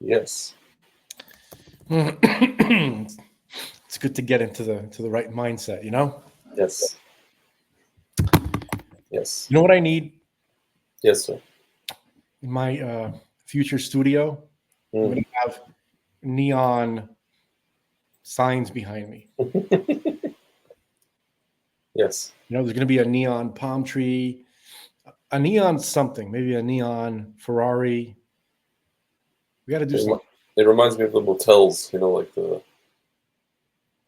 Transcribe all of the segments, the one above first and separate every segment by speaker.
Speaker 1: Yes.
Speaker 2: It's good to get into the right mindset, you know?
Speaker 1: Yes. Yes.
Speaker 2: You know what I need
Speaker 1: Yes, sir.
Speaker 2: in my future studio? I'm going to have neon signs behind me.
Speaker 1: Yes.
Speaker 2: You know, there's going to be a neon palm tree, a neon something, maybe a neon Ferrari. We got to do something.
Speaker 1: It reminds me of the motels, you know, like the.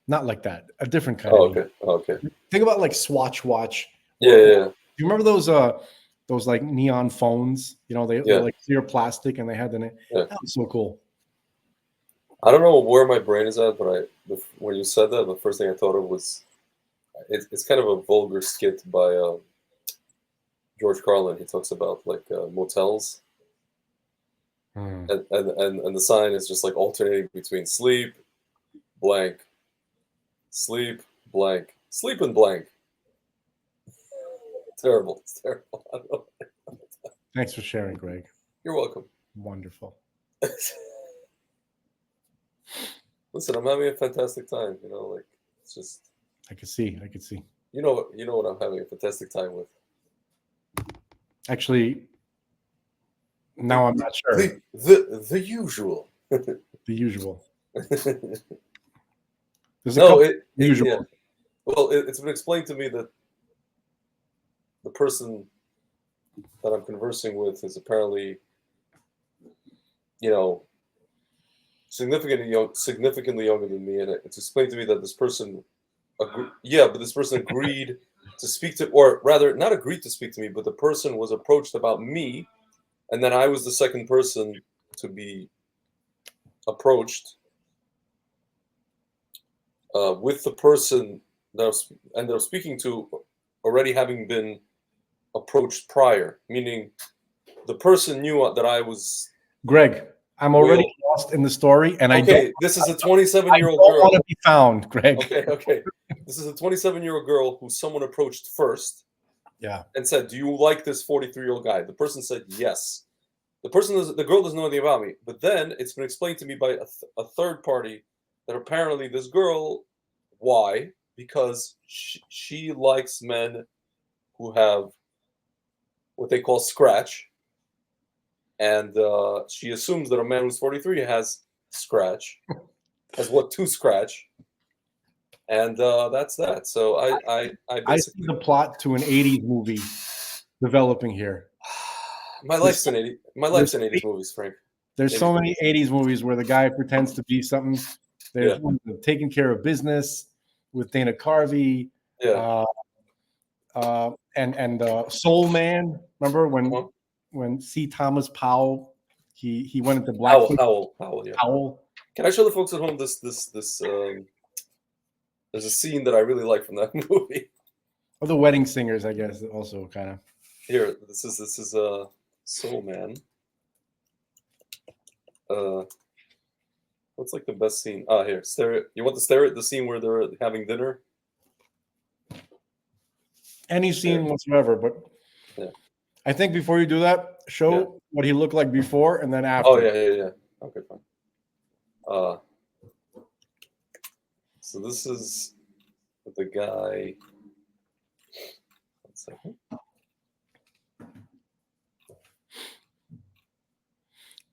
Speaker 2: Not like that. A different kind
Speaker 1: Oh,
Speaker 2: of neon.
Speaker 1: okay. Oh, okay.
Speaker 2: Think about like Swatch Watch.
Speaker 1: Yeah, yeah, yeah.
Speaker 2: Do you remember those like neon phones? You know, they're like clear plastic and they had the name.
Speaker 1: Yeah.
Speaker 2: That was so cool.
Speaker 1: I don't know where my brain is at, but when you said that, the first thing I thought of was it's kind of a vulgar skit by George Carlin. He talks about like motels, and the sign is just like alternating between sleep, blank, sleep, blank, sleep and blank. Terrible. It's terrible. I don't know.
Speaker 2: Thanks for sharing, Greg.
Speaker 1: You're welcome.
Speaker 2: Wonderful.
Speaker 1: Listen, I'm having a fantastic time. You know, like it's just.
Speaker 2: I could see.
Speaker 1: You know what I'm having a fantastic time with.
Speaker 2: Actually, now I'm not sure.
Speaker 1: The usual.
Speaker 2: The usual.
Speaker 1: Usual. Yeah. Well, it's been explained to me that the person that I'm conversing with is apparently, you know, significantly younger than me, and it's explained to me that this person, this person agreed to speak to, or rather, not agreed to speak to me, but the person was approached about me, and then I was the second person to be approached with the person that I was speaking to already having been approached prior, meaning the person knew that I was.
Speaker 2: Greg, I'm already lost in the story, and
Speaker 1: this is a 27-year-old girl.
Speaker 2: I don't want to be found, Greg.
Speaker 1: Okay. This is a 27-year-old girl who someone approached first.
Speaker 2: Yeah.
Speaker 1: And said, "Do you like this 43-year-old guy?" The person said yes. The girl doesn't know anything about me, but then it's been explained to me by a third party that apparently this girl, why? Because she likes men who have what they call scratch, and she assumes that a man who's 43 has what to scratch, and that's that. So I
Speaker 2: I see
Speaker 1: basically
Speaker 2: the plot to an 80s movie developing here.
Speaker 1: my life's an 80s movies, Frank.
Speaker 2: There's
Speaker 1: 80s
Speaker 2: so many
Speaker 1: movies.
Speaker 2: 80s movies where the guy pretends to be something. There's one Taking Care of Business with Dana Carvey.
Speaker 1: Yeah.
Speaker 2: And Soul Man. Remember
Speaker 1: Uh-huh.
Speaker 2: when C. Thomas Powell he went into
Speaker 1: Howell, yeah.
Speaker 2: Powell.
Speaker 1: Can I show the folks at home this there's a scene that I really like from that movie.
Speaker 2: Or the Wedding Singers, I guess, also kind of.
Speaker 1: Here, this is Soul Man. What's like the best scene? Here, you want to stare at the scene where they're having dinner?
Speaker 2: Any scene whatsoever, but I think before you do that, show what he looked like before and then after.
Speaker 1: Oh yeah. Okay, fine. So this is the guy. 1 second.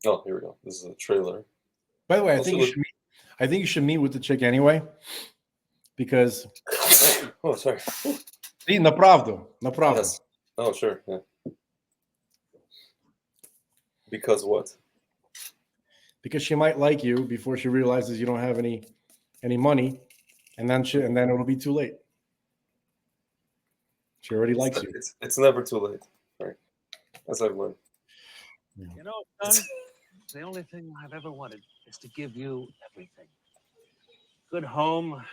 Speaker 1: Oh, here we go. This is a trailer.
Speaker 2: By the way, I think you should meet with the chick anyway, because.
Speaker 1: Oh, sorry.
Speaker 2: Направду.
Speaker 1: Yes. Oh, sure. Yeah. Because what?
Speaker 2: Because she might like you before she realizes you don't have any money, and then it'll be too late. She already likes you.
Speaker 1: It's never too late, right? As I've learned.
Speaker 3: You know, son, the only thing I've ever wanted is to give you everything. Good home,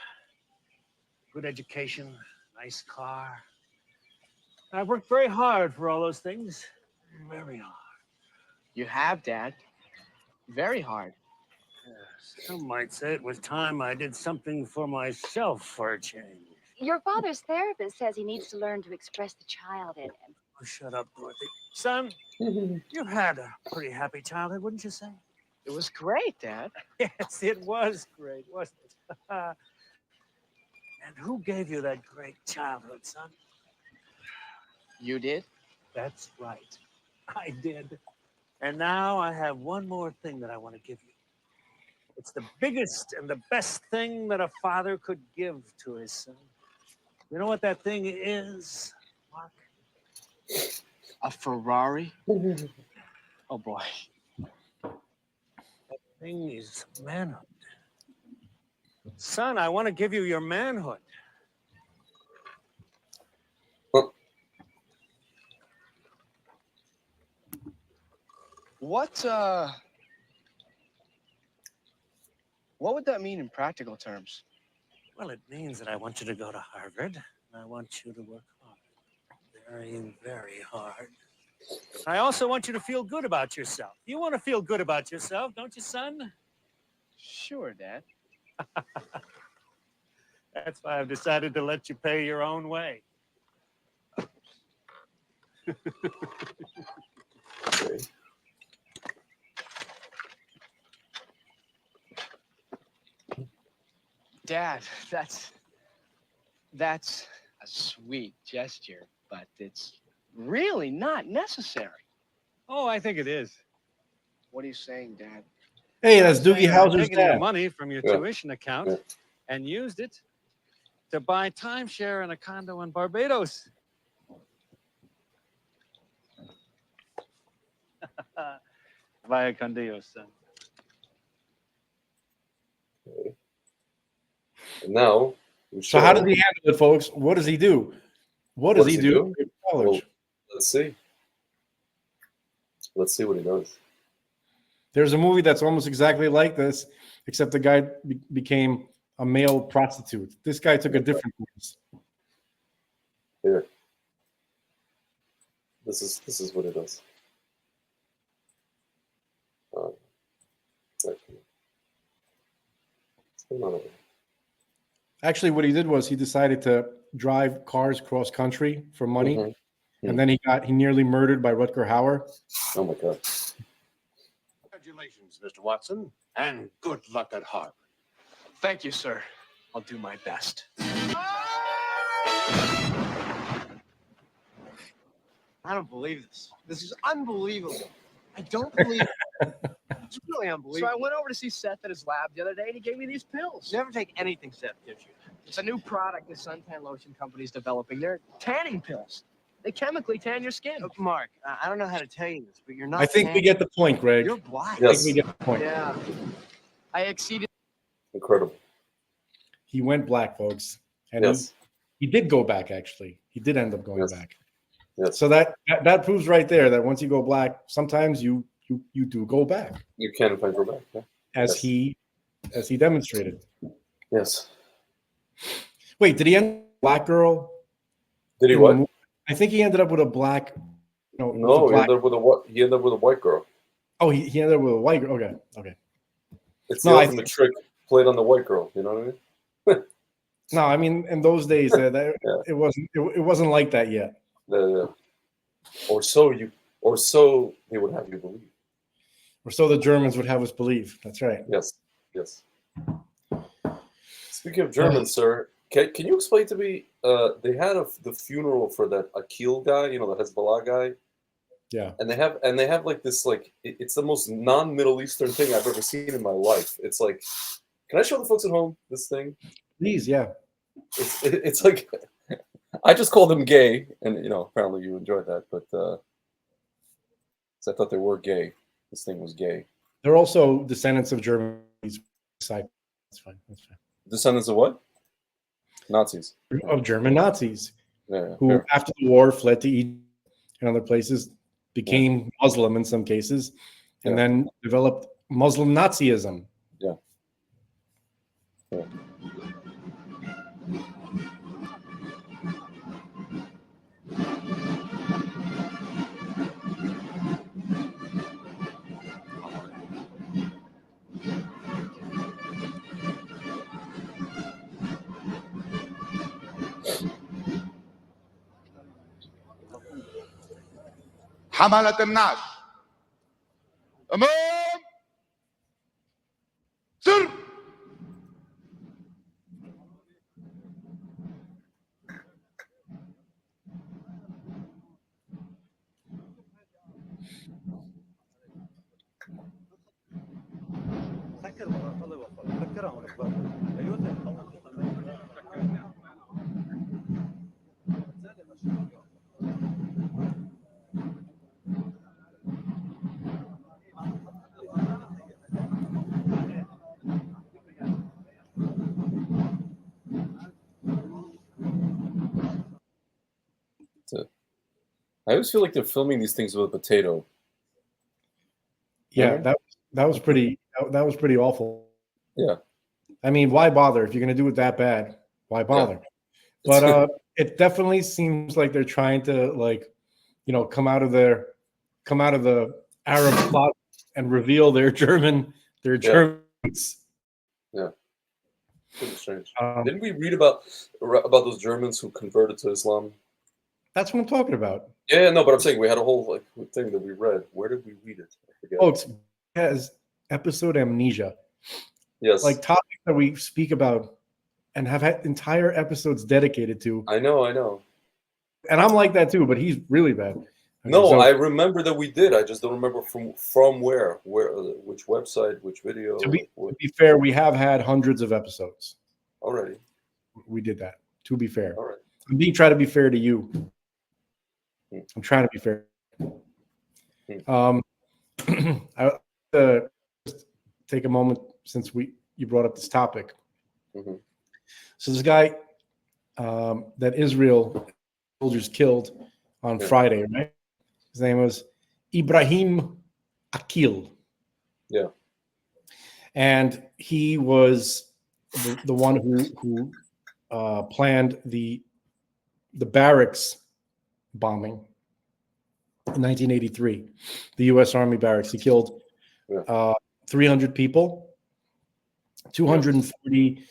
Speaker 3: good education, nice car. I've worked very hard for all those things. Very hard.
Speaker 4: You have, Dad. Very hard.
Speaker 3: Yes, some might say it was time I did something for myself for a change.
Speaker 5: Your father's therapist says he needs to learn to express the child in him.
Speaker 3: Oh, shut up, Dorothy. Son, you've had a pretty happy childhood, wouldn't you say?
Speaker 4: It was great, Dad.
Speaker 3: Yes, it was great, wasn't it? And who gave you that great childhood, son?
Speaker 4: You did?
Speaker 3: That's right. I did. And now I have one more thing that I want to give you. It's the biggest and the best thing that a father could give to his son. You know what that thing is, Mark?
Speaker 4: A Ferrari? Oh, boy.
Speaker 3: That thing is manhood. Son, I want to give you your manhood.
Speaker 4: What would that mean in practical terms?
Speaker 3: Well, it means that I want you to go to Harvard, and I want you to work hard. Very, very hard. I also want you to feel good about yourself. You want to feel good about yourself, don't you, son?
Speaker 4: Sure, Dad.
Speaker 3: That's why I've decided to let you pay your own way.
Speaker 1: Okay.
Speaker 4: Dad, that's a sweet gesture, but it's really not necessary.
Speaker 3: Oh, I think it is.
Speaker 4: What are you saying, Dad?
Speaker 2: Hey, that's
Speaker 3: I'm
Speaker 2: Doogie
Speaker 3: saying I've
Speaker 2: Howser's
Speaker 3: taken your
Speaker 2: dad.
Speaker 3: money from your tuition account and used it to buy timeshare in a condo in Barbados. Vaya con Dios, son.
Speaker 1: Okay. And now,
Speaker 2: So how does he handle it, folks? What does he do? What does he do in college?
Speaker 1: Well, let's see. Let's see what he does.
Speaker 2: There's a movie that's almost exactly like this, except the guy became a male prostitute. This guy took a different course.
Speaker 1: Here. This is what it does. What's going on over here?
Speaker 2: Actually, what he did was he decided to drive cars cross country for money, and then he nearly murdered by Rutger Hauer.
Speaker 1: Oh my God!
Speaker 6: Congratulations, Mr. Watson, and good luck at Harvard.
Speaker 4: Thank you, sir. I'll do my best.
Speaker 7: I don't believe this. This is unbelievable.
Speaker 4: I don't believe it's really unbelievable. So I went over to see Seth at his lab the other day, and he gave me these pills. You never take anything Seth gives you. It's a new product the suntan lotion company's developing. They're tanning pills. They chemically tan your skin. Look, Mark, I don't know how to tell you this, but you're not.
Speaker 2: I think we get the point, Greg.
Speaker 4: You're black.
Speaker 2: I think we get the point.
Speaker 4: Yeah. I exceeded.
Speaker 1: Incredible.
Speaker 2: He went black, folks, and
Speaker 1: Yes.
Speaker 2: he did go back. Actually, he did end up going
Speaker 1: Yes.
Speaker 2: back.
Speaker 1: Yes.
Speaker 2: So that proves right there that once you go black, sometimes you do go back,
Speaker 1: You can if I go back. Yeah.
Speaker 2: as
Speaker 1: Yes.
Speaker 2: he demonstrated.
Speaker 1: Yes.
Speaker 2: Wait, did he end up with a black girl?
Speaker 1: Did he
Speaker 2: in the
Speaker 1: what?
Speaker 2: movie? I think he ended up with a black. No, with a
Speaker 1: No, he
Speaker 2: black,
Speaker 1: ended up with a what? He ended up with a white girl.
Speaker 2: oh, he ended up with a white girl. Okay.
Speaker 1: It's
Speaker 2: No,
Speaker 1: the
Speaker 2: I
Speaker 1: ultimate trick played on the white girl. You know what I mean?
Speaker 2: No, I mean in those days that
Speaker 1: Yeah.
Speaker 2: it wasn't like that yet.
Speaker 1: Or so they would have you believe.
Speaker 2: Or so the Germans would have us believe. That's right.
Speaker 1: Yes. Yes. Speaking of Germans, sir, can you explain to me? They had the funeral for that Akil guy, you know, the Hezbollah guy.
Speaker 2: Yeah.
Speaker 1: And they have like this, like it's the most non-Middle Eastern thing I've ever seen in my life. It's like, can I show the folks at home this thing?
Speaker 2: Please, yeah.
Speaker 1: It's like, I just called them gay, and you know, apparently you enjoyed that, but 'cause I thought they were gay. This thing was gay.
Speaker 2: They're also descendants of Germans. That's fine. That's fine.
Speaker 1: Descendants of what? Nazis.
Speaker 2: Of German Nazis
Speaker 1: Yeah.
Speaker 2: who,
Speaker 1: Fair.
Speaker 2: after the war, fled to Egypt and other places, became Muslim in some cases, and then developed Muslim Nazism.
Speaker 1: Yeah.
Speaker 6: حملة النعش أمام سر
Speaker 1: I always feel like they're filming these things with a potato.
Speaker 2: Yeah,
Speaker 1: Remember?
Speaker 2: that was pretty awful.
Speaker 1: Yeah.
Speaker 2: I mean, why bother if you're going to do it that bad? Why bother? But it definitely seems like they're trying to, like, you know, come out of the Arab plot and reveal their Germans.
Speaker 1: Yeah. Pretty strange.
Speaker 2: Um,
Speaker 1: Didn't we read about those Germans who converted to Islam?
Speaker 2: That's what I'm talking about.
Speaker 1: Yeah, no, but I'm saying we had a whole like thing that we read. Where did we read it? I forget.
Speaker 2: Oh, it has episode amnesia.
Speaker 1: Yes.
Speaker 2: Like topics that we speak about and have had entire episodes dedicated to.
Speaker 1: I know.
Speaker 2: And I'm like that too, but he's really bad. Okay,
Speaker 1: No,
Speaker 2: so
Speaker 1: I remember that we did. I just don't remember from where, which website, which video.
Speaker 2: to be fair, we have had hundreds of episodes.
Speaker 1: Already.
Speaker 2: We did that. To be fair,
Speaker 1: All right.
Speaker 2: I'm trying to be fair to you. I'm trying to be fair. I just take a moment since you brought up this topic.
Speaker 1: Mm-hmm.
Speaker 2: So this guy that Israel soldiers killed on Friday, right? His name was Ibrahim Akil.
Speaker 1: Yeah.
Speaker 2: And he was the one who planned the barracks bombing in 1983, the U.S. Army barracks. He killed 300 people, 240,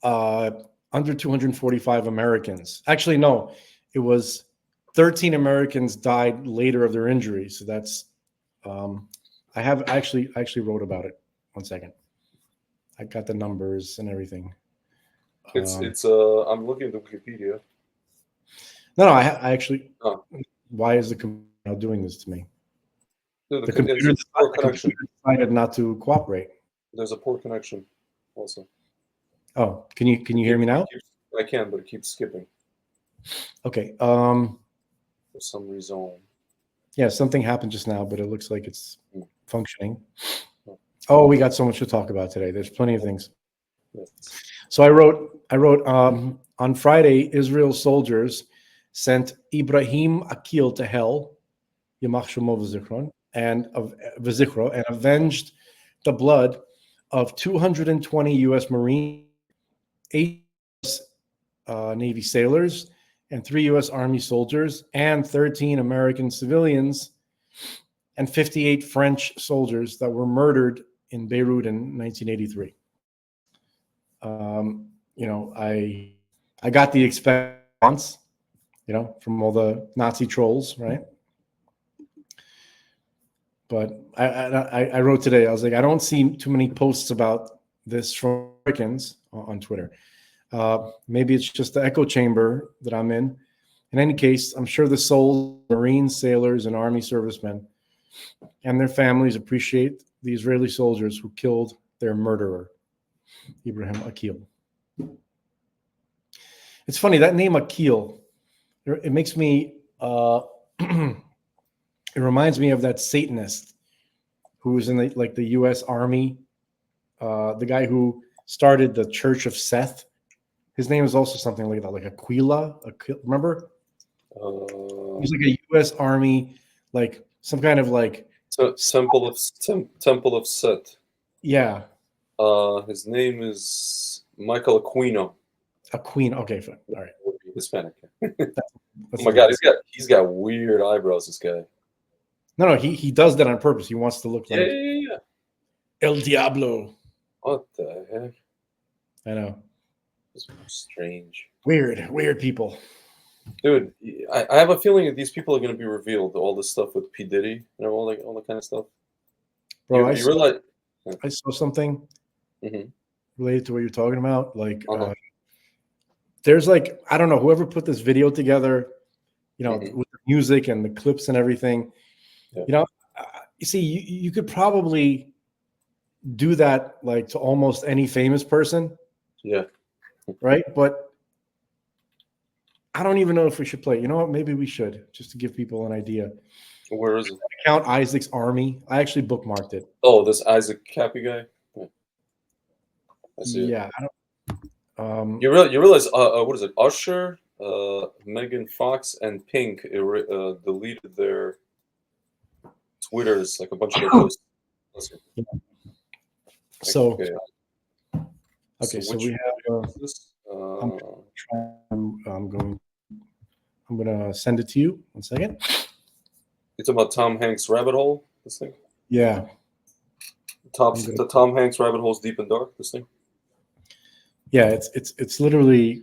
Speaker 2: under 245 Americans. Actually, no, it was 13 Americans died later of their injuries. So that's, I actually wrote about it. 1 second. I got the numbers and everything.
Speaker 1: It's I'm looking at the Wikipedia.
Speaker 2: No, I actually. Why is the computer now doing this to me?
Speaker 1: Dude,
Speaker 2: The
Speaker 1: there's a poor connection.
Speaker 2: computer decided not to cooperate.
Speaker 1: There's a poor connection also.
Speaker 2: Oh, can you hear me now?
Speaker 1: I can, but it keeps skipping
Speaker 2: Okay.
Speaker 1: for some reason.
Speaker 2: Yeah, something happened just now, but it looks like it's
Speaker 1: Mm.
Speaker 2: functioning. Oh, we got so much to talk about today. There's plenty of things.
Speaker 1: Yes.
Speaker 2: So I wrote on Friday, Israel soldiers sent Ibrahim Akil to hell, Yamach Shemo v'zichron, and avenged the blood of 220 U.S. Marines, 8 U.S. Navy sailors, and 3 U.S. Army soldiers, and 13 American civilians, and 58 French soldiers that were murdered in Beirut in 1983. I got the expected response, from all the Nazi trolls, right? But I wrote today, I was like, I don't see too many posts about this from Americans on Twitter. Maybe it's just the echo chamber that I'm in. In any case, I'm sure the souls of Marines, sailors, and Army servicemen and their families appreciate the Israeli soldiers who killed their murderer, Ibrahim Akil. It's funny, that name Akil, it makes me, it reminds me of that Satanist who was in the U.S. Army, the guy who started the Church of Seth. His name is also something like that, like Aquila. Remember? He's like a U.S. Army, like some kind of like
Speaker 1: Temple of Set.
Speaker 2: Yeah.
Speaker 1: His name is Michael Aquino.
Speaker 2: Aquino. Okay, fine. All right.
Speaker 1: Hispanic.
Speaker 2: That's
Speaker 1: Oh my God, he's got weird eyebrows. This guy.
Speaker 2: No, he does that on purpose. He wants to look like
Speaker 1: Yeah.
Speaker 2: El Diablo.
Speaker 1: What the heck?
Speaker 2: I know.
Speaker 1: It's strange.
Speaker 2: Weird people.
Speaker 1: Dude, I have a feeling that these people are going to be revealed. All this stuff with P. Diddy, all that kind of stuff.
Speaker 2: Bro,
Speaker 1: you realize?
Speaker 2: I saw something related to what you're talking about. Like, there's like, I don't know, whoever put this video together, with the music and the clips and everything.
Speaker 1: Yeah.
Speaker 2: You see, you could probably do that like to almost any famous person.
Speaker 1: Yeah.
Speaker 2: Right, but I don't even know if we should play. You know what? Maybe we should, just to give people an idea.
Speaker 1: Where is it?
Speaker 2: Count Isaac's Army. I actually bookmarked it.
Speaker 1: Oh, this Isaac Cappy guy. Yeah. I see.
Speaker 2: Yeah, I don't.
Speaker 1: You realize? What is it? Usher, Megan Fox, and Pink deleted their Twitters, like a bunch of their posts.
Speaker 2: Yeah. So.
Speaker 1: Okay,
Speaker 2: so we have. I'm gonna send it to you. 1 second.
Speaker 1: It's about Tom Hanks' rabbit hole. This thing.
Speaker 2: Yeah.
Speaker 1: The Tom Hanks rabbit hole's deep and dark. This thing.
Speaker 2: Yeah, it's literally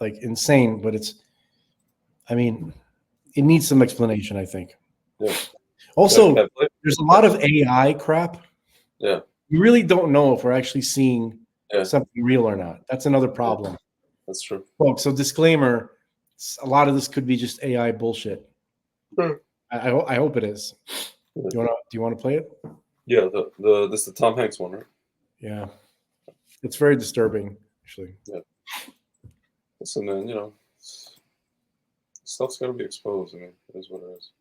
Speaker 2: like insane, but I mean, it needs some explanation, I think.
Speaker 1: Yeah.
Speaker 2: Also, there's a lot of AI crap.
Speaker 1: Yeah.
Speaker 2: We really don't know if we're actually seeing something real or not. That's another problem.
Speaker 1: Yeah. That's true.
Speaker 2: Folks, so disclaimer, a lot of this could be just AI bullshit.
Speaker 1: Sure.
Speaker 2: I hope it is. Do you want to play it?
Speaker 1: Yeah, this is the Tom Hanks one, right?
Speaker 2: Yeah. It's very disturbing, actually.
Speaker 1: Yeah. Listen, man, stuff's got to be exposed. I mean, it is what it is.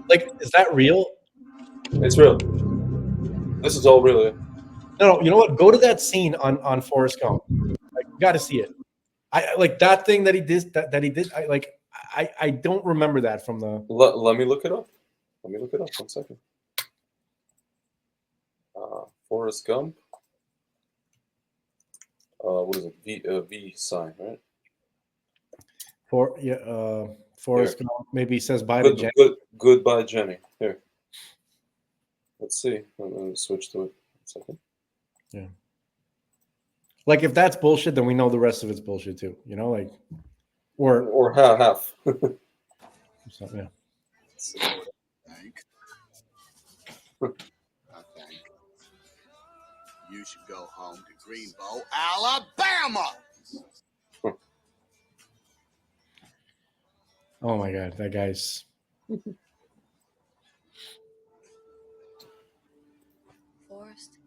Speaker 2: Like, is that real?
Speaker 1: It's real. This is all real. Yeah.
Speaker 2: No, you know what? Go to that scene on Forrest Gump. Like, you got to see it. I like that thing that he did. That he did. I don't remember that from the.
Speaker 1: Let me look it up. 1 second. Forrest Gump. What is it? V sign, right?
Speaker 2: Forrest Gump. Maybe he says bye to Jenny.
Speaker 1: Goodbye, Jenny. Here. Let's see. I'm going to switch to it. 1 second.
Speaker 2: Yeah. Like, if that's bullshit, then we know the rest of it's bullshit too. Like,
Speaker 1: or half.
Speaker 2: So, yeah.
Speaker 6: You should go home to Greenbow, Alabama.
Speaker 2: Oh my God, that guy's.
Speaker 7: Forrest,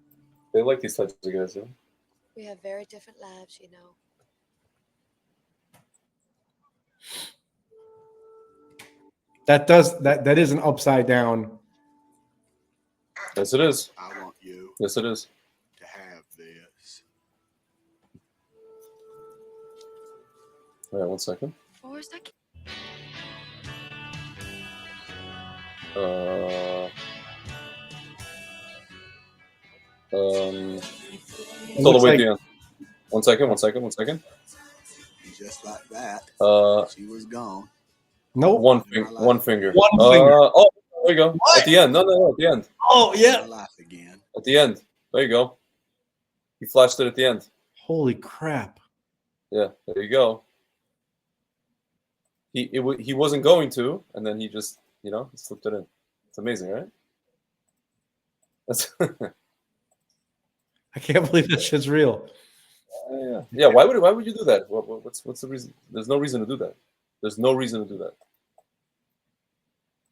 Speaker 1: They like these types of guys, yeah.
Speaker 7: we have very different lives, you know.
Speaker 2: That is an upside down.
Speaker 1: Yes, it is.
Speaker 6: I want you
Speaker 1: Yes, it is.
Speaker 6: to have this.
Speaker 1: All right, 1 second.
Speaker 7: Forrest, I can't.
Speaker 1: It's all the way at the end. 1 second, 1 second, 1 second.
Speaker 6: Just like that, she was gone.
Speaker 2: Nope.
Speaker 1: One finger. One finger.
Speaker 2: One finger.
Speaker 1: Oh, there you go.
Speaker 2: What?
Speaker 1: At the end. No, at the end.
Speaker 2: Oh yeah.
Speaker 6: My life again.
Speaker 1: At the end. There you go. He flashed it at the end.
Speaker 2: Holy crap.
Speaker 1: Yeah, there you go. He wasn't going to, and then he just, he slipped it in. It's amazing, right? That's
Speaker 2: I can't believe that shit's real.
Speaker 1: yeah. Why would you do that? What's the reason? There's no reason to do that. There's no reason to do that.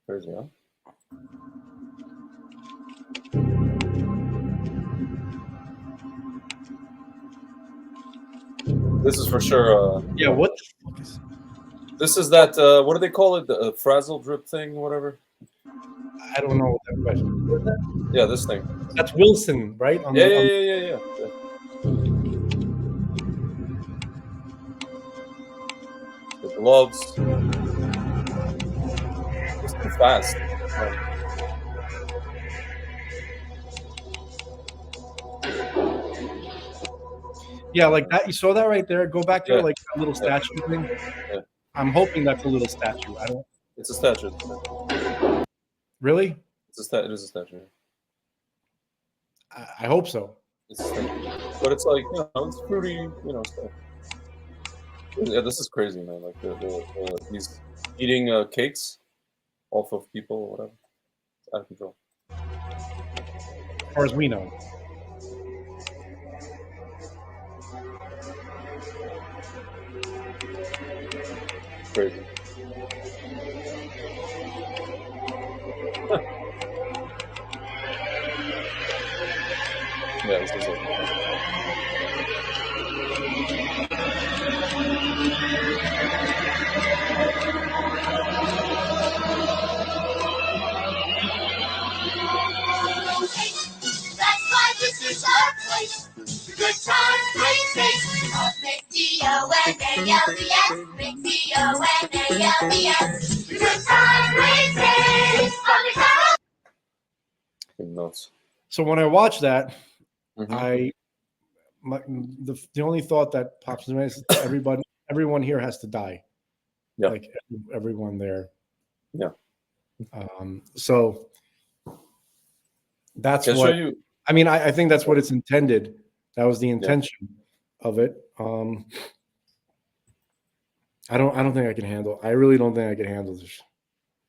Speaker 1: Crazy, huh? This is for sure.
Speaker 2: Yeah, what the fuck is?
Speaker 1: This is that. What do they call it? The frazzle drip thing, whatever.
Speaker 2: I don't know what that question.
Speaker 1: Yeah, this thing.
Speaker 2: That's Wilson, right?
Speaker 1: Yeah. The gloves. It's too fast.
Speaker 2: Yeah, like that. You saw that right there. Go back there,
Speaker 1: Yeah.
Speaker 2: like that little statue thing.
Speaker 1: Yeah.
Speaker 2: I'm hoping that's a little statue. I don't
Speaker 1: It's a statue.
Speaker 2: really.
Speaker 1: It is a statue.
Speaker 2: I hope so.
Speaker 1: It's a statue. But it's like, it's fruity, stuff. Yeah, this is crazy, man. Like he's eating cakes off of people or whatever. It's out of control.
Speaker 2: As far as we know.
Speaker 1: Crazy. Yeah, this is it.
Speaker 8: That's why this is our place. Good time, great taste. McDonald's, McDonald's. Good time, great taste.
Speaker 1: Nuts.
Speaker 2: So when I watch that,
Speaker 1: Mhm.
Speaker 2: the only thought that pops in my head is everyone here has to die.
Speaker 1: Yeah.
Speaker 2: Like everyone there.
Speaker 1: Yeah.
Speaker 2: So that's
Speaker 1: Can I
Speaker 2: what
Speaker 1: show you?
Speaker 2: I mean. I think that's what it's intended. That was the intention of it. I don't think I can handle. I really don't think I can handle this.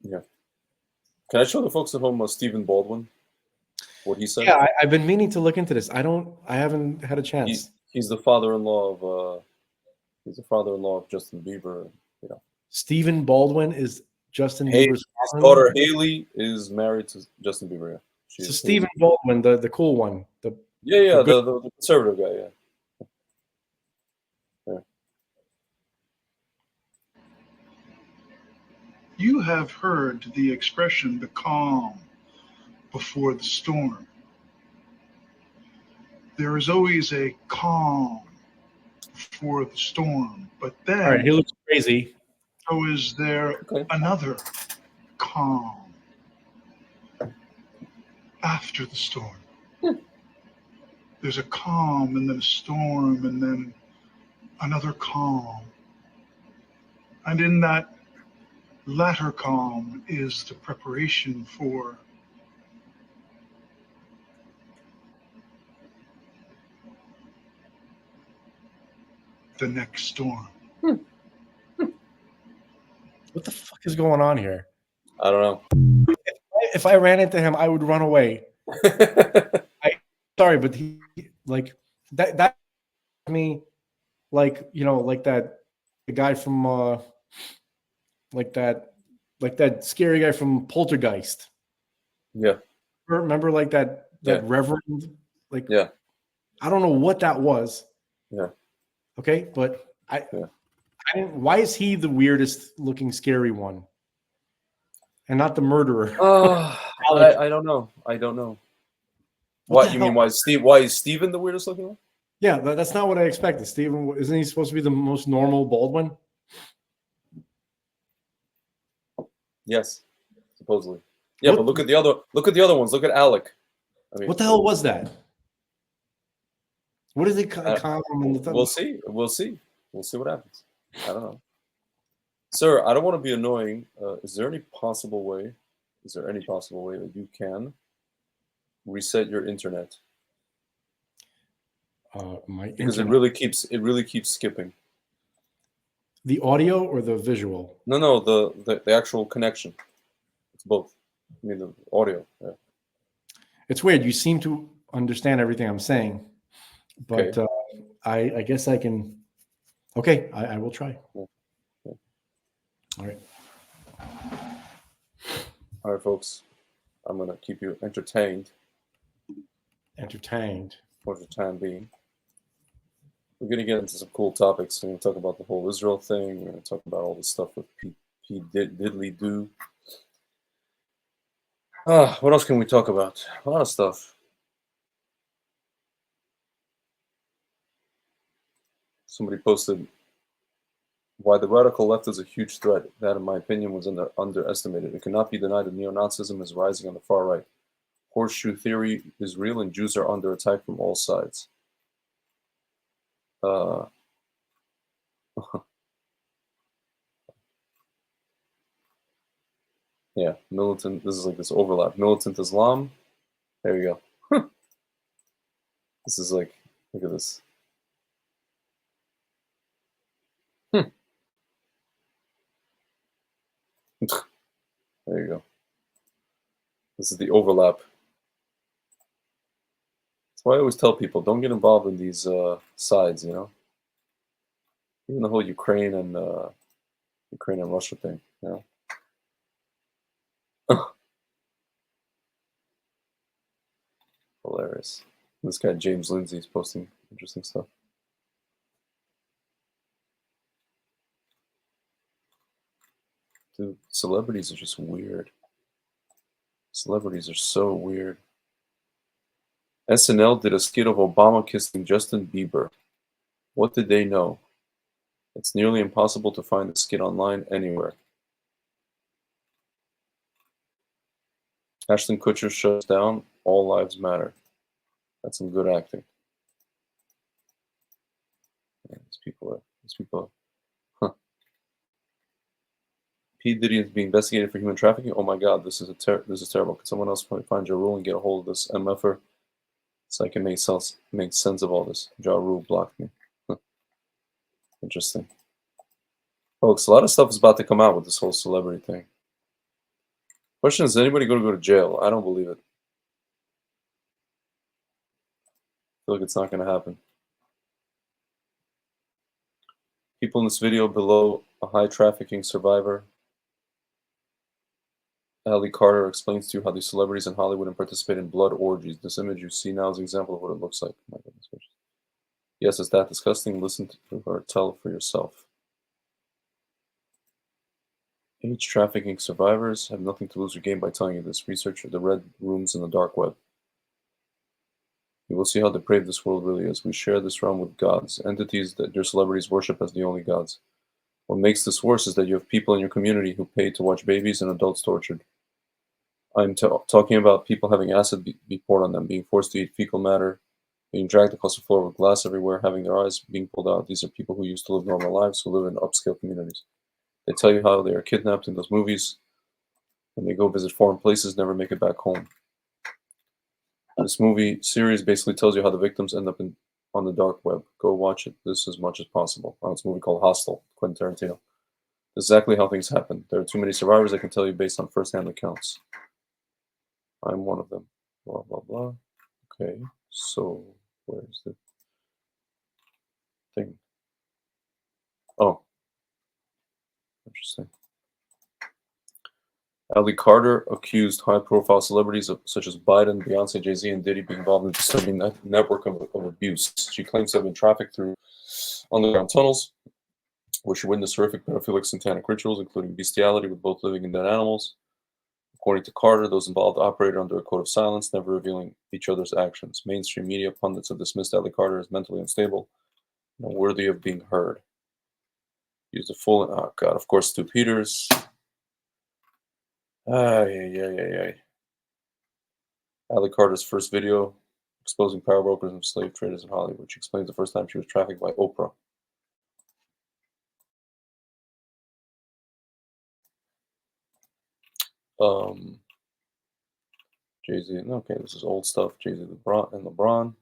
Speaker 1: Yeah. Can I show the folks at home Stephen Baldwin? What he said?
Speaker 2: Yeah, I've been meaning to look into this. I haven't had a chance.
Speaker 1: He's the father-in-law of Justin Bieber.
Speaker 2: Stephen Baldwin is Justin
Speaker 1: His
Speaker 2: Bieber's
Speaker 1: daughter Haley is married to Justin Bieber. Yeah.
Speaker 2: So Stephen Baldwin, the cool one, the
Speaker 1: the conservative guy. Yeah.
Speaker 9: You have heard the expression, the calm before the storm. There is always a calm before the storm, but then
Speaker 2: all right, he looks crazy.
Speaker 9: so is there another calm after the storm. There's a calm and then a storm and then another calm. And in that latter calm is the preparation for the next storm.
Speaker 2: What the fuck is going on here?
Speaker 1: I don't know.
Speaker 2: If I ran into him, I would run away. Sorry, but Like that me, like, you know, like that the guy from like that scary guy from Poltergeist.
Speaker 1: Yeah.
Speaker 2: Remember like that
Speaker 1: Yeah.
Speaker 2: reverend, like,
Speaker 1: Yeah.
Speaker 2: I don't know what that was.
Speaker 1: Yeah.
Speaker 2: Okay, but
Speaker 1: Yeah.
Speaker 2: why is he the weirdest looking scary one and not the murderer?
Speaker 1: I don't know. I don't know. What you mean? Why is Steven the weirdest looking one?
Speaker 2: Yeah, that's not what I expected. Steven, isn't he supposed to be the most normal Baldwin?
Speaker 1: Yes, supposedly. Yeah, but look at the other ones. Look at Alec. I mean,
Speaker 2: what the hell was that? What did they call him in the
Speaker 1: We'll see. We'll see. We'll see what happens. I don't know. Sir, I don't want to be annoying. Is there any possible way that you can reset your internet? Because it really keeps skipping.
Speaker 2: The audio or the visual?
Speaker 1: No, the actual connection. It's both. I mean the audio. Yeah.
Speaker 2: It's weird. You seem to understand everything I'm saying, but
Speaker 1: Okay.
Speaker 2: I guess I can. Okay, I will try.
Speaker 1: Yeah. Yeah.
Speaker 2: All right.
Speaker 1: All right, folks. I'm gonna keep you entertained.
Speaker 2: Entertained.
Speaker 1: For the time being. We're gonna get into some cool topics. We're gonna talk about the whole Israel thing. We're gonna talk about all this stuff with P Diddley Do. What else can we talk about? A lot of stuff. Somebody posted why the radical left is a huge threat. That, in my opinion, was underestimated. It cannot be denied that neo-Nazism is rising on the far right. Horseshoe theory is real, and Jews are under attack from all sides. Yeah, militant. This is like this overlap. Militant Islam. There you go. This is like, look at this. There you go. This is the overlap. That's why I always tell people, don't get involved in these sides, you know? Even the whole Ukraine and Russia thing, you know? Hilarious. This guy, James Lindsay, is posting interesting stuff. Dude, celebrities are just weird. Celebrities are so weird. SNL did a skit of Obama kissing Justin Bieber. What did they know? It's nearly impossible to find the skit online anywhere. Ashton Kutcher shuts down. All lives matter. That's some good acting. Yeah, these people. Huh. P. Diddy is being investigated for human trafficking. Oh my God, this is terrible. Can someone else find Ja Rule and get a hold of this MFer so I can make sense of all this? Ja Rule blocked me. Huh. Interesting. Folks, a lot of stuff is about to come out with this whole celebrity thing. Question is anybody going to go to jail? I don't believe it. I feel like it's not going to happen. People in this video below, a high trafficking survivor. Ali Carter explains to you how these celebrities in Hollywood participate in blood orgies. This image you see now is an example of what it looks like. My goodness gracious. Yes, is that disgusting? Listen to her tell for yourself. Age trafficking survivors have nothing to lose or gain by telling you this. Research the red rooms in the dark web. You will see how depraved this world really is. We share this realm with gods, entities that your celebrities worship as the only gods. What makes this worse is that you have people in your community who pay to watch babies and adults tortured. I'm talking about people having acid be poured on them, being forced to eat fecal matter, being dragged across the floor with glass everywhere, having their eyes being pulled out. These are people who used to live normal lives, who live in upscale communities. They tell you how they are kidnapped in those movies. When they go visit foreign places, never make it back home. This movie series basically tells you how the victims end up on the dark web. Go watch it this as much as possible. It's a movie called Hostel, Quentin Tarantino. Exactly how things happen. There are too many survivors I can tell you based on first-hand accounts. I'm one of them. Blah, blah, blah. Okay, so Where's the thing? Oh, interesting. Ali Carter accused high-profile celebrities such as Biden, Beyonce, Jay-Z, and Diddy being involved in a disturbing network of abuse. She claims to have been trafficked through underground tunnels, where she witnessed horrific pedophilic satanic rituals, including bestiality with both living and dead animals. According to Carter, those involved operated under a code of silence, never revealing each other's actions. Mainstream media pundits have dismissed Ali Carter as mentally unstable and worthy of being heard. Used a full, oh God, of course, Stu Peters. Ali Carter's first video exposing power brokers and slave traders in Hollywood. She explains the first time she was trafficked by Oprah. Jay-Z, okay, this is old stuff. Jay-Z and LeBron.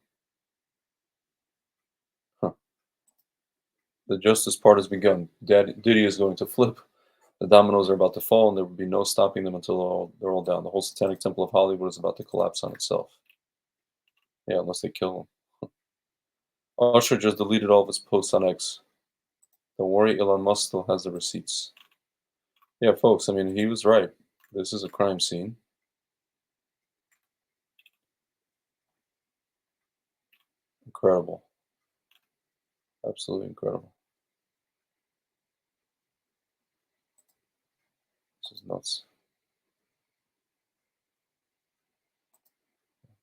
Speaker 1: Huh. The justice part has begun. Diddy is going to flip. The dominoes are about to fall, and there will be no stopping them until they're all down. The whole satanic temple of Hollywood is about to collapse on itself. Yeah, unless they kill him. Usher just deleted all of his posts on X. Don't worry, Elon Musk still has the receipts. Yeah, folks, I mean, he was right. This is a crime scene. Incredible. Absolutely incredible. This is nuts.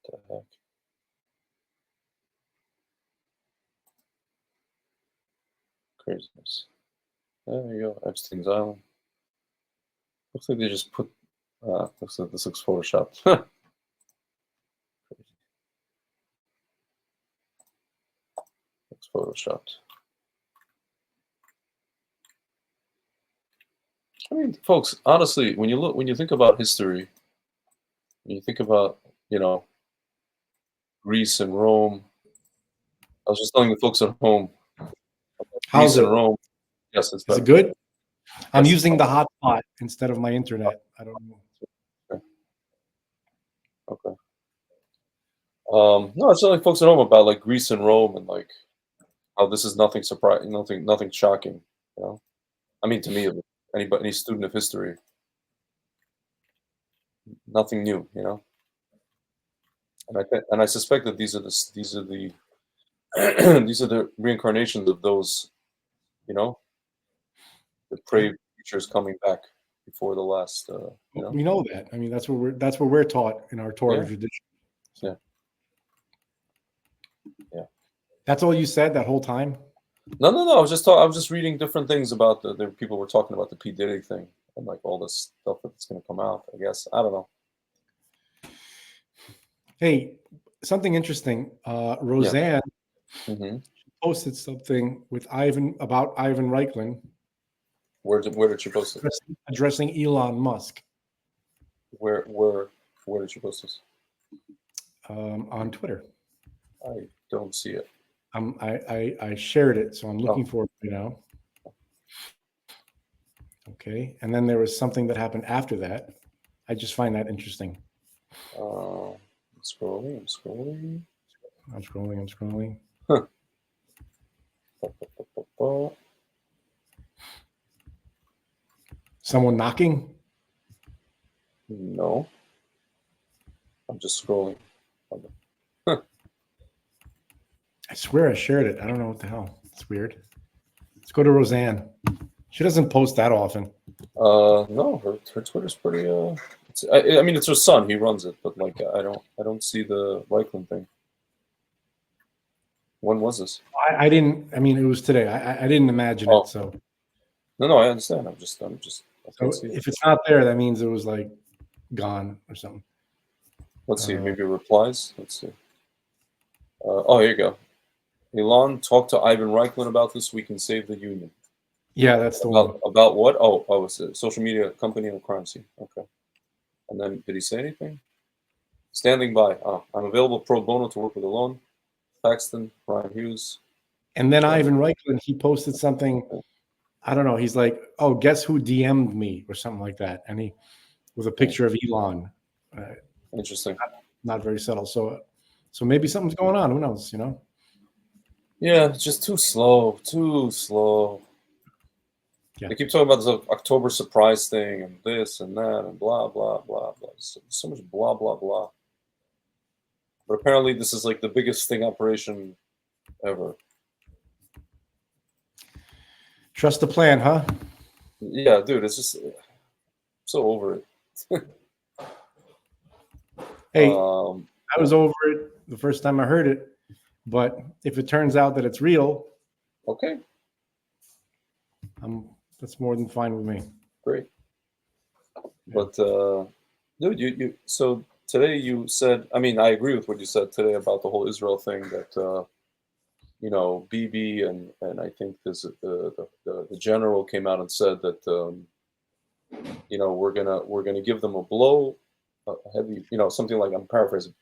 Speaker 1: What the heck? Craziness. There you go, Epstein's Island. Looks like they just put, looks like this looks photoshopped. Crazy. Looks photoshopped. I mean, folks, honestly, when you think about history, when you think about, Greece and Rome, I was just telling the folks at home,
Speaker 2: How's
Speaker 1: Greece and
Speaker 2: it?
Speaker 1: Rome, yes, it's
Speaker 2: Is
Speaker 1: better.
Speaker 2: it good? I'm
Speaker 1: Yes,
Speaker 2: using the hotspot instead of my internet. I don't know.
Speaker 1: okay. No, I was telling folks at home about like Greece and Rome and like how this is nothing surprising, nothing shocking. I mean, to me, any student of history, nothing new. And I suspect that these are the these are the reincarnations of those, depraved creatures coming back before the last.
Speaker 2: We know that. I mean, that's what we're taught in our Torah
Speaker 1: Yeah.
Speaker 2: tradition.
Speaker 1: Yeah.
Speaker 2: That's all you said that whole time?
Speaker 1: No. I was just reading different things about the people were talking about the P. Diddy thing and like all this stuff that's going to come out. I guess I don't know.
Speaker 2: Hey, something interesting. Roseanne posted something with about Ivan Reichland.
Speaker 1: Where did she post it?
Speaker 2: Addressing Elon Musk.
Speaker 1: Where did she post this?
Speaker 2: On Twitter.
Speaker 1: I don't see it.
Speaker 2: I shared it, so I'm looking for it right now. Okay, and then there was something that happened after that. I just find that interesting.
Speaker 1: I'm scrolling.
Speaker 2: Huh. Someone knocking?
Speaker 1: No. I'm just scrolling.
Speaker 2: I swear I shared it. I don't know what the hell. It's weird. Let's go to Roseanne. She doesn't post that often.
Speaker 1: No, her Twitter's pretty. I mean, it's her son. He runs it, but like, I don't see the Reichland thing. When was this?
Speaker 2: I didn't. I mean, it was today. I didn't imagine it. So.
Speaker 1: No, I understand. I'm just.
Speaker 2: So if it's not there, that means it was like gone or something.
Speaker 1: Let's see. Maybe replies. Let's see. Here you go. Elon, talk to Ivan Reichland about this. We can save the union.
Speaker 2: Yeah, that's the one.
Speaker 1: About what? Oh, it's a social media company and a crime scene. Okay. And then did he say anything? Standing by. I'm available pro bono to work with Elon, Paxton, Ryan Hughes.
Speaker 2: And then Ivan Reichland, he posted something. I don't know. He's like, "Oh, guess who DM'd me?" or something like that, and he with a picture of Elon.
Speaker 1: Interesting.
Speaker 2: Not very subtle. So So maybe something's going on. Who knows?
Speaker 1: Yeah, it's just too slow. Too slow.
Speaker 2: Yeah.
Speaker 1: They keep talking about the October surprise thing and this and that and blah blah blah blah. So much blah blah blah. But apparently, this is like the biggest sting operation ever.
Speaker 2: Trust the plan, huh?
Speaker 1: Yeah, dude, it's just so over it.
Speaker 2: Hey, I was over it the first time I heard it, but if it turns out that it's real,
Speaker 1: okay,
Speaker 2: that's more than fine with me.
Speaker 1: Great. But dude, you so today you said, I mean, I agree with what you said today about the whole Israel thing, that Bibi and I think the general came out and said that we're gonna give them a blow, a heavy, something like, I'm paraphrasing,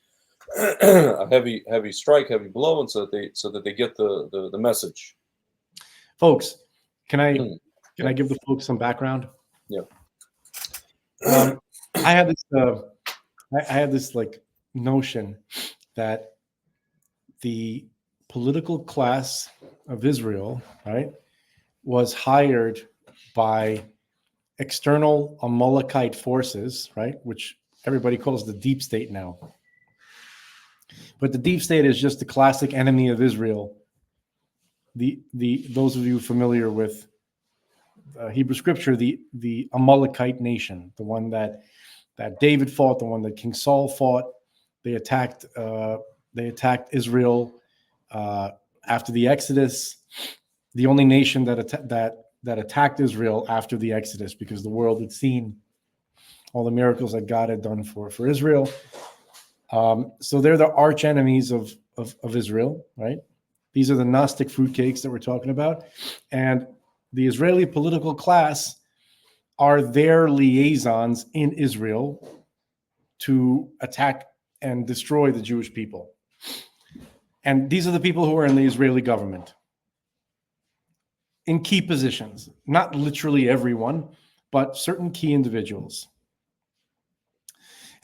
Speaker 1: a heavy strike, heavy blow, and so that they get the message.
Speaker 2: Folks, can I give the folks some background?
Speaker 1: Yeah.
Speaker 2: I had this like notion that the political class of Israel, right, was hired by external Amalekite forces, right, which everybody calls the deep state now. But the deep state is just the classic enemy of Israel. Those of you familiar with Hebrew scripture, the Amalekite nation, the one that David fought, the one that King Saul fought. They attacked Israel after the Exodus. The only nation that attacked Israel after the Exodus, because the world had seen all the miracles that God had done for Israel. So they're the arch enemies of Israel, right? These are the Gnostic fruitcakes that we're talking about. And the Israeli political class are their liaisons in Israel to attack and destroy the Jewish people. And these are the people who are in the Israeli government in key positions, not literally everyone, but certain key individuals.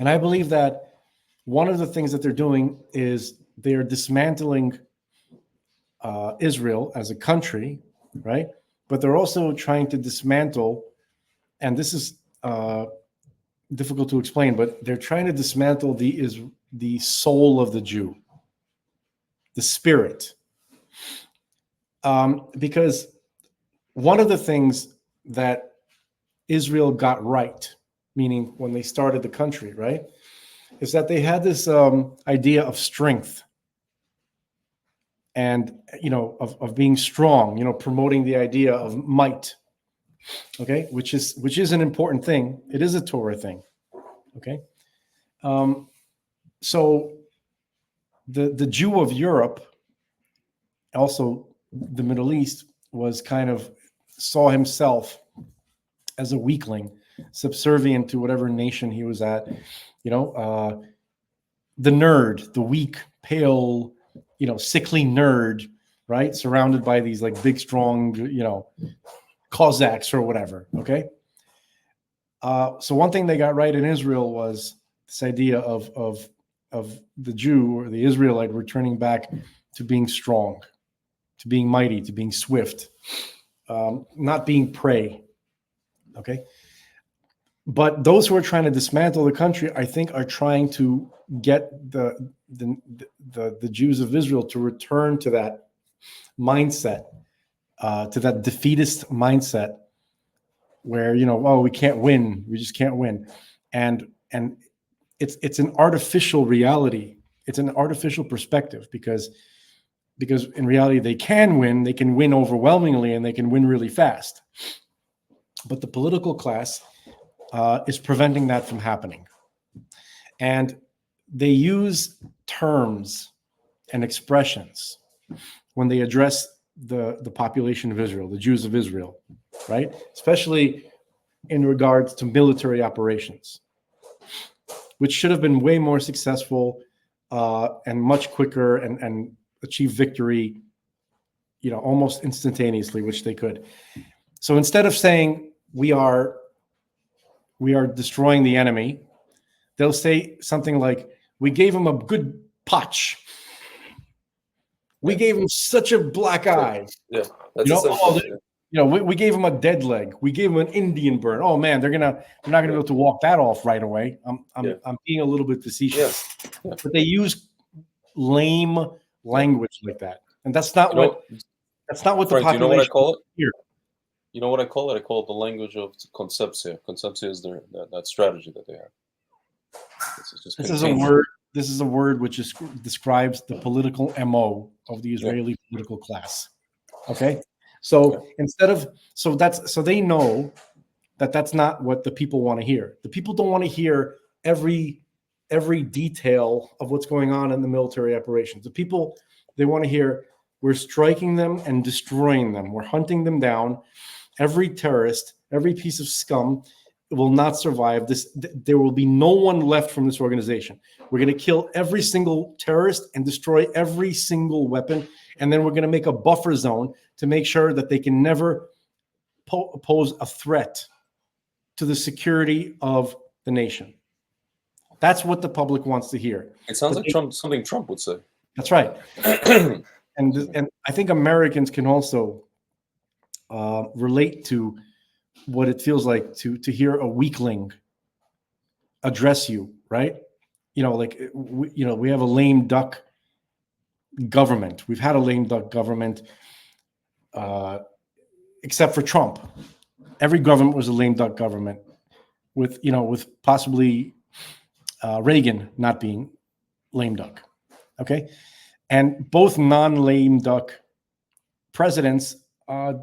Speaker 2: And I believe that one of the things that they're doing is they're dismantling Israel as a country, right? But they're also trying to dismantle, and this is difficult to explain, but they're trying to dismantle the soul of the Jew, the spirit. Because one of the things that Israel got right, meaning when they started the country, right, is that they had this idea of strength and, of being strong, promoting the idea of might, okay, which is an important thing. It is a Torah thing, okay? So the Jew of Europe, also the Middle East, was kind of saw himself as a weakling, subservient to whatever nation he was at, the nerd, the weak, pale, sickly nerd, right? Surrounded by these like big, strong, Cossacks or whatever. Okay. So one thing they got right in Israel was this idea of the Jew or the Israelite returning back to being strong, to being mighty, to being swift, not being prey. Okay. But those who are trying to dismantle the country, I think, are trying to get the Jews of Israel to return to that mindset, to that defeatist mindset, where we can't win, we just can't win, and it's an artificial reality, it's an artificial perspective, because in reality they can win overwhelmingly, and they can win really fast, but the political class is preventing that from happening. And they use terms and expressions when they address the population of Israel, the Jews of Israel, right? Especially in regards to military operations, which should have been way more successful and much quicker and achieve victory, almost instantaneously, which they could. So instead of saying we are destroying the enemy, they'll say something like, we gave them a good Potch. We gave him such a black eye.
Speaker 1: Yeah, that's
Speaker 2: You know,
Speaker 1: essentially,
Speaker 2: we gave him a dead leg. We gave him an Indian burn. Oh man, they're not gonna be able to walk that off right away. I'm being a little bit facetious, but they use lame language like that, and that's not what
Speaker 1: Frank,
Speaker 2: the population.
Speaker 1: you know what I call it?
Speaker 2: Here.
Speaker 1: You know what I call it? I call it the language of concepcia. Concepcia is that strategy that they have.
Speaker 2: This is a word which describes the political MO of the Israeli political class. Okay, so they know that's not what the people want to hear. The people don't want to hear every detail of what's going on in the military operations. The people, they want to hear, we're striking them and destroying them. We're hunting them down. Every terrorist, every piece of scum will not survive this. There will be no one left from this organization. We're going to kill every single terrorist and destroy every single weapon. And then we're going to make a buffer zone to make sure that they can never pose a threat to the security of the nation. That's what the public wants to hear.
Speaker 1: It sounds like something Trump would say.
Speaker 2: That's right. and I think Americans can also relate to what it feels like to hear a weakling address you, right? We have a lame duck government. We've had a lame duck government, except for Trump. Every government was a lame duck government, with possibly Reagan not being lame duck. Okay, and both non-lame duck presidents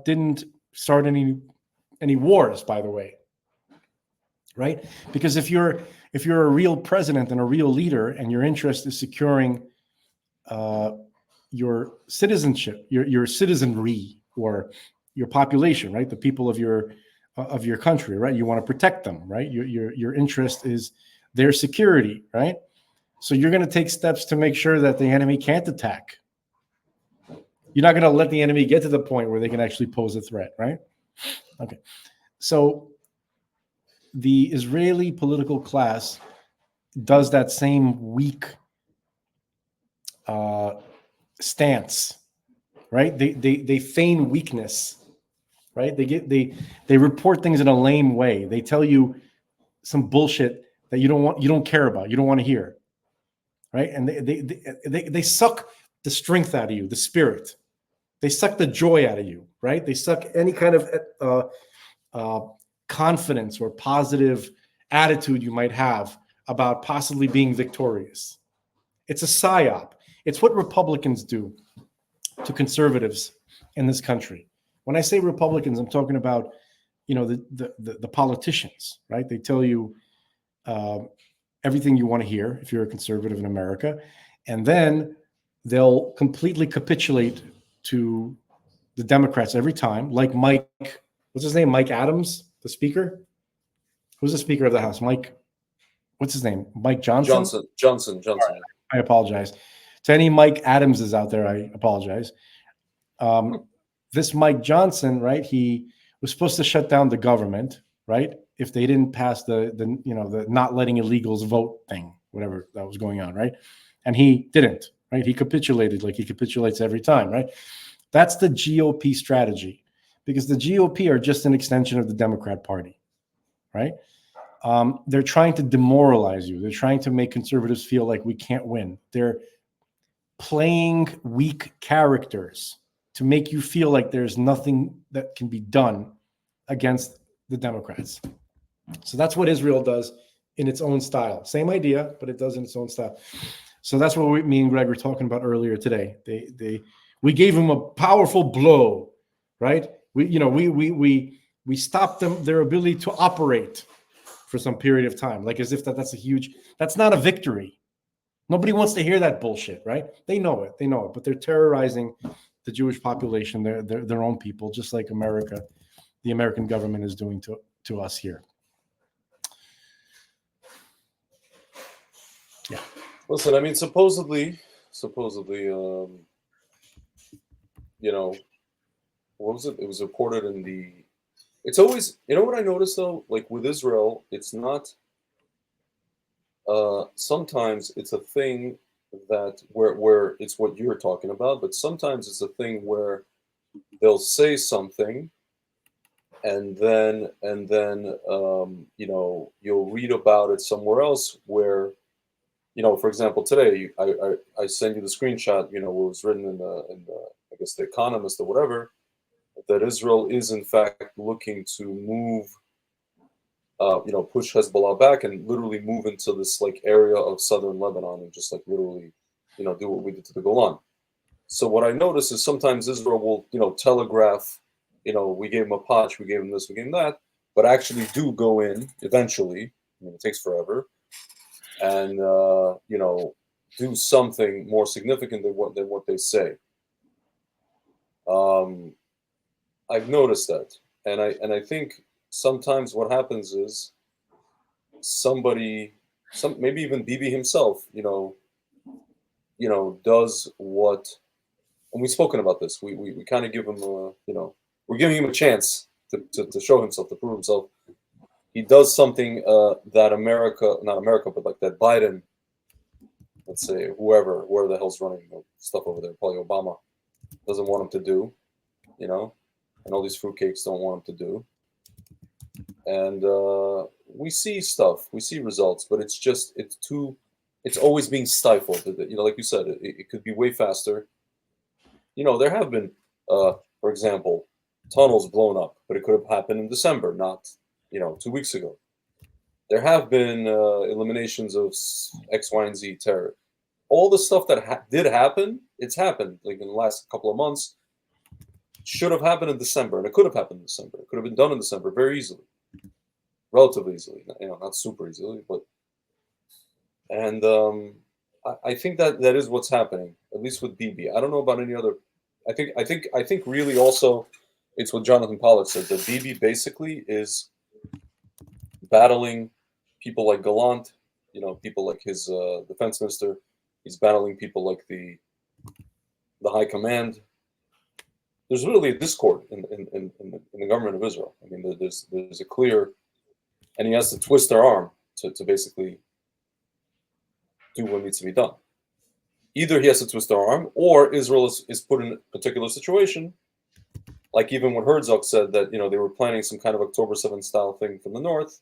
Speaker 2: didn't start any wars, by the way, right? Because if you're a real president and a real leader, and your interest is securing your citizenship, your citizenry, or your population, right? The people of your country, right? You want to protect them, right? Your interest is their security, right? So you're going to take steps to make sure that the enemy can't attack. You're not going to let the enemy get to the point where they can actually pose a threat, right? Okay. So the Israeli political class does that same weak stance, right? They feign weakness, right? They report things in a lame way. They tell you some bullshit that you don't care about, you don't want to hear, right? And they suck the strength out of you, the spirit. They suck the joy out of you, right? They suck any kind of confidence or positive attitude you might have about possibly being victorious. It's a psyop. It's what Republicans do to conservatives in this country. When I say Republicans, I'm talking about, the politicians, right? They tell you everything you want to hear if you're a conservative in America, and then they'll completely capitulate to the Democrats every time, like Mike, what's his name? Mike Adams, the speaker. Who's the Speaker of the House? Mike, what's his name? Mike Johnson?
Speaker 1: Johnson.
Speaker 2: I apologize. To any Mike Adamses out there, I apologize. This Mike Johnson, right? He was supposed to shut down the government, right? If they didn't pass the not letting illegals vote thing, whatever that was going on, right? And he didn't, right? He capitulated like he capitulates every time, right? That's the GOP strategy, because the GOP are just an extension of the Democrat Party, right? They're trying to demoralize you. They're trying to make conservatives feel like we can't win. They're playing weak characters to make you feel like there's nothing that can be done against the Democrats. So that's what Israel does in its own style. Same idea, but it does in its own style. So that's what me and Greg were talking about earlier today. We gave them a powerful blow, right? We stopped their ability to operate for some period of time, like as if that's not a victory. Nobody wants to hear that bullshit, right? They know it, but they're terrorizing the Jewish population, their own people, just like America, the American government is doing to us here. Yeah.
Speaker 1: Listen, I mean, supposedly, what was it? It was reported in the. It's always, what I noticed though, like with Israel, it's not. Sometimes it's a thing that where it's what you're talking about, but sometimes it's a thing where they'll say something, and then you know, you'll read about it somewhere else where, you know, for example, today I send you the screenshot, you know, what was written in the I guess the Economist or whatever, that Israel is in fact looking to move, you know, push Hezbollah back and literally move into this like area of southern Lebanon and just like literally, you know, do what we did to the Golan. So what I notice is sometimes Israel will, you know, telegraph, you know, we gave them a potch, we gave them this, we gave them that, but actually do go in eventually. I mean, it takes forever, and you know, do something more significant than what they say. I've noticed that, and I think sometimes what happens is somebody, maybe even Bibi himself, you know, does what, and we've spoken about this. We kind of give him a, you know, we're giving him a chance to show himself, to prove himself. He does something that America, not America, but like that Biden, let's say whoever the hell's running stuff over there, probably Obama, doesn't want him to do, you know, and all these fruitcakes don't want him to do. And we see stuff, we see results, but it's just, it's always being stifled. You know, like you said, it could be way faster. You know, there have been, for example, tunnels blown up, but it could have happened in December, not, you know, 2 weeks ago. There have been eliminations of X, Y, and Z terror. All the stuff that did happen, it's happened like in the last couple of months. Should have happened in December, and it could have happened in December. It could have been done in December very easily, relatively easily. You know, not super easily, but. And I think that is what's happening, at least with Bibi. I don't know about any other. I think really also, it's what Jonathan Pollard said, that Bibi basically is battling people like Gallant, you know, people like his defense minister. He's battling people like the high command. There's really a discord in the government of Israel. I mean, there's a clear, and he has to twist their arm to basically do what needs to be done. Either he has to twist their arm, or Israel is put in a particular situation, like even what Herzog said, that, you know, they were planning some kind of October 7th style thing from the north,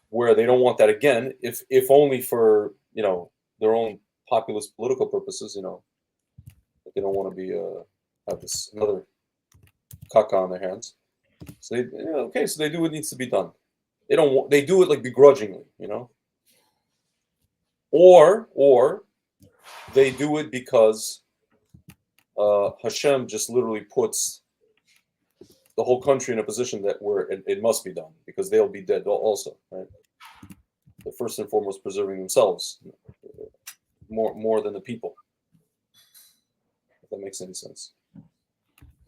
Speaker 1: where they don't want that again, if only for, you know, their own populist political purposes, you know, they don't want to be have this another caca on their hands. So they, you know, okay, so they do what needs to be done. They do it like begrudgingly, you know, or they do it because Hashem just literally puts the whole country in a position that where it must be done, because they'll be dead also, right? They're first and foremost preserving themselves more than the people, if that makes any sense.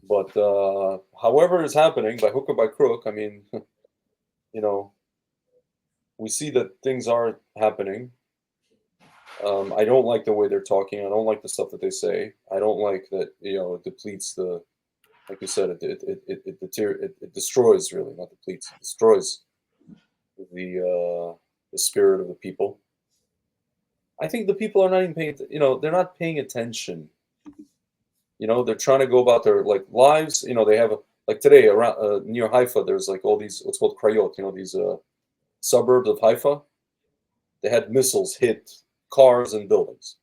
Speaker 1: But however it's happening, by hook or by crook, I mean, you know, we see that things are happening. I don't like the way they're talking. I don't like the stuff that they say. I don't like that, you know, it depletes the, like you said, it destroys, really, not depletes, it destroys the spirit of the people. I think the people are not even paying, you know, they're not paying attention. You know, they're trying to go about their like lives. You know, they have like today around near Haifa, there's like all these what's called krayot. You know, these suburbs of Haifa. They had missiles hit cars and buildings,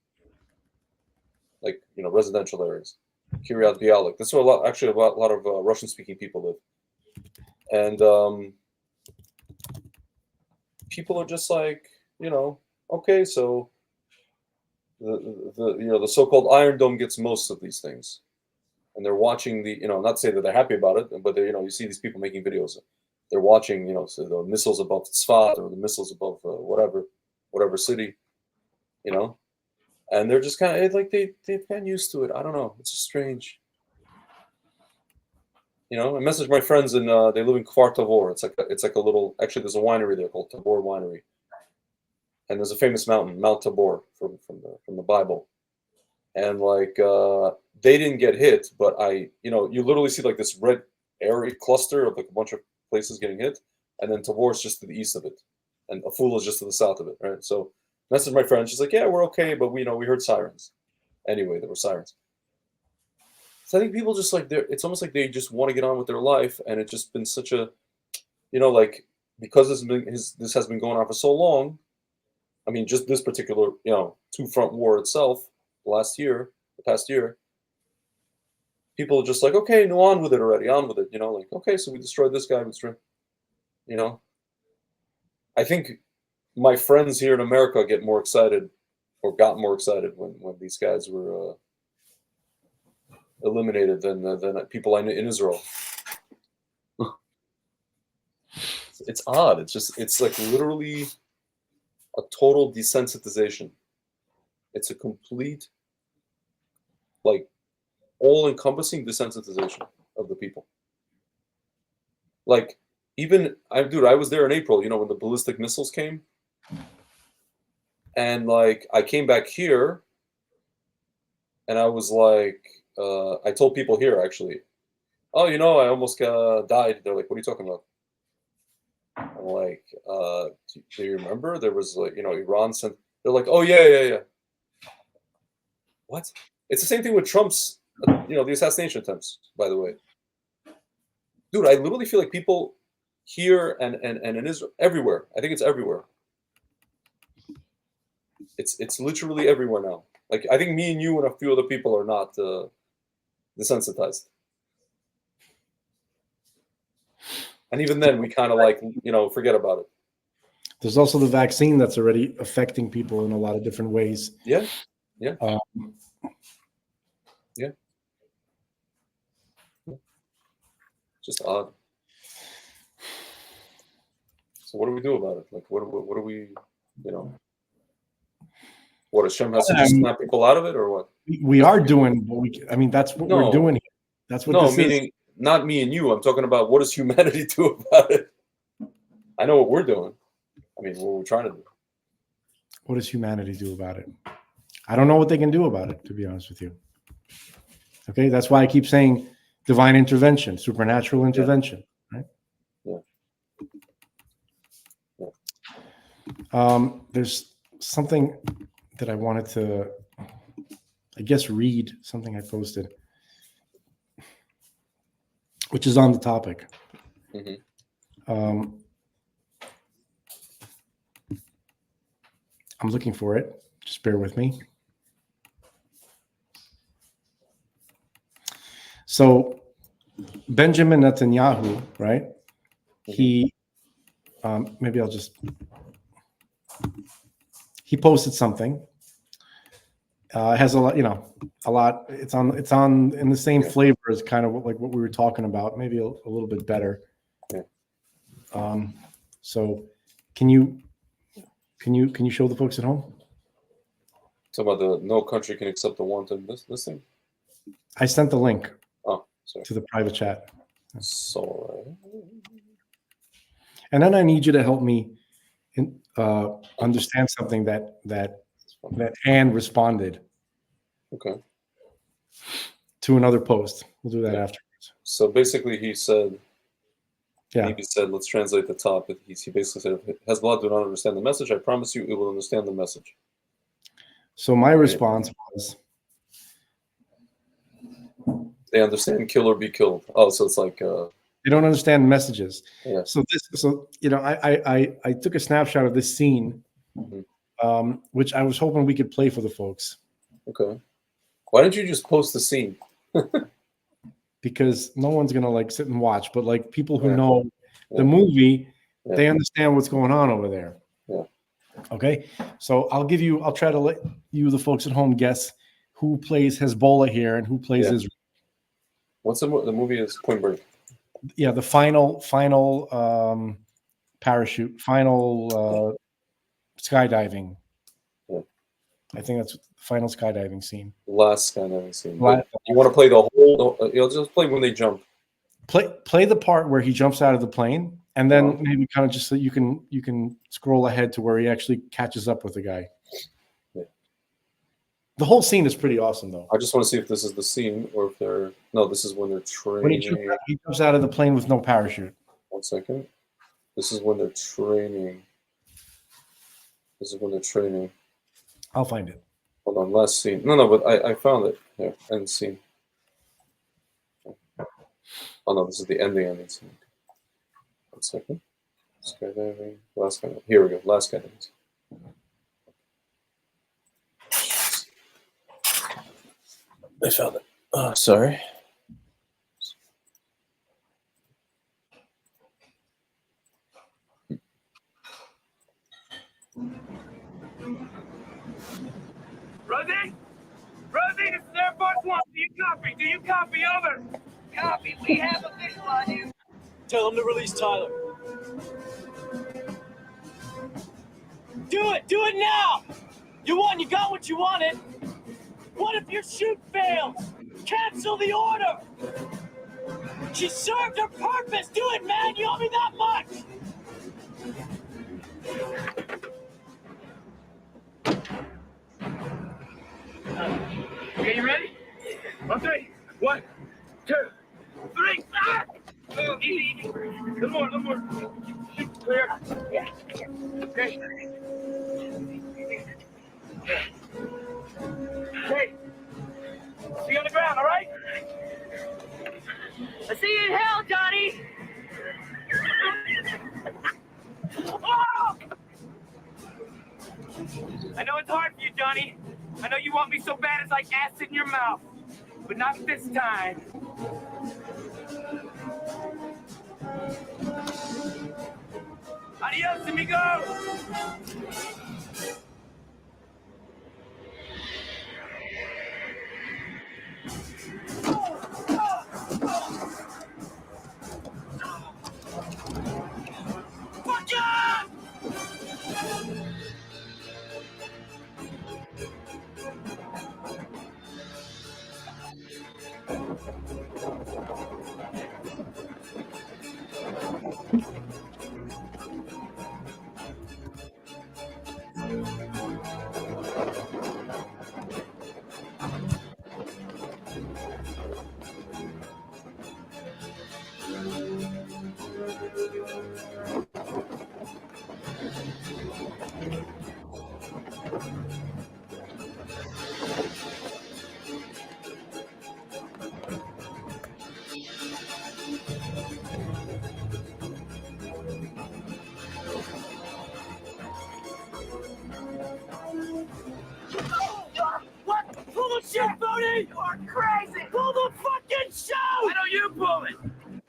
Speaker 1: like, you know, residential areas. Kiryat Bialik. That's where a lot of Russian-speaking people live, and people are just like, you know, okay, so the you know, the so-called Iron Dome gets most of these things, and they're watching the, you know, not to say that they're happy about it, but they, you know, you see these people making videos. They're watching, you know, so the missiles above Tzfat or the missiles above whatever city, you know, and they're just kind of like they've gotten used to it. I don't know. It's just strange. You know, I messaged my friends and they live in Kfar Tavor. It's like a little, actually there's a winery there called Tabor Winery, and there's a famous mountain, Mount Tabor, from the Bible, and like they didn't get hit, but you know, you literally see like this red area cluster of like a bunch of places getting hit, and then Tabor is just to the east of it, and Afula is just to the south of it, right? So Messaged my friend. She's like, yeah, we're okay, but we heard sirens. Anyway, there were sirens. So I think people just like it's almost like they just want to get on with their life, and it's just been such a, like because this has been going on for so long. I mean, just this particular two-front war itself, the past year, people are just like, okay, no, on with it already, on with it. Like, okay, so we destroyed this guy, I think my friends here in America got more excited when these guys were eliminated than people I knew in Israel. It's odd. It's like literally a total desensitization. It's a complete, like, all-encompassing desensitization of the people. Like, I was there in April, when the ballistic missiles came. And like, I came back here and I was like, I told people here actually, oh, I almost died. They're like, what are you talking about? I'm like, do you remember? There was like, Iran sent, they're like, oh, yeah. What? It's the same thing with Trump's, the assassination attempts, by the way. Dude, I literally feel like people here and in Israel, everywhere. I think it's everywhere. It's literally everywhere now. Like, I think me and you and a few other people are not desensitized. And even then, we kind of like, forget about it.
Speaker 2: There's also the vaccine that's already affecting people in a lot of different ways.
Speaker 1: Yeah. Just odd. So what do we do about it? Like, what do we, what, Hashem has to just snap people out of it, or what?
Speaker 2: We are doing what that's what we're doing here. That's what this
Speaker 1: meaning
Speaker 2: is.
Speaker 1: Not me and you. I'm talking about what does humanity do about it? I know what we're doing. I mean, what we're trying to do.
Speaker 2: What does humanity do about it? I don't know what they can do about it, to be honest with you. Okay, that's why I keep saying divine intervention, supernatural intervention, right?
Speaker 1: Yeah.
Speaker 2: There's something that I wanted to, I guess, read something I posted, which is on the topic.
Speaker 1: Mm-hmm.
Speaker 2: I'm looking for it. Just bear with me. So Benjamin Netanyahu, right?
Speaker 1: Mm-hmm.
Speaker 2: He, maybe he posted something. It has a lot, a lot. It's on in the same flavor as kind of like what we were talking about, maybe a little bit better.
Speaker 1: Yeah.
Speaker 2: So can you show the folks at home?
Speaker 1: Talk about the no country can accept the wanted this thing.
Speaker 2: I sent the link.
Speaker 1: Oh, sorry.
Speaker 2: To the private chat.
Speaker 1: So.
Speaker 2: And then I need you to help me understand something that Anne responded.
Speaker 1: Okay.
Speaker 2: To another post. We'll do that afterwards.
Speaker 1: So basically, he said.
Speaker 2: Yeah.
Speaker 1: He said, let's translate the top. He basically said, if Hezbollah do not understand the message, I promise you, it will understand the message.
Speaker 2: So my response was,
Speaker 1: they understand kill or be killed. Oh, so it's like
Speaker 2: they don't understand messages.
Speaker 1: Yeah.
Speaker 2: So I took a snapshot of this scene, which I was hoping we could play for the folks.
Speaker 1: Okay. Why didn't you just post the scene?
Speaker 2: Because no one's gonna like sit and watch, but like people who know the movie, they understand what's going on over there.
Speaker 1: Yeah.
Speaker 2: Okay. So I'll try to let you, the folks at home, guess who plays Hezbollah here and who plays Israel.
Speaker 1: What's the movie is Point Break?
Speaker 2: Yeah, the final parachute, final skydiving.
Speaker 1: Yeah.
Speaker 2: I think that's the final skydiving scene.
Speaker 1: Last skydiving scene. You want to play the whole? You'll just play when they jump.
Speaker 2: Play the part where he jumps out of the plane, and then maybe kind of just so you can scroll ahead to where he actually catches up with the guy.
Speaker 1: Yeah.
Speaker 2: The whole scene is pretty awesome, though.
Speaker 1: I just want to see if this is the scene or if they're this is when they're training.
Speaker 2: When he jumps out of the plane with no parachute.
Speaker 1: 1 second. This is when they're training. This is when they're training.
Speaker 2: I'll find it.
Speaker 1: Hold on, last scene. No, but I found it. Here, end scene. Oh no, this is the ending scene. 1 second. Skydiving. Last guy. Here we go. Last guy. I found it. Oh, sorry.
Speaker 10: Rosie? Rosie, this is Air Force One. Do you copy? Do you copy? Over. Copy. We have a visual on you.
Speaker 4: Tell them to release Tyler. Do it! Do it now! You won, you got what you wanted. What if your shoot fails? Cancel the order! She served her purpose! Do it, man! You owe me that much!
Speaker 10: Okay, you ready? On 3. 1, 2, 3. Ah! Oh, easy. Little more. Clear. Yeah. Okay. Hey. See you on the ground, all right?
Speaker 4: I see you in hell, Johnny!
Speaker 10: Oh! I know it's hard for you, Johnny. I know you want me so bad it's like acid in your mouth. But not this time. Adios, amigo! Fuck up!
Speaker 4: What? Pull the shit, Bodie!
Speaker 10: You are crazy!
Speaker 4: Pull the fucking show!
Speaker 10: Why don't you pull it?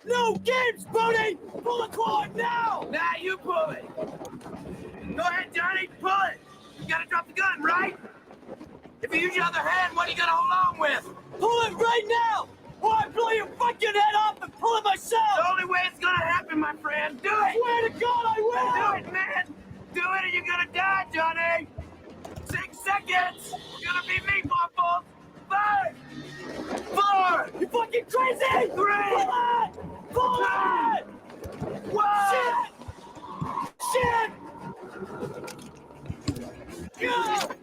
Speaker 4: No games, Bodie! Pull the cord now!
Speaker 10: Nah, you pull it. Go ahead, Johnny, pull it. You gotta drop the gun, right? If you use your other hand, what are you gonna hold on with?
Speaker 4: Pull it right now! Or I blow your fucking head off and pull it myself!
Speaker 10: The only way it's gonna happen, my friend. Do
Speaker 4: I
Speaker 10: it!
Speaker 4: swear to God, I will!
Speaker 10: Do it, man! Do it or you're gonna die, Johnny! 6 seconds! You're gonna be me, Waffles! 5! 4!
Speaker 4: You fucking crazy!
Speaker 10: 3!
Speaker 4: Pull it! Pull it!
Speaker 10: 1!
Speaker 4: Shit! God!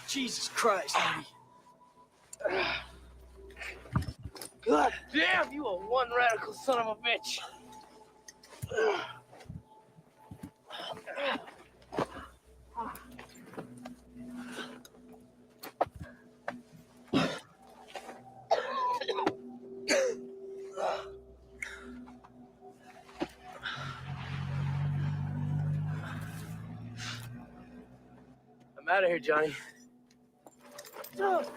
Speaker 4: Jesus Christ, Eddie. God damn, you a one radical son of a bitch. I'm out of here, Johnny. And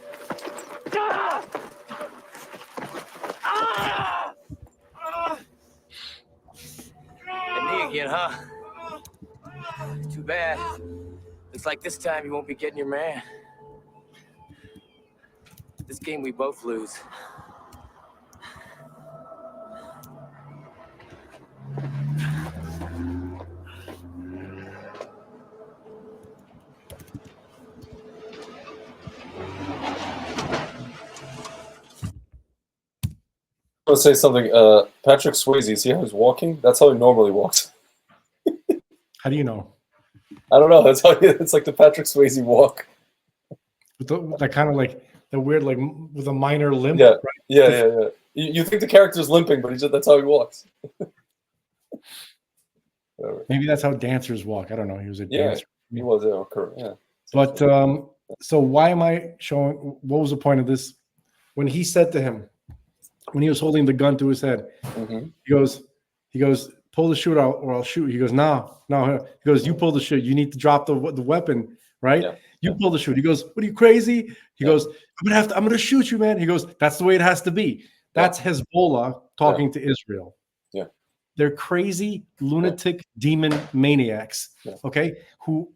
Speaker 4: me again, huh? Too bad. Looks like this time you won't be getting your man. This
Speaker 10: game we both lose.
Speaker 1: I want to say something. Patrick Swayze, see how he's walking? That's how he normally walks.
Speaker 2: How do you know?
Speaker 1: I don't know. That's how it's like the Patrick Swayze walk.
Speaker 2: With that kind of like the weird, like with a minor limp.
Speaker 1: Yeah,
Speaker 2: right?
Speaker 1: yeah. You think the character's limping, but that's how he walks.
Speaker 2: Maybe that's how dancers walk. I don't know. He was a dancer.
Speaker 1: He was. Correct. Yeah.
Speaker 2: But so why am I showing? What was the point of this? When he said to him, when he was holding the gun to his head, he goes, pull the chute out or I'll shoot. He goes, no. He goes, you pull the chute. You need to drop the weapon, right?
Speaker 1: Yeah.
Speaker 2: You pull the chute. He goes, what are you crazy? He goes, I'm gonna shoot you, man. He goes, that's the way it has to be. That's Hezbollah talking to Israel.
Speaker 1: Yeah.
Speaker 2: They're crazy, lunatic, demon maniacs, okay, who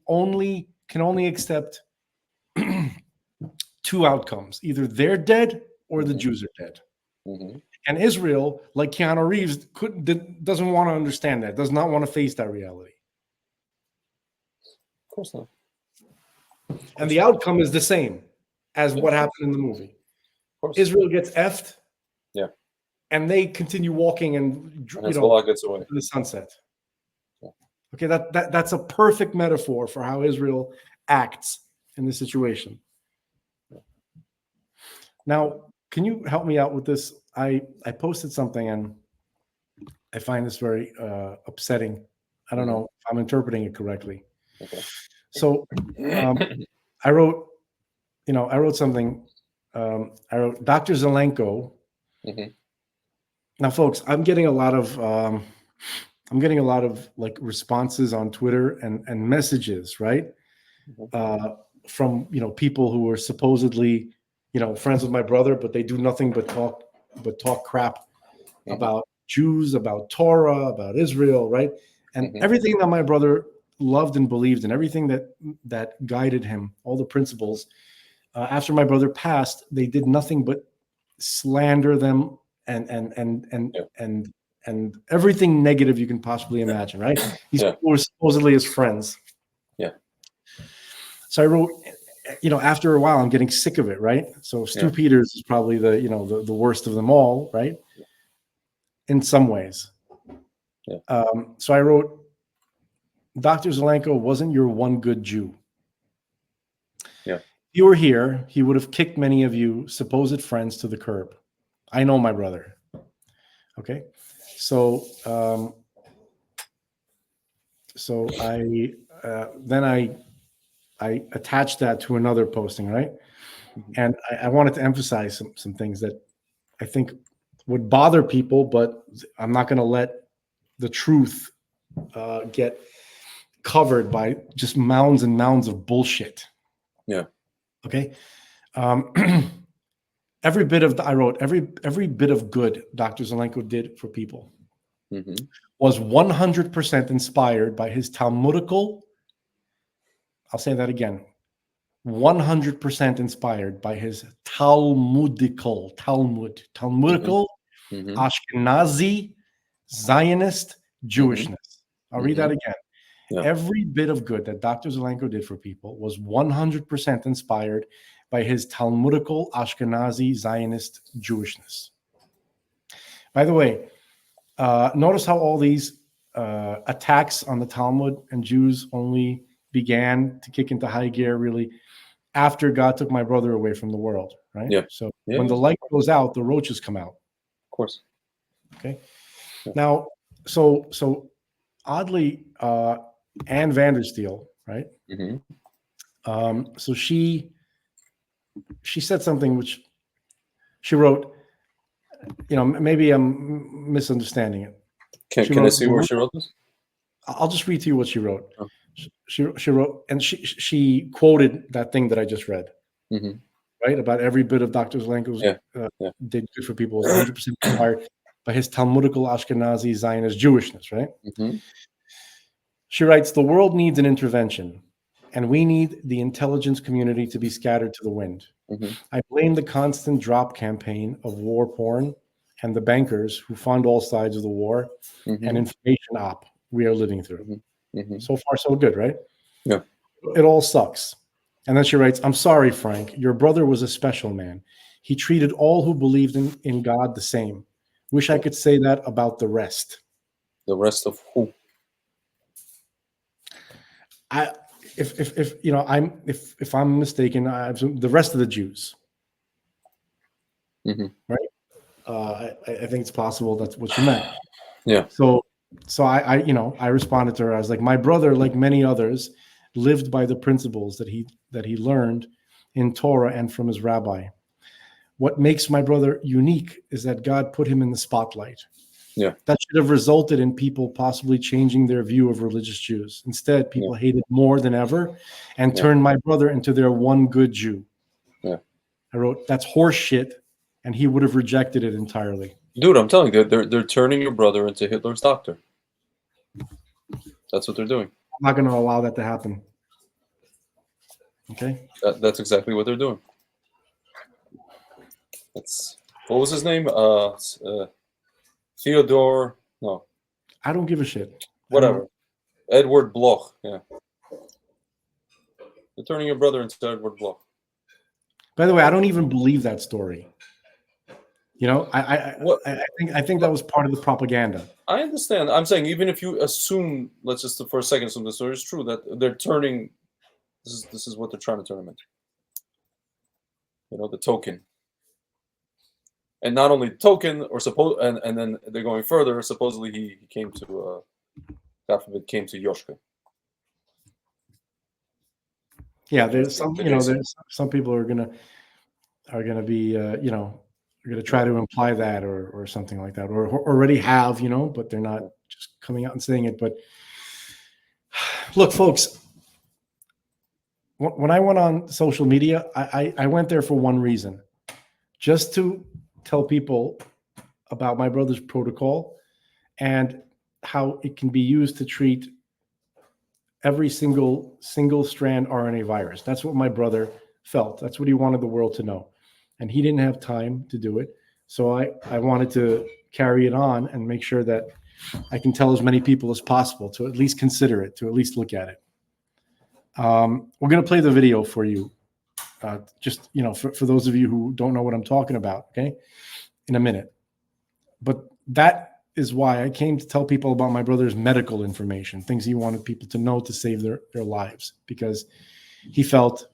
Speaker 2: can only accept two outcomes. Either they're dead or the Jews are dead. And Israel, like Keanu Reeves, doesn't want to understand that, does not want to face that reality.
Speaker 1: Of course not.
Speaker 2: And the outcome is the same as what happened in the movie. Israel gets effed.
Speaker 1: Yeah.
Speaker 2: And they continue walking and
Speaker 1: Hezbollah gets away
Speaker 2: to the sunset. Yeah. Okay, that's a perfect metaphor for how Israel acts in this situation. Yeah. Now, can you help me out with this? I posted something and I find this very upsetting. I don't know if I'm interpreting it correctly.
Speaker 1: Okay.
Speaker 2: So I wrote something. I wrote Dr. Zelenko. Now, folks, I'm getting a lot of like responses on Twitter and messages, right? From people who are supposedly friends with my brother, but they do nothing but talk crap about Jews, about Torah, about Israel, right? And everything that my brother loved and believed, and everything that guided him, all the principles. After my brother passed, they did nothing but slander them and everything negative you can possibly imagine, right? These people were supposedly his friends.
Speaker 1: Yeah.
Speaker 2: So I wrote, after a while, I'm getting sick of it, right? So Stu Peters is probably the worst of them all, right? In some ways. Yeah. So I wrote, Dr. Zelenko wasn't your one good Jew.
Speaker 1: Yeah.
Speaker 2: If you were here, he would have kicked many of you supposed friends to the curb. I know my brother. Okay. So I attached that to another posting, right? And I wanted to emphasize some things that I think would bother people, but I'm not going to let the truth get covered by just mounds and mounds of bullshit.
Speaker 1: Yeah.
Speaker 2: Okay. Every bit of every bit of good Dr. Zelenko did for people was 100% inspired by his Talmudical. I'll say that again. 100% inspired by his Talmudical Ashkenazi Zionist Jewishness. I'll read that again. Yeah. Every bit of good that Dr. Zelenko did for people was 100% inspired by his Talmudical Ashkenazi Zionist Jewishness. By the way, notice how all these attacks on the Talmud and Jews only began to kick into high gear really after God took my brother away from the world, right?
Speaker 1: Yeah.
Speaker 2: So when the light goes out, the roaches come out.
Speaker 1: Of course.
Speaker 2: Okay. Yeah. Now, so oddly, Ann Vandersteel, right? So she said something which she wrote, maybe I'm misunderstanding it.
Speaker 1: Can I see where she wrote this?
Speaker 2: I'll just read to you what she wrote. Oh. She wrote, and she quoted that thing that I just read, right? About every bit of Dr. Zelenko's did good for people was 100% inspired by his Talmudical Ashkenazi Zionist Jewishness, right? She writes, the world needs an intervention, and we need the intelligence community to be scattered to the wind. I blame the constant drop campaign of war porn and the bankers who fund all sides of the war and information op we are living through. So far, so good, right?
Speaker 1: Yeah.
Speaker 2: It all sucks. And then she writes, I'm sorry, Frank. Your brother was a special man. He treated all who believed in God the same. Wish I could say that about the rest.
Speaker 1: The rest of who?
Speaker 2: If I'm mistaken, the rest of the Jews. Right? I think it's possible that's what you meant.
Speaker 1: Yeah.
Speaker 2: So I responded to her. I was like, my brother, like many others, lived by the principles that he learned in Torah and from his rabbi. What makes my brother unique is that God put him in the spotlight.
Speaker 1: Yeah.
Speaker 2: That should have resulted in people possibly changing their view of religious Jews. Instead, people hated more than ever and turned my brother into their one good Jew.
Speaker 1: Yeah.
Speaker 2: I wrote, that's horse shit, and he would have rejected it entirely.
Speaker 1: Dude, I'm telling you, they're turning your brother into Hitler's doctor. That's what they're doing.
Speaker 2: I'm not going to allow that to happen. Okay?
Speaker 1: That's exactly what they're doing. What was his name? Theodore. No.
Speaker 2: I don't give a shit.
Speaker 1: Whatever. Edward Bloch. Yeah. They're turning your brother into Edward Bloch.
Speaker 2: By the way, I don't even believe that story. You know, I think that was part of the propaganda.
Speaker 1: I understand. I'm saying even if you assume, let's just for a second assume the story is true, that they're turning. This is what they're trying to turn him into. You know, the token. And not only token, or and then they're going further. Supposedly, he came to, God forbid, came to Yoshka.
Speaker 2: Yeah, there's some, there's some people are gonna be, are gonna try to imply that or something like that, or already have, but they're not just coming out and saying it. But look, folks, when I went on social media, I went there for one reason, just to tell people about my brother's protocol and how it can be used to treat every single strand RNA virus. That's what my brother felt. That's what he wanted the world to know. And he didn't have time to do it. So I wanted to carry it on and make sure that I can tell as many people as possible to at least consider it, to at least look at it. We're going to play the video for you. Just, for those of you who don't know what I'm talking about, okay, in a minute. But that is why I came to tell people about my brother's medical information, things he wanted people to know to save their lives, because he felt,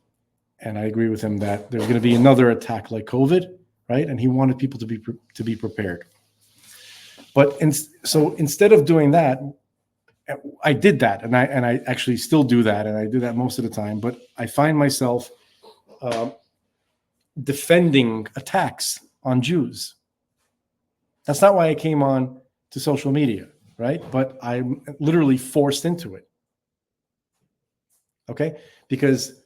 Speaker 2: and I agree with him, that there's going to be another attack like COVID, right? And he wanted people to be prepared. But so instead of doing that, I did that, and I actually still do that, and I do that most of the time. But I find myself defending attacks on Jews. That's not why I came on to social media, right? But I'm literally forced into it. Okay? Because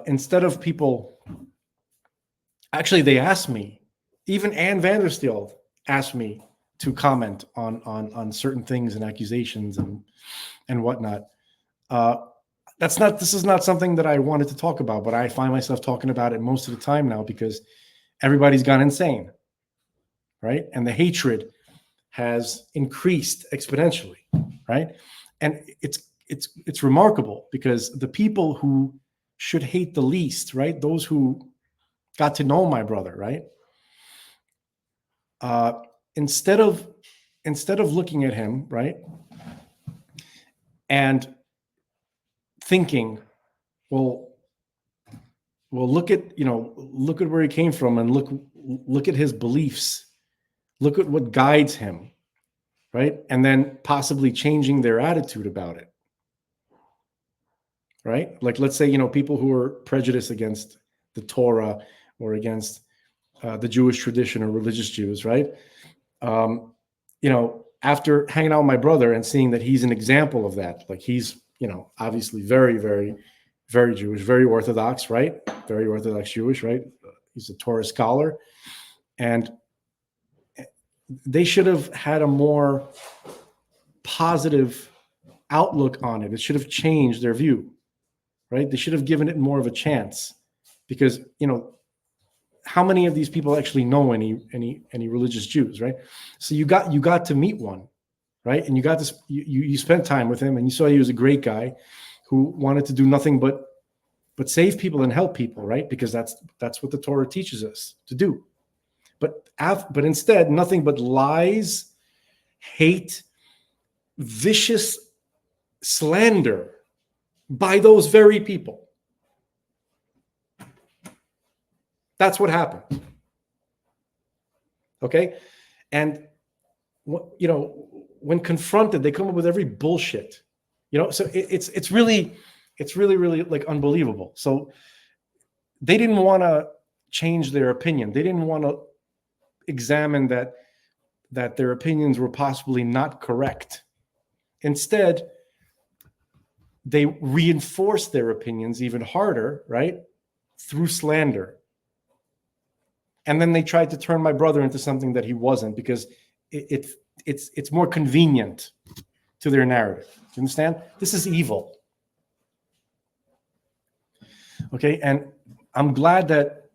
Speaker 2: instead of people, actually they asked me, even Ann Vandersteel asked me to comment on certain things and accusations and whatnot. This is not something that I wanted to talk about, but I find myself talking about it most of the time now because everybody's gone insane, right? And the hatred has increased exponentially, right? And it's remarkable because the people who should hate the least, right? Those who got to know my brother, right? Instead of looking at him, right, and thinking, well, look at where he came from, and look at his beliefs, look at what guides him, right, and then possibly changing their attitude about it, right? Like, let's say people who are prejudiced against the Torah or against the Jewish tradition or religious Jews, right? After hanging out with my brother and seeing that he's an example of that, like he's, obviously very, very, very Jewish, very Orthodox, right? Very Orthodox Jewish, right? He's a Torah scholar. And they should have had a more positive outlook on it. It should have changed their view. right? They should have given it more of a chance, because how many of these people actually know any religious Jews, right? So you got to meet one, right? And you got this. You spent time with him, and you saw he was a great guy who wanted to do nothing but save people and help people, right? Because that's what the Torah teaches us to do. But instead, nothing but lies, hate, vicious slander by those very people. That's what happened. Okay? And when confronted, they come up with every bullshit. So it's really like unbelievable. So they didn't want to change their opinion. They didn't want to examine that their opinions were possibly not correct. Instead, they reinforced their opinions even harder, right? Through slander. And then they tried to turn my brother into something that he wasn't, because it's more convenient to their narrative. You understand? This is evil. Okay, and I'm glad that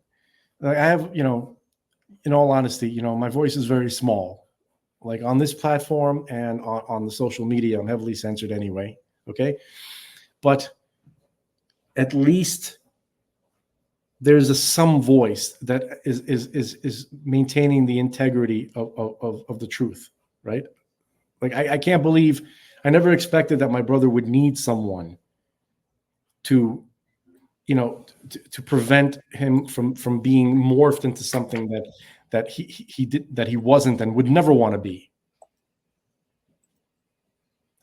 Speaker 2: I have, in all honesty, my voice is very small. Like on this platform and on the social media, I'm heavily censored anyway. Okay, but at least there's some voice that is maintaining the integrity of the truth, right? Like I can't believe, I never expected that my brother would need someone to prevent him from being morphed into something that he wasn't and would never want to be.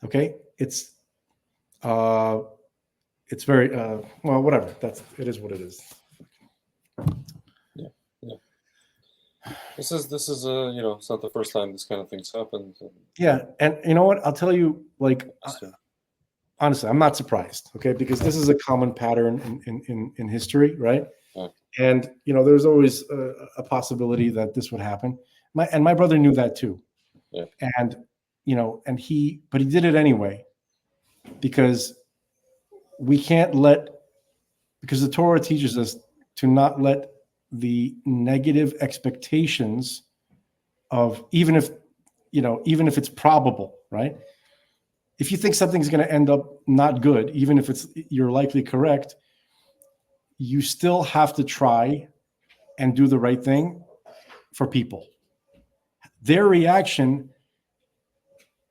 Speaker 2: Okay, it's very well, whatever. It is what it is.
Speaker 1: Yeah. This is it's not the first time this kind of thing's happened.
Speaker 2: Yeah, and you know what? I'll tell you, like, honestly, I'm not surprised. Okay, because this is a common pattern in history, right?
Speaker 1: Yeah.
Speaker 2: And there's always a possibility that this would happen. My brother knew that too.
Speaker 1: Yeah.
Speaker 2: And but he did it anyway, because because the Torah teaches us to not let the negative expectations of, even if it's probable, right? If you think something's going to end up not good, even if you're likely correct, you still have to try and do the right thing for people. Their reaction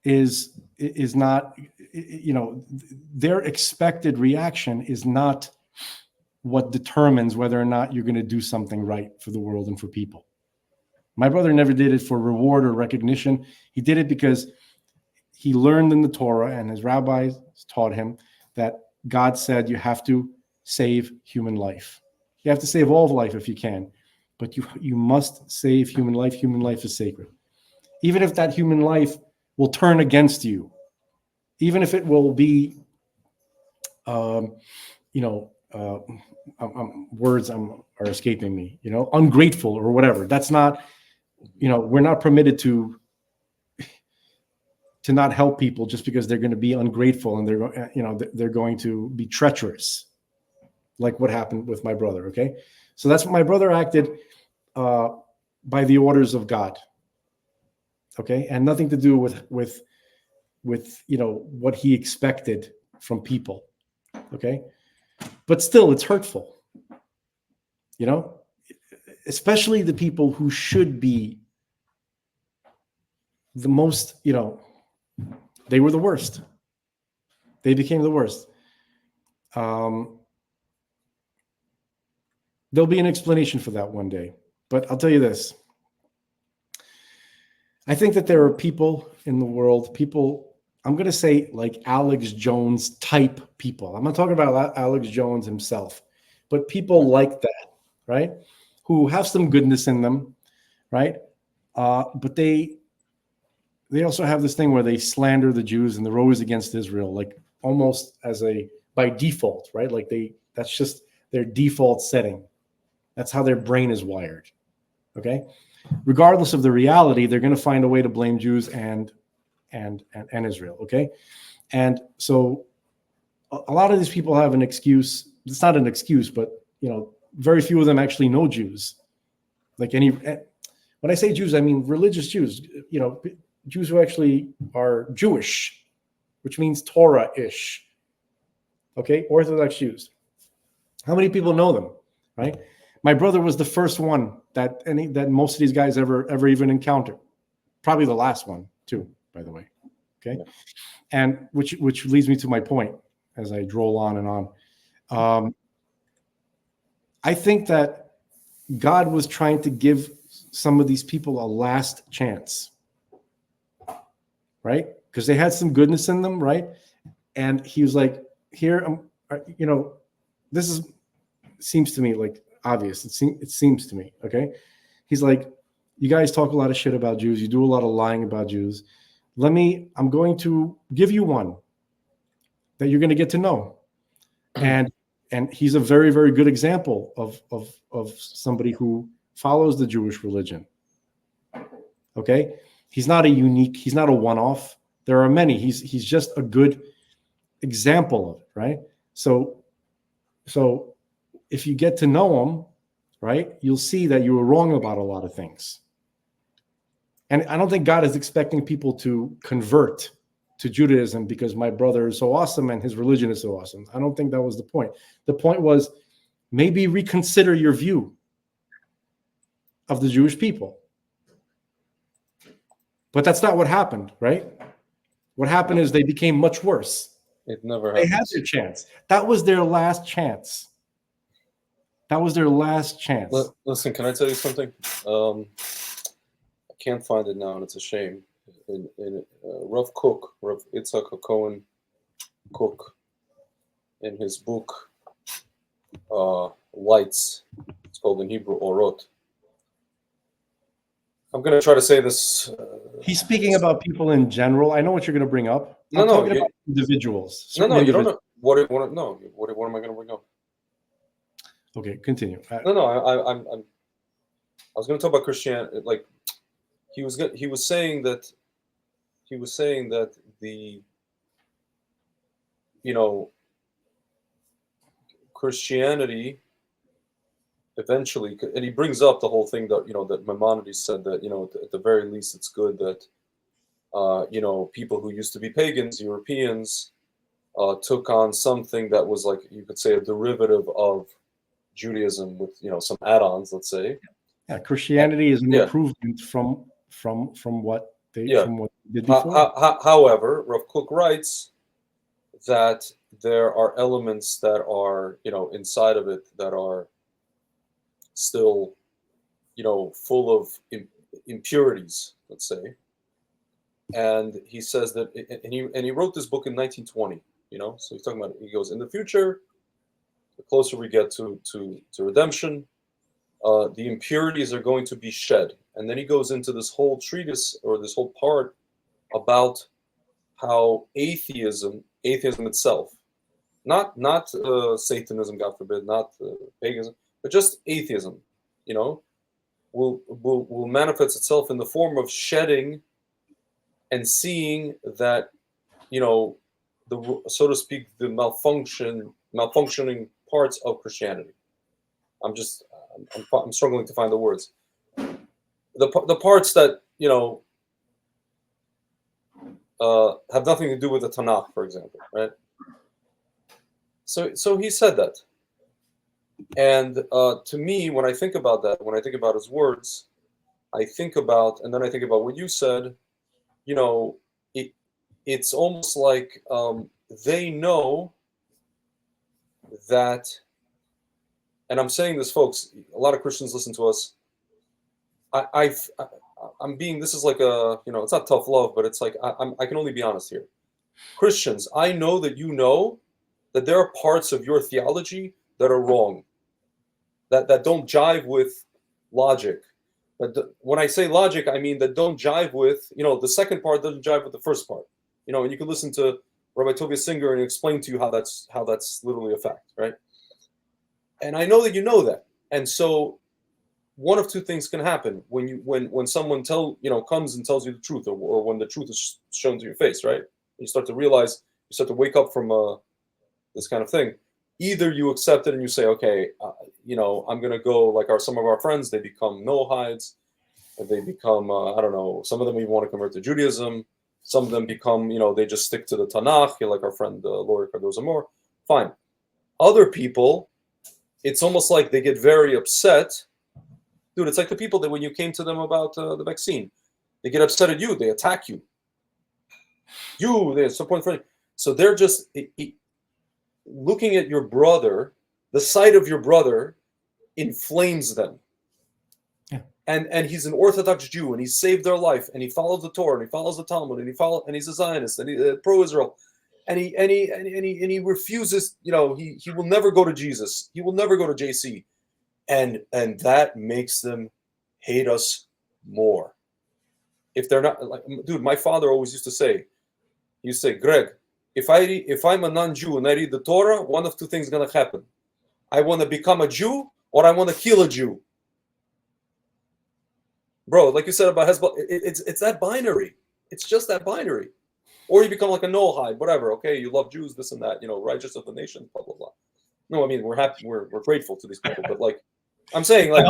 Speaker 2: is not, their expected reaction is not what determines whether or not you're going to do something right for the world and for people. My brother never did it for reward or recognition. He did it because he learned in the Torah, and his rabbis taught him that God said you have to save human life. You have to save all of life if you can, but you must save human life. Human life is sacred. Even if that human life will turn against you, even if it will be, words are escaping me, ungrateful or whatever. That's not, we're not permitted to not help people just because they're going to be ungrateful and they're going to be treacherous, like what happened with my brother. Okay, so that's what my brother acted by the orders of God. Okay, and nothing to do with what he expected from people. Okay, but still, it's hurtful. Especially the people who should be the most, they were the worst. They became the worst. There'll be an explanation for that one day. But I'll tell you this. I think that there are people in the world, I'm going to say like Alex Jones type people. I'm not talking about Alex Jones himself, but people like that, right? Who have some goodness in them, right? But they also have this thing where they slander the Jews and they're always against Israel, like almost by default, right? Like that's just their default setting. That's how their brain is wired. Okay. Regardless of the reality, they're going to find a way to blame Jews and Israel. Okay. And so a lot of these people have an excuse. It's not an excuse, but very few of them actually know Jews. Like when I say Jews, I mean religious Jews. Jews who actually are Jewish, which means Torah-ish. Okay, Orthodox Jews. How many people know them, right? My brother was the first one that most of these guys ever even encountered. Probably the last one too, by the way. Okay, and which leads me to my point as I droll on and on. I think that God was trying to give some of these people a last chance, right? Because they had some goodness in them, right? And he was like, "Here, this seems to me like obvious. It seems to me, okay." He's like, "You guys talk a lot of shit about Jews. You do a lot of lying about Jews. I'm going to give you one that you're going to get to know." And he's a very, very good example of somebody who follows the Jewish religion. Okay? He's not a one-off. There are many. He's just a good example of it, right? So if you get to know him, right, you'll see that you were wrong about a lot of things. And I don't think God is expecting people to convert to Judaism because my brother is so awesome and his religion is so awesome. I don't think that was the point. The point was maybe reconsider your view of the Jewish people. But that's not what happened, right? What happened is they became much worse.
Speaker 1: It never happened.
Speaker 2: They had their chance. That was their last chance. That was their last chance.
Speaker 1: Listen, can I tell you something? I can't find it now, and it's a shame. In Rav Kook, Rav Yitzhak Cohen Kook, in his book Lights, it's called in Hebrew Orot. I'm going to try to say this.
Speaker 2: He's speaking about people in general. I know what you're going to bring up.
Speaker 1: I'm
Speaker 2: talking about individuals.
Speaker 1: You don't know. What am I going to bring up?
Speaker 2: Okay, continue.
Speaker 1: I was going to talk about Christianity. Like he was saying that the Christianity eventually, and he brings up the whole thing that that Maimonides said that at the very least it's good that people who used to be pagans, Europeans, took on something that was like you could say a derivative of Judaism with some add-ons, let's say.
Speaker 2: Yeah, Christianity is an improvement from what they did before.
Speaker 1: However, Rav Kook writes that there are elements that are inside of it that are still full of impurities, let's say. And he says that, and he wrote this book in 1920. So he's talking about. He goes, in the future, the closer we get to redemption, the impurities are going to be shed. And then he goes into this whole treatise or this whole part about how atheism itself, not Satanism, God forbid, not paganism, but just atheism, will manifest itself in the form of shedding and seeing that, so to speak, the malfunctioning parts of Christianity. I'm struggling to find the words. The parts that have nothing to do with the Tanakh, for example, right? So he said that, and to me, when I think about that, when I think about his words, I think about what you said. It's almost like they know that. And I'm saying this, folks. A lot of Christians listen to us. I'm being. This is like a. It's not tough love, but it's like I can only be honest here. Christians, I know that that there are parts of your theology that are wrong. That don't jive with logic. When I say logic, I mean that don't jive with. The second part doesn't jive with the first part. And you can listen to Rabbi Tovia Singer and explain to you how that's literally a fact, right? And I know that you know that. And so one of two things can happen when someone comes and tells you the truth, or when the truth is shown to your face, right? You start to realize, you start to wake up from this kind of thing. Either you accept it and you say, okay, I'm going to go like some of our friends, they become Noahides, they become, I don't know, some of them even want to convert to Judaism. Some of them become, they just stick to the Tanakh, like our friend Lori Cardozo-Moore. Fine. Other people, it's almost like they get very upset. Dude, it's like the people that when you came to them about the vaccine, they get upset at you, they attack you. They're support for you. So they're just looking at your brother, the sight of your brother inflames them.
Speaker 2: Yeah.
Speaker 1: And he's an Orthodox Jew, and he saved their life, and he follows the Torah, and he follows the Talmud, and he's a Zionist, and he's pro-Israel, and he refuses. He will never go to Jesus. He will never go to JC, and that makes them hate us more. If they're not like, dude, my father always used to say, Greg, if I'm a non-Jew and I read the Torah, one of two things is gonna happen. I want to become a Jew, or I want to kill a Jew. Bro, like you said about Hezbollah, it's that binary. It's just that binary. Or you become like a Noahide, whatever. Okay, you love Jews, this and that. righteous of the nation, blah blah blah. No, I mean we're happy, we're grateful to these people, but like I'm saying, like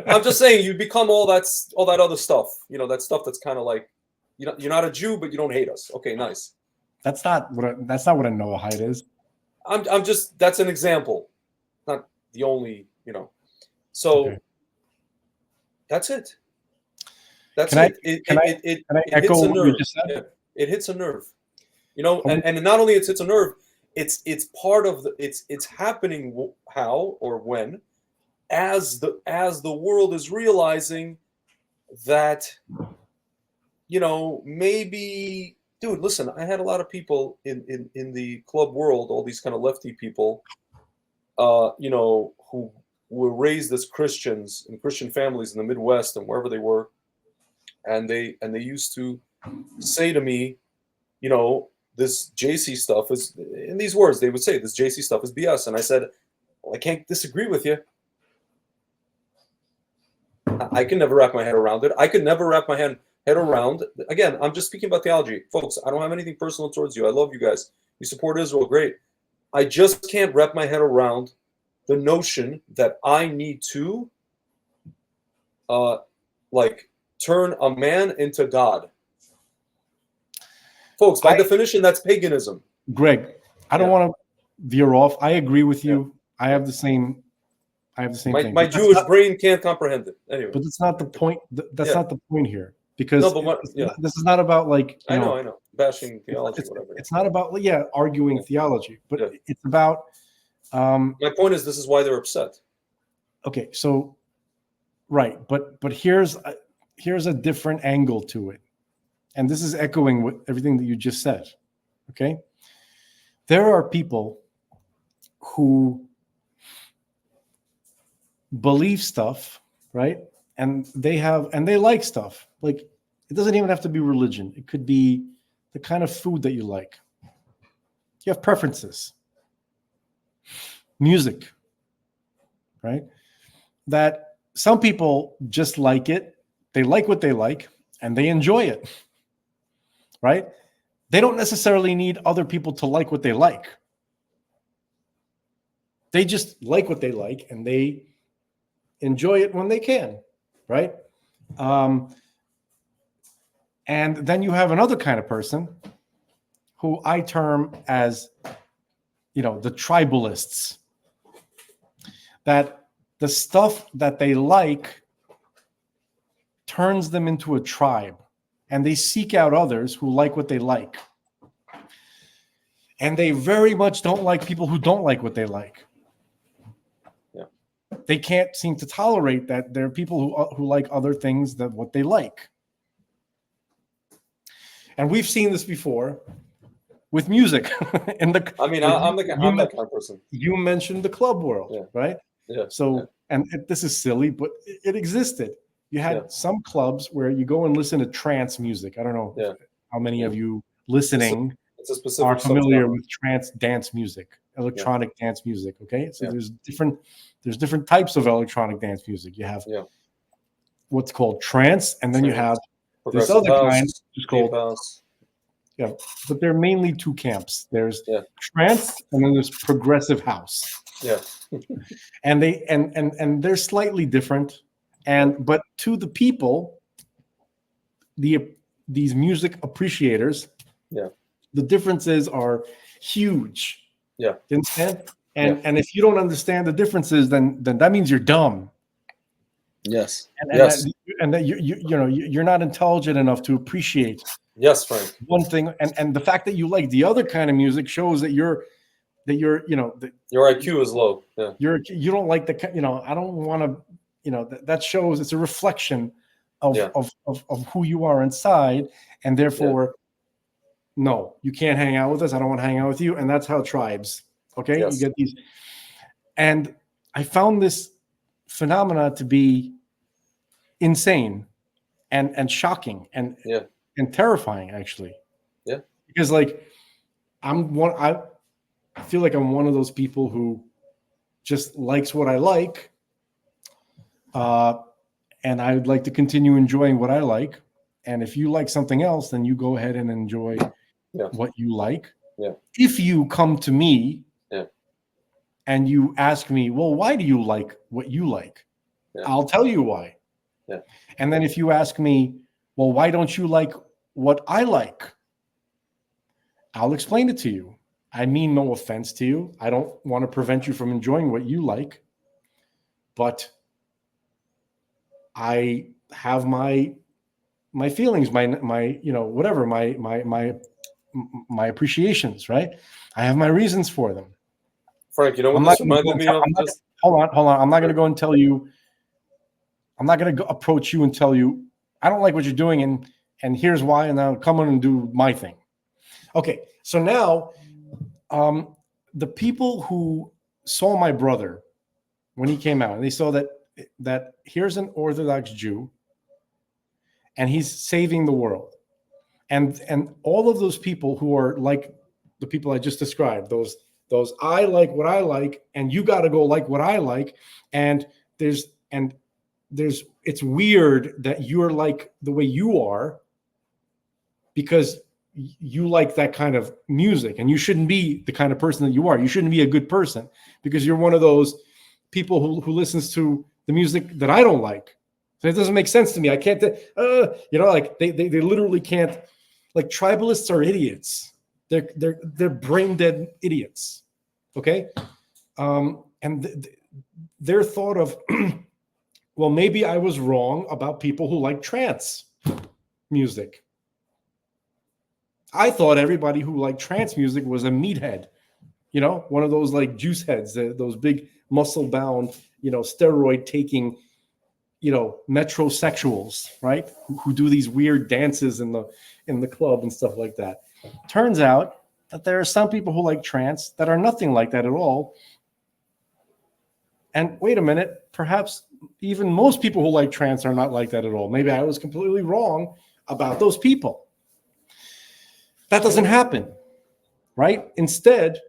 Speaker 1: I'm just saying, you become all that other stuff. That stuff that's kind of like, you're not a Jew, but you don't hate us. Okay, nice.
Speaker 2: That's not what a Noahide is.
Speaker 1: I'm just, that's an example, not the only. So okay. That's it. That's it.
Speaker 2: Can I echo what you just said?
Speaker 1: Yeah. It hits a nerve. And not only it hits a nerve, it's part of it's happening how or when, as the world is realizing that, maybe, dude, listen, I had a lot of people in the club world, all these kind of lefty people, who were raised as Christians in Christian families in the Midwest and wherever they were, and they used to say to me, this JC stuff is, in these words, they would say, this JC stuff is BS. And I said, well, I can't disagree with you. I can never wrap my head around it. I could never wrap my head around, again, I'm just speaking about theology. Folks, I don't have anything personal towards you. I love you guys. You support Israel, great. I just can't wrap my head around the notion that I need to, turn a man into God. Folks, by definition, that's paganism.
Speaker 2: Greg, I don't want to veer off. I agree with you. I have the same thing.
Speaker 1: My Jewish brain can't comprehend it. Anyway.
Speaker 2: But that's not the point. That's not the point here. Because this is not about
Speaker 1: I know. Bashing theology, whatever.
Speaker 2: It's not about arguing theology, but it's about
Speaker 1: my point is, this is why they're upset.
Speaker 2: Okay, so right, but here's a different angle to it. And this is echoing what everything that you just said. Okay? There are people who believe stuff, right? And they like stuff. Like, it doesn't even have to be religion. It could be the kind of food that you like. You have preferences. Music, right? That some people just like it. They like what they like, and they enjoy it, right? They don't necessarily need other people to like what they like. They just like what they like, and they enjoy it when they can, right? And then you have another kind of person who I term as, the tribalists. That the stuff that they like turns them into a tribe, and they seek out others who like what they like. And they very much don't like people who don't like what they like.
Speaker 1: Yeah.
Speaker 2: They can't seem to tolerate that there are people who like other things than what they like. And we've seen this before with music. I'm the kind of
Speaker 1: person.
Speaker 2: You mentioned the club world, right?
Speaker 1: Yeah.
Speaker 2: So, and this is silly, but it existed. You had some clubs where you go and listen to trance music. I don't know how many of you listening are familiar with trance dance music, electronic dance music. Okay, so there's different types of electronic dance music. You have what's called trance, and then you have this other kind, which is called you know, but there are mainly two camps. There's trance, and then there's progressive house.
Speaker 1: Yeah.
Speaker 2: And they're slightly different. And but to the people, these music appreciators, the differences are huge.
Speaker 1: Yeah.
Speaker 2: You understand? And if you don't understand the differences, then that means you're dumb.
Speaker 1: Yes.
Speaker 2: And that you're not intelligent enough to appreciate.
Speaker 1: Yes, Frank.
Speaker 2: One thing, and the fact that you like the other kind of music shows that you're your
Speaker 1: IQ is low. Yeah.
Speaker 2: You don't like the I don't want to that shows it's a reflection of who you are inside, and therefore no, you can't hang out with us. I don't want to hang out with you. And that's how tribes. Okay.
Speaker 1: Yes.
Speaker 2: You get these. And I found this phenomena to be insane and shocking and terrifying, actually.
Speaker 1: Yeah.
Speaker 2: Because like I feel like I'm one of those people who just likes what I like. And I'd like to continue enjoying what I like. And if you like something else, then you go ahead and enjoy what you like.
Speaker 1: Yeah.
Speaker 2: If you come to me and you ask me, well, why do you like what you like? Yeah. I'll tell you why.
Speaker 1: Yeah.
Speaker 2: And then if you ask me, well, why don't you like what I like? I'll explain it to you. I mean no offense to you. I don't want to prevent you from enjoying what you like. But I have my feelings, my whatever, my appreciations, right? I have my reasons for them.
Speaker 1: Frank, you know what this reminded me of?
Speaker 2: Hold on. I'm not going to go and tell you. I'm not going to approach you and tell you I don't like what you're doing, and here's why, and I'll come on and do my thing. Okay, so now, the people who saw my brother when he came out, and they saw that here's an Orthodox Jew, and he's saving the world, and all of those people who are like the people I just described, those I like what I like, and you got to go like what I like, and there's it's weird that you're like the way you are because you like that kind of music, and you shouldn't be the kind of person that you are. You shouldn't be a good person because you're one of those people who listens to the music that I don't like. So it doesn't make sense to me. I can't, like they literally can't. Like tribalists are idiots. They're brain dead idiots. Okay, and their thought of, well, maybe I was wrong about people who like trance music. I thought everybody who liked trance music was a meathead, one of those like juice heads, those big muscle bound, steroid taking, metrosexuals, right? Who do these weird dances in the club and stuff like that. Turns out that there are some people who like trance that are nothing like that at all. And wait a minute, perhaps even most people who like trance are not like that at all. Maybe I was completely wrong about those people. That doesn't happen, right? Instead,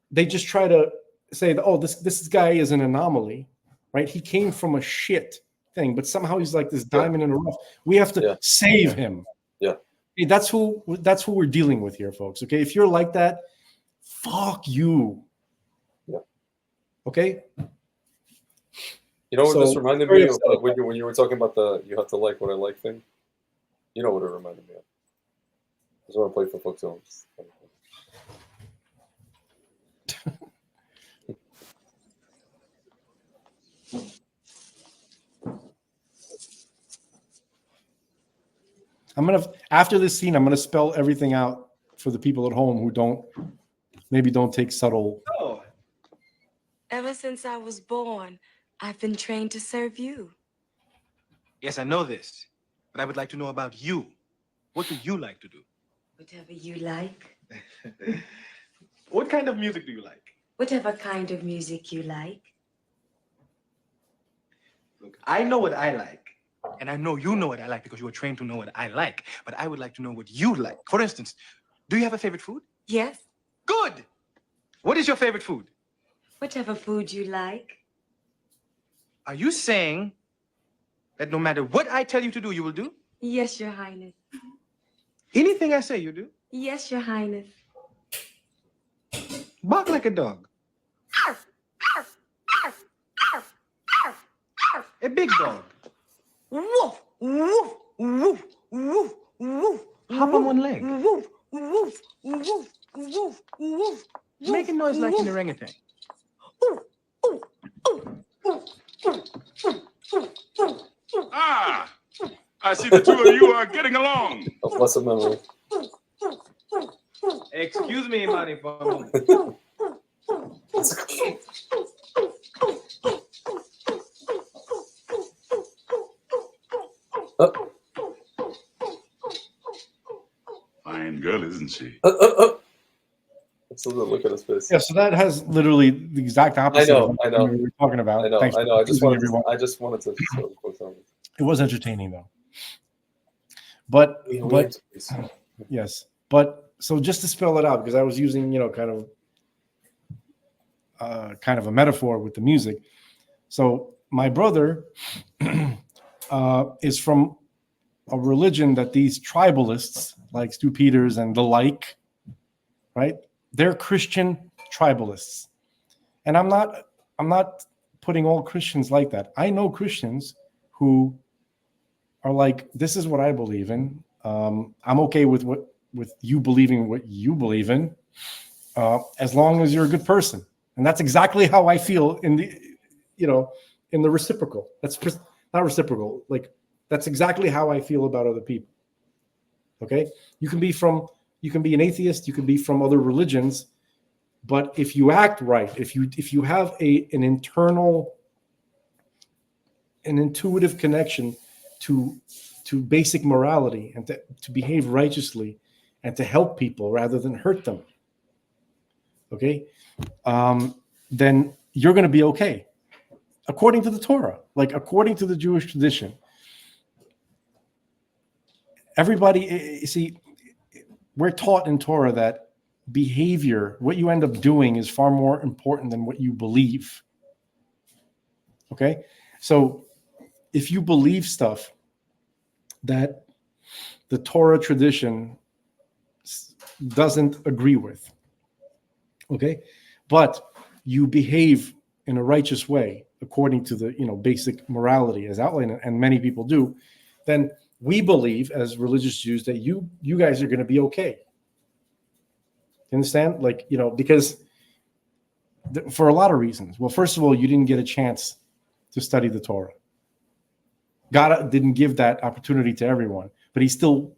Speaker 2: they just try to say, oh, this guy is an anomaly, right? He came from a shit thing, but somehow he's like this diamond in the rough. We have to save him.
Speaker 1: Yeah.
Speaker 2: Hey, that's who we're dealing with here, folks. Okay, if you're like that, fuck you.
Speaker 1: Yeah.
Speaker 2: Okay.
Speaker 1: You know what this reminded me of when you were talking about the you have to like what I like thing? You know what it reminded me of. I just want to play for folks at home.
Speaker 2: After this scene, I'm gonna spell everything out for the people at home who don't take subtle.
Speaker 11: Oh. Ever since I was born, I've been trained to serve you.
Speaker 12: Yes, I know this, but I would like to know about you. What do you like to do?
Speaker 11: Whatever you like.
Speaker 12: What kind of music do you like?
Speaker 11: Whatever kind of music you like.
Speaker 12: Look, I know what I like. And I know you know what I like because you were trained to know what I like. But I would like to know what you like. For instance, do you have a favorite food?
Speaker 11: Yes.
Speaker 12: Good! What is your favorite food?
Speaker 11: Whatever food you like.
Speaker 12: Are you saying that no matter what I tell you to do, you will do?
Speaker 11: Yes, Your Highness.
Speaker 12: Anything I say, you do.
Speaker 11: Yes, Your Highness.
Speaker 12: Bark like a dog. A big dog.
Speaker 11: Woof, woof, woof, woof, woof.
Speaker 12: Hop on one leg.
Speaker 11: Woof, woof, woof, woof, woof.
Speaker 12: Make a noise like an orangutan.
Speaker 13: Ah, I see the two of you are getting along.
Speaker 1: A blessed memory.
Speaker 12: Excuse me, Manny, for a moment.
Speaker 13: Fine girl, isn't she?
Speaker 1: Let's look at his face.
Speaker 2: Yeah, so that has literally the exact opposite of
Speaker 1: I
Speaker 2: what
Speaker 1: know.
Speaker 2: we were talking about.
Speaker 1: I know.
Speaker 2: Thanks
Speaker 1: I
Speaker 2: for
Speaker 1: know.
Speaker 2: everyone.
Speaker 1: I just wanted to sort of put on.
Speaker 2: It was entertaining though. But yes, but so just to spell it out, because I was using, kind of a metaphor with the music. So my brother is from a religion that these tribalists like Stu Peters and the like, right? They're Christian tribalists. And I'm not putting all Christians like that. I know Christians who are like, this is what I believe in. I'm okay with you believing what you believe in, as long as you're a good person. And that's exactly how I feel in the reciprocal. That's not reciprocal. Like, that's exactly how I feel about other people. Okay? You can be an atheist, you can be from other religions, but if you act right, if you have an intuitive connection to basic morality and to behave righteously and to help people rather than hurt them, okay, then you're going to be okay, according to the Torah, like according to the Jewish tradition. Everybody, see, we're taught in Torah that behavior, what you end up doing, is far more important than what you believe. Okay? So if you believe stuff that the Torah tradition doesn't agree with, okay, but you behave in a righteous way according to the basic morality as outlined, and many people do, then we believe as religious Jews that you guys are going to be okay. You understand? Like, because for a lot of reasons. Well, first of all, you didn't get a chance to study the Torah. God didn't give that opportunity to everyone, but he still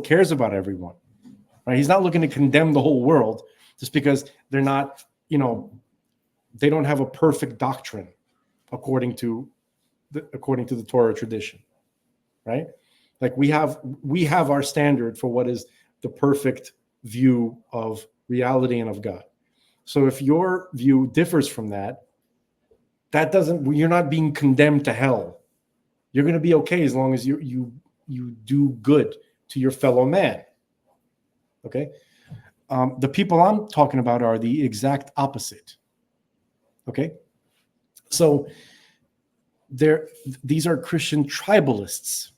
Speaker 2: cares about everyone, right? He's not looking to condemn the whole world just because they're not, they don't have a perfect doctrine according to the Torah tradition, right? Like we have our standard for what is the perfect view of reality and of God. So if your view differs from that you're not being condemned to hell. You're going to be okay as long as you do good to your fellow man. Okay? The people I'm talking about are the exact opposite. Okay? So these are Christian tribalists.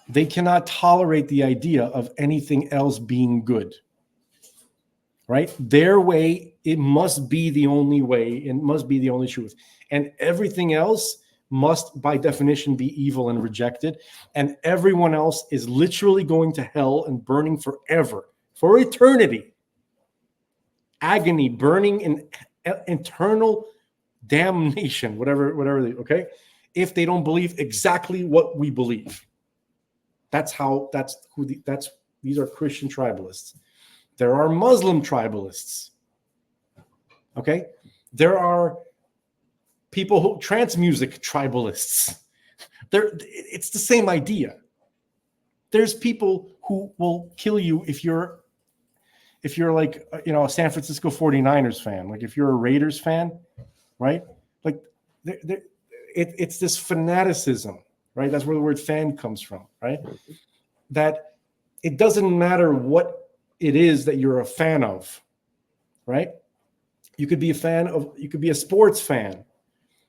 Speaker 2: They cannot tolerate the idea of anything else being good. Right? Their way, it must be the only way, it must be the only truth. And everything else must, by definition, be evil and rejected. And everyone else is literally going to hell and burning forever, for eternity. Agony, burning in eternal damnation, whatever, okay? If they don't believe exactly what we believe. These are Christian tribalists. There are Muslim tribalists. Okay? There are people who trance music tribalists. It's the same idea. There's people who will kill you if you're like a San Francisco 49ers fan, like if you're a Raiders fan, right? Like it's this fanaticism, right? That's where the word fan comes from, right? That it doesn't matter what it is that you're a fan of, right? You could be a sports fan,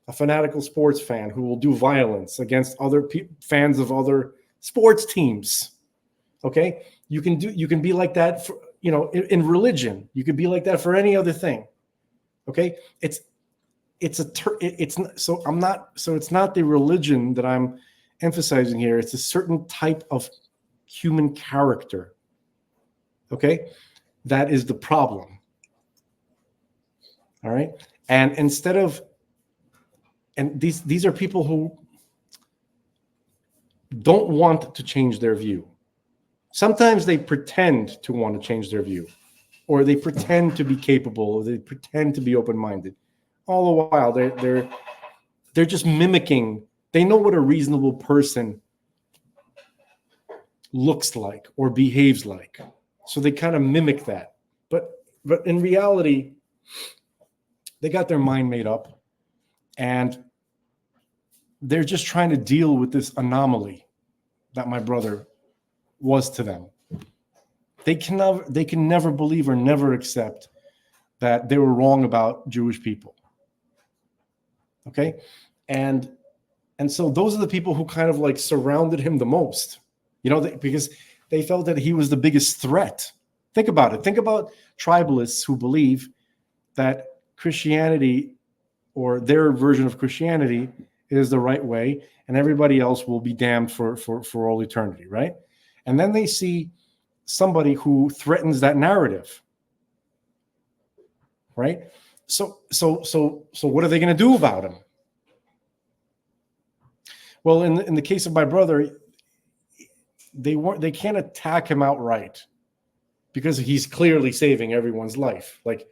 Speaker 2: a fanatical sports fan who will do violence against other fans of other sports teams. Okay? You can be like that for, in religion. You could be like that for any other thing. Okay? It's not the religion that I'm emphasizing here. It's a certain type of human character. Okay? That is the problem. All right? And these are people who don't want to change their view. Sometimes they pretend to want to change their view, or they pretend to be capable, or they pretend to be open-minded. All the while, they're just mimicking. They know what a reasonable person looks like or behaves like, so they kind of mimic that. But in reality, they got their mind made up, and they're just trying to deal with this anomaly that my brother was to them. They can never believe or never accept that they were wrong about Jewish people. Okay? And so those are the people who kind of like surrounded him the most, because they felt that he was the biggest threat. Think about it. Think about tribalists who believe that Christianity, or their version of Christianity, is the right way, and everybody else will be damned for all eternity, right? And then they see somebody who threatens that narrative, right? So what are they going to do about him? Well, in the case of my brother, they can't attack him outright because he's clearly saving everyone's life. Like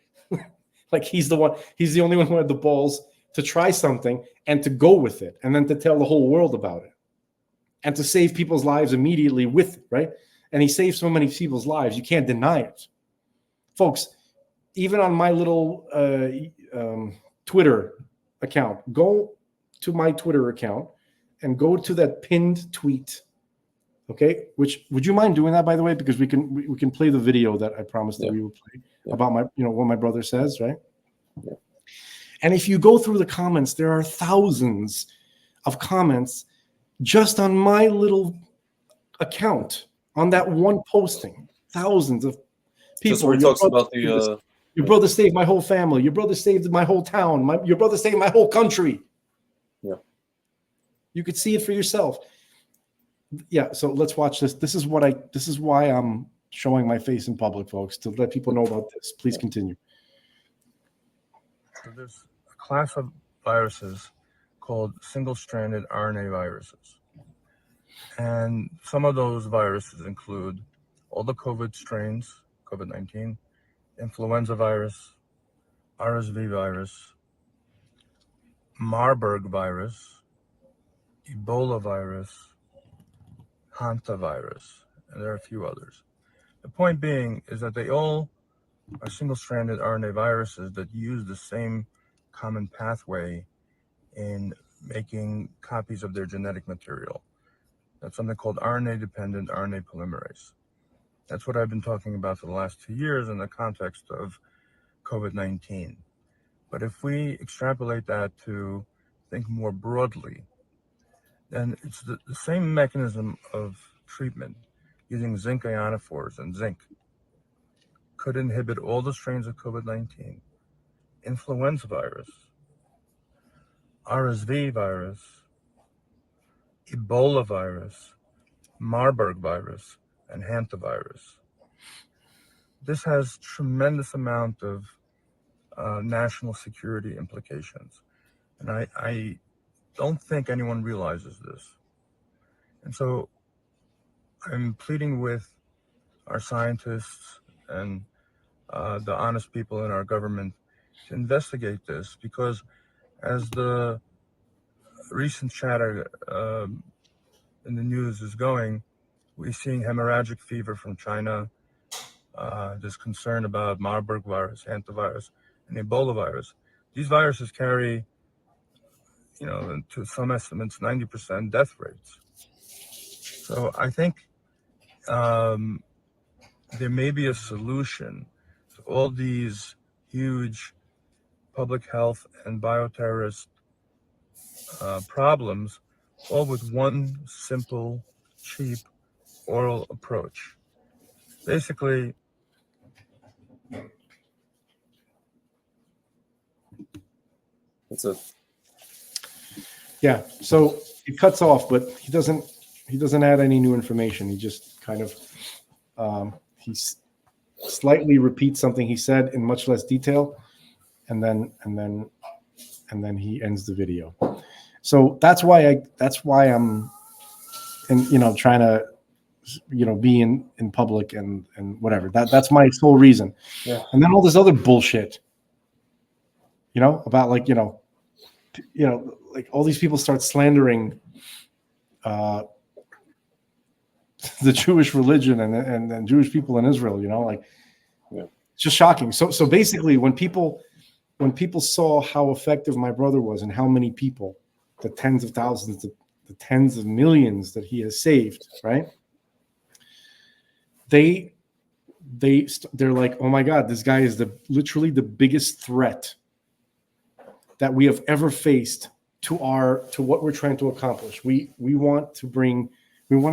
Speaker 2: he's the only one who had the balls to try something and to go with it, and then to tell the whole world about it, and to save people's lives immediately with it, right? And he saved so many people's lives, you can't deny it. Folks, even on my little Twitter account, go to my Twitter account and go to that pinned tweet. Okay, which, would you mind doing that, by the way, because we can play the video that I promised that we would play about what my brother says, right?
Speaker 1: Yeah.
Speaker 2: And if you go through the comments, there are thousands of comments just on my little account, on that one posting. Thousands of people.
Speaker 1: Just where he talks about the
Speaker 2: your brother saved my whole family. Your brother saved my whole town. Your brother saved my whole country.
Speaker 1: Yeah.
Speaker 2: You could see it for yourself. Yeah, so let's watch this. This is why I'm showing my face in public, folks, to let people know about this. Please continue.
Speaker 14: So there's a class of viruses called single-stranded RNA viruses. And some of those viruses include all the COVID strains, COVID-19, influenza virus, RSV virus, Marburg virus, Ebola virus, hantavirus, and there are a few others. The point being is that they all are single-stranded RNA viruses that use the same common pathway in making copies of their genetic material. That's something called RNA-dependent RNA polymerase. That's what I've been talking about for the last 2 years in the context of COVID-19. But if we extrapolate that to think more broadly, then it's the same mechanism of treatment using zinc ionophores and zinc could inhibit all the strains of COVID-19, influenza virus, RSV virus, Ebola virus, Marburg virus, and hantavirus. This has tremendous amount of national security implications. And I don't think anyone realizes this. And so I'm pleading with our scientists and the honest people in our government to investigate this, because as the recent chatter in the news is going, we're seeing hemorrhagic fever from China. There's concern about Marburg virus, hantavirus, and Ebola virus. These viruses carry, to some estimates, 90% death rates. So I think there may be a solution to all these huge public health and bioterrorist problems, all with one simple, cheap, oral approach. Basically,
Speaker 1: That's it.
Speaker 2: Yeah. So it cuts off, but he doesn't add any new information. He just kind of slightly repeats something he said in much less detail, and then he ends the video. So that's why I'm and trying to be in public and whatever. That's my sole reason.
Speaker 1: Yeah.
Speaker 2: And then all this other bullshit, about like like all these people start slandering the Jewish religion and Jewish people in Israel, it's just shocking. So basically when people saw how effective my brother was and how many people, the tens of thousands, the tens of millions that he has saved, right? They're like, oh my God, this guy is literally the biggest threat that we have ever faced to what we're trying to accomplish. We want to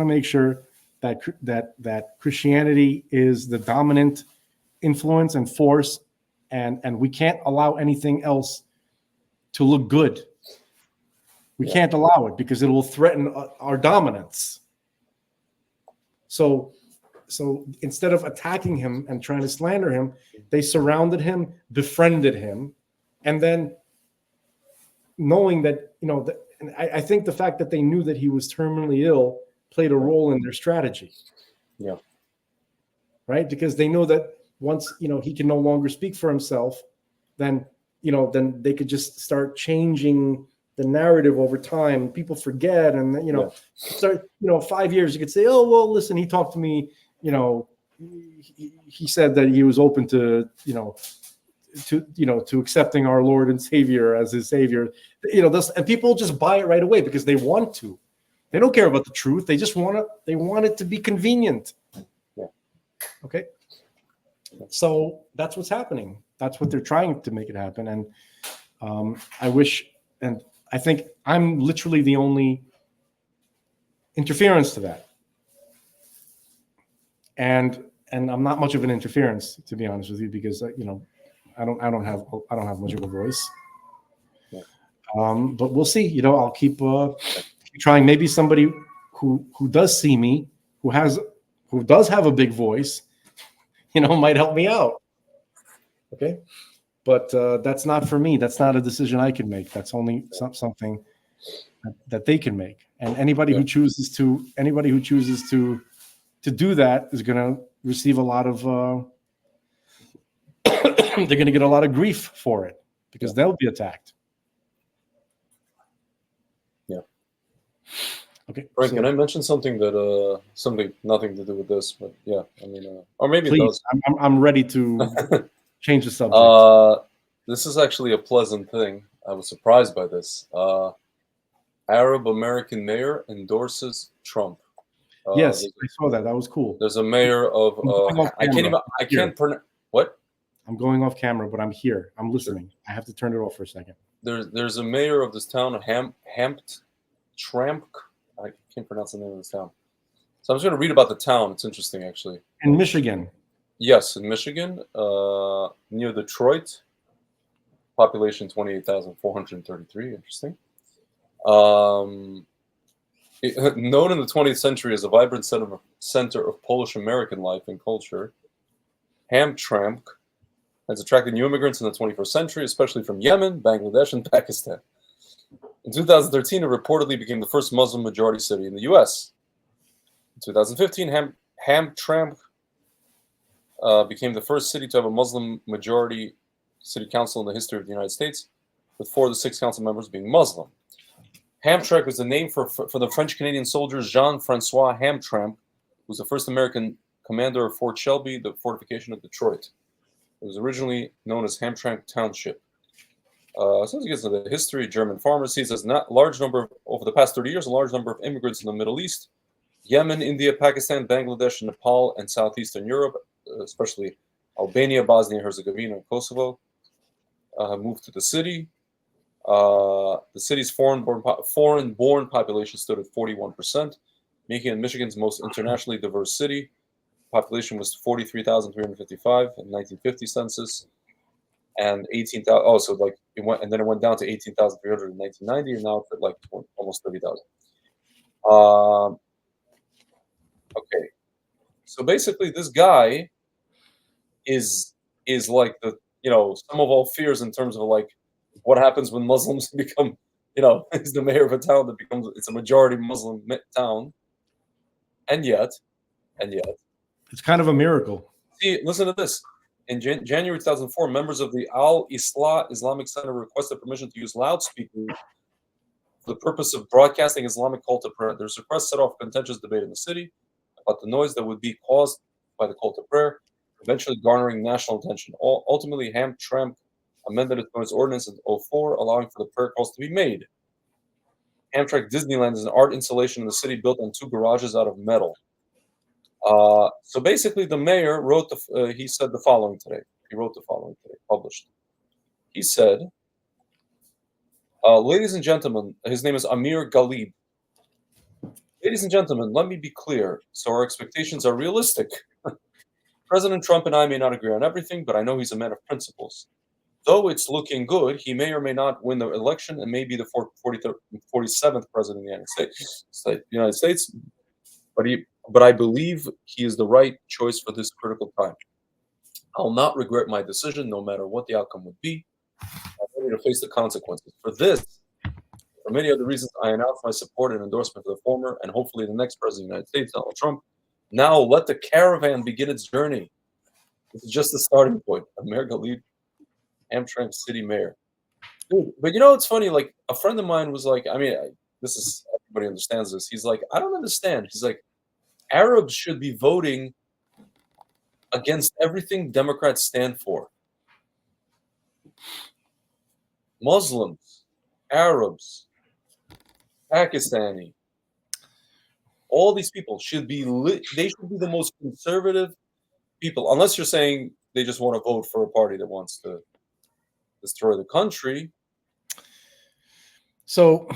Speaker 2: make sure that Christianity is the dominant influence and force, and we can't allow anything else to look good. We can't allow it because it will threaten our dominance. So instead of attacking him and trying to slander him, they surrounded him, befriended him, and then knowing that, and I think the fact that they knew that he was terminally ill played a role in their strategy.
Speaker 1: Yeah.
Speaker 2: Right? Because they know that once, he can no longer speak for himself, then they could just start changing the narrative over time. People forget, and start, 5 years, you could say, oh, well, listen, he talked to me, he said that he was open to, to accepting our Lord and Savior as his Savior, and people just buy it right away because they want to. They don't care about the truth. They just want it to be convenient.
Speaker 1: Yeah.
Speaker 2: Okay. So that's what's happening. That's what they're trying to make it happen. And I wish, and I think I'm literally the only interference to that. And I'm not much of an interference, to be honest with you, because I don't have much of a voice.
Speaker 1: Yeah.
Speaker 2: But we'll see. I'll keep trying. Maybe somebody who does see me, who does have a big voice, might help me out. Okay, but that's not for me. That's not a decision I can make. That's only something that they can make. And anybody who chooses to do that is going to receive a lot of. They're going to get a lot of grief for it because they'll be attacked.
Speaker 1: Yeah.
Speaker 2: Okay.
Speaker 1: Frank, can I mention something that something nothing to do with this, but yeah, I mean, or maybe
Speaker 2: Please,
Speaker 1: it does.
Speaker 2: I'm ready to change the subject.
Speaker 1: This is actually a pleasant thing. I was surprised by this. Arab American mayor endorses Trump.
Speaker 2: Yes, I saw that. That was cool.
Speaker 1: There's a mayor of I can't pronounce what?
Speaker 2: I'm going off camera, but I'm here. I'm listening. I have to turn it off for a second.
Speaker 1: There's a mayor of this town, Hamtramck. I can't pronounce the name of this town. So I'm just going to read about the town. It's interesting, actually.
Speaker 2: In Michigan.
Speaker 1: Yes, in Michigan, near Detroit. Population 28,433. Interesting. Known in the 20th century as a vibrant center of Polish American life and culture, Hamtramck has attracted new immigrants in the 21st century, especially from Yemen, Bangladesh, and Pakistan. In 2013, it reportedly became the first Muslim-majority city in the U.S. In 2015, Hamtramck became the first city to have a Muslim-majority city council in the history of the United States, with 4 of the 6 council members being Muslim. Hamtramck was the name for the French-Canadian soldier Jean-Francois Hamtramck, who was the first American commander of Fort Shelby, the fortification of Detroit. It was originally known as Hamtramck Township. As it gets into the history, German farmers sees as over the past 30 years, a large number of immigrants in the Middle East, Yemen, India, Pakistan, Bangladesh, Nepal, and Southeastern Europe, especially Albania, Bosnia, Herzegovina, and Kosovo, moved to the city. The city's foreign-born population stood at 41%, making it Michigan's most internationally diverse city. population was 43,355 in 1950 census, and 18,000. Oh, so like it went, and then it went down to 18,300 in 1990, and now it's at like almost 30,000. Okay, so basically, this guy is like the sum of all fears in terms of like what happens when Muslims become he's the mayor of a town that becomes it's a majority Muslim town, and yet
Speaker 2: It's kind of a miracle.
Speaker 1: see, listen to this. In January 2004, members of the Al-Islah Islamic Center requested permission to use loudspeakers for the purpose of broadcasting Islamic call to prayer. This request set off a contentious debate in the city about the noise that would be caused by the call to prayer, eventually garnering national attention. Ultimately, Hamtramck amended its noise ordinance in 2004, allowing for the prayer calls to be made. Hamtramck Disneyland is an art installation in the city built on 2 garages out of metal. So basically, the mayor wrote he said the following today. He wrote the following today, published. He said, ladies and gentlemen, his name is Amir Ghalib. Ladies and gentlemen, let me be clear so our expectations are realistic. President Trump and I may not agree on everything, but I know he's a man of principles. Though it's looking good, he may or may not win the election and may be the 47th president of the United States. But I believe he is the right choice for this critical time. I'll not regret my decision, no matter what the outcome would be. I'm ready to face the consequences. For this, for many other reasons, I announce my support and endorsement for the former and hopefully the next president of the United States, Donald Trump. Now let the caravan begin its journey. This is just the starting point. Amir Ghalib, Hamtramck City Mayor. Dude, but it's funny. Like a friend of mine was like, this is everybody understands this. He's like, I don't understand. He's like, Arabs should be voting against everything Democrats stand for. Muslims, Arabs, Pakistani, all these people should be they should be the most conservative people, unless you're saying they just want to vote for a party that wants to destroy the country.
Speaker 2: So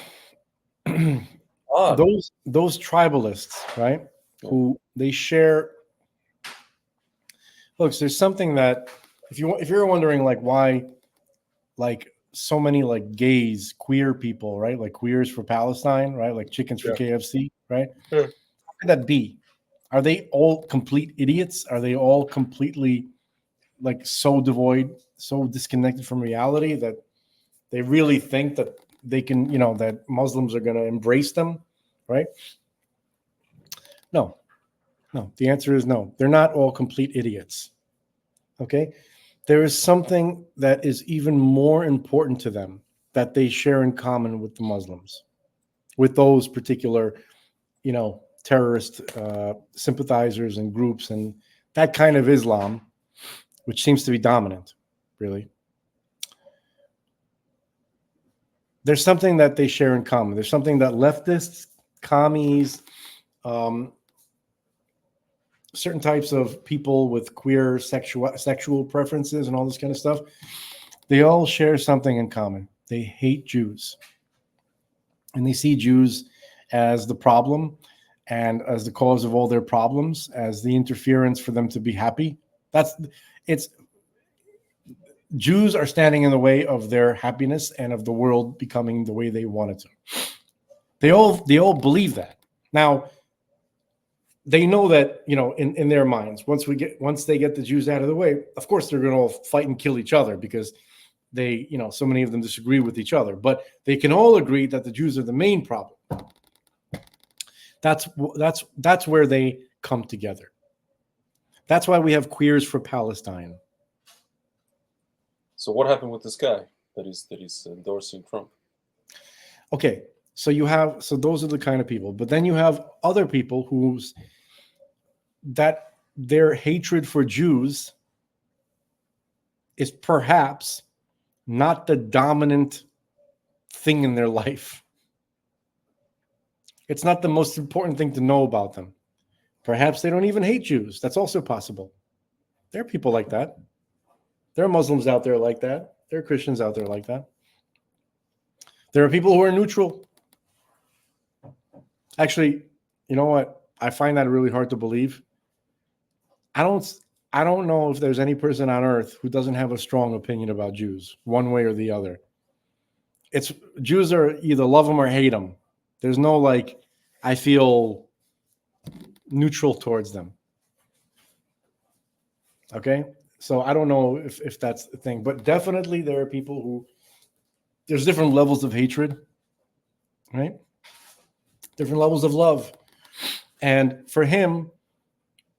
Speaker 2: those tribalists, right? Who they share. Look, there's something that if you're wondering like why, like so many like gays, queer people, right? Like queers for Palestine, right? Like chickens for KFC, right?
Speaker 1: Yeah.
Speaker 2: How could that be? Are they all complete idiots? Are they all completely like so devoid, so disconnected from reality that they really think that they can, that Muslims are going to embrace them, right? No. The answer is no. They're not all complete idiots. Okay? There is something that is even more important to them that they share in common with the Muslims, with those particular, terrorist sympathizers and groups and that kind of Islam, which seems to be dominant, really. There's something that they share in common. There's something that leftists, commies, certain types of people with queer sexual preferences and all this kind of stuff, they all share something in common. They hate Jews. And they see Jews as the problem and as the cause of all their problems, as the interference for them to be happy. Jews are standing in the way of their happiness and of the world becoming the way they want it to. They all believe that. Now, they know that, in their minds, once they get the Jews out of the way, of course they're going to all fight and kill each other because they, so many of them disagree with each other. But they can all agree that the Jews are the main problem. That's where they come together. That's why we have queers for Palestine.
Speaker 1: So what happened with this guy that he's endorsing Trump?
Speaker 2: Okay, so those are the kind of people. But then you have other people that their hatred for Jews is perhaps not the dominant thing in their life. It's not the most important thing to know about them. Perhaps they don't even hate Jews. That's also possible. There are people like that. There are Muslims out there like that. There are Christians out there like that. There are people who are neutral. Actually, you know what? I find that really hard to believe. I don't know if there's any person on earth who doesn't have a strong opinion about Jews, one way or the other. It's Jews are either love them or hate them. There's no like, I feel neutral towards them. Okay, so I don't know if that's the thing, but definitely there are people who there's different levels of hatred, right? Different levels of love, and for him,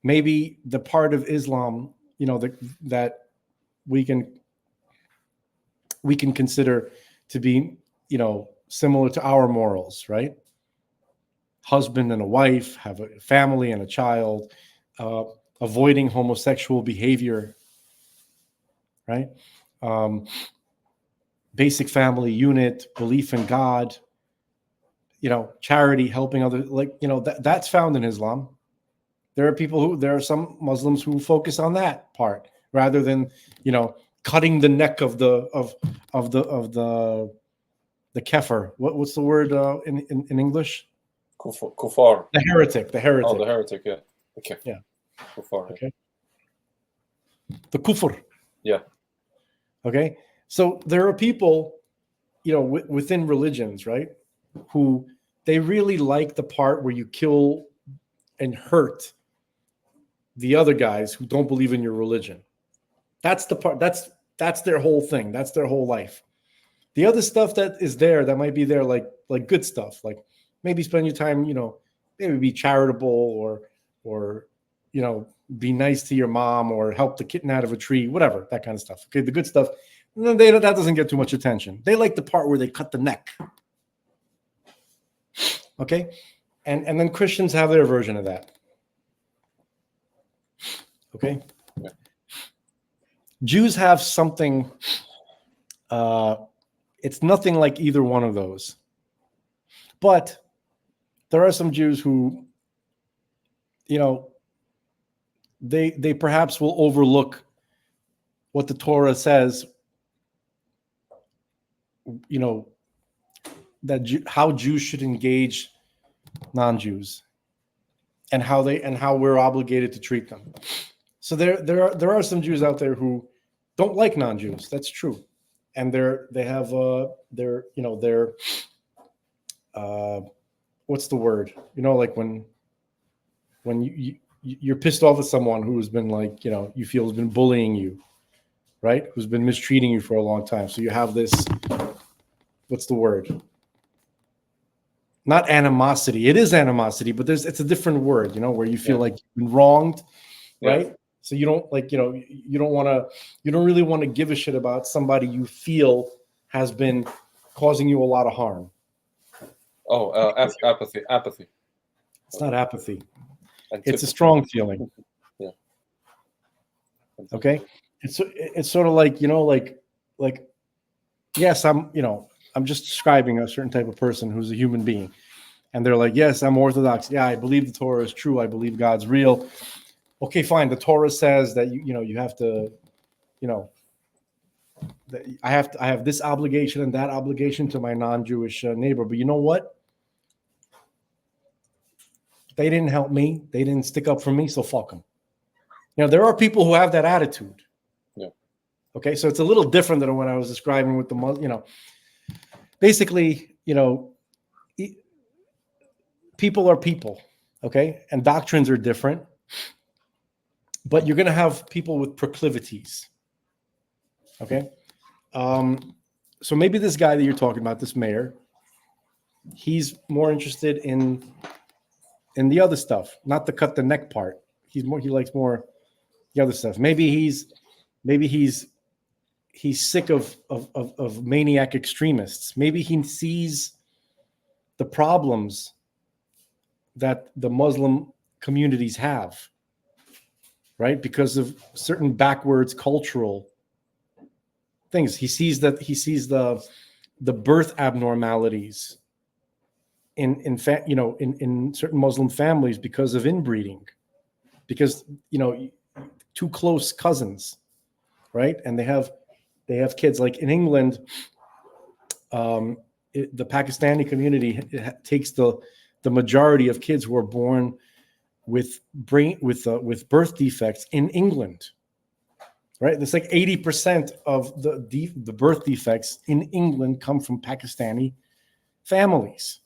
Speaker 2: maybe the part of Islam, that we can consider to be, similar to our morals, right? Husband and a wife, have a family and a child, avoiding homosexual behavior, right? Basic family unit, belief in God, charity, helping others, that's found in Islam. There are some Muslims who focus on that part rather than, cutting the neck of the kafir. What's the word in English?
Speaker 1: Kufar.
Speaker 2: The heretic.
Speaker 1: Oh, the heretic. Yeah. Okay.
Speaker 2: Yeah.
Speaker 1: Kufar.
Speaker 2: Okay. The kufr.
Speaker 1: Yeah.
Speaker 2: Okay. So there are people, within religions, right, who they really like the part where you kill and hurt the other guys who don't believe in your religion. That's the part. That's their whole thing. That's their whole life. The other stuff that is there, that might be there, like good stuff, like maybe spend your time, maybe be charitable or be nice to your mom or help the kitten out of a tree, whatever, that kind of stuff. Okay, the good stuff, that doesn't get too much attention. They like the part where they cut the neck. Okay, and then Christians have their version of that. Okay, Jews have something. It's nothing like either one of those. But there are some Jews who, they perhaps will overlook what the Torah says, how Jews should engage non-Jews and how we're obligated to treat them. So there are some Jews out there who don't like non-Jews. That's true. And they have what's the word? Like when you're pissed off at someone who's been you feel has been bullying you, right? Who's been mistreating you for a long time. So you have this, what's the word? Not animosity. It is animosity, but it's a different word, where you feel like you've been wronged, right? So you don't you don't really want to give a shit about somebody you feel has been causing you a lot of harm.
Speaker 1: Oh, apathy.
Speaker 2: It's not apathy. It's a strong feeling.
Speaker 1: Yeah.
Speaker 2: Okay. It's sort of like, yes, I'm just describing a certain type of person who's a human being. And they're like, yes, I'm Orthodox. Yeah, I believe the Torah is true. I believe God's real. Okay, fine. The Torah says that you have to, that I have this obligation and that obligation to my non-Jewish neighbor. But you know what? They didn't help me. They didn't stick up for me. So fuck them. There are people who have that attitude.
Speaker 1: Yeah.
Speaker 2: Okay, so it's a little different than what I was describing with the, basically, people are people. Okay, and doctrines are different. But you're going to have people with proclivities. Okay. So maybe this guy that you're talking about, this mayor, he's more interested in the other stuff, not the cut the neck part. He likes more the other stuff. Maybe he's sick of maniac extremists. Maybe he sees the problems that the Muslim communities have, right? Because of certain backwards cultural things. He sees the birth abnormalities in certain Muslim families because of inbreeding, because two close cousins, right? And they have kids. Like in England, the Pakistani community takes the majority of kids who are born with birth defects in England. Right, it's like 80% of the birth defects in England come from Pakistani families,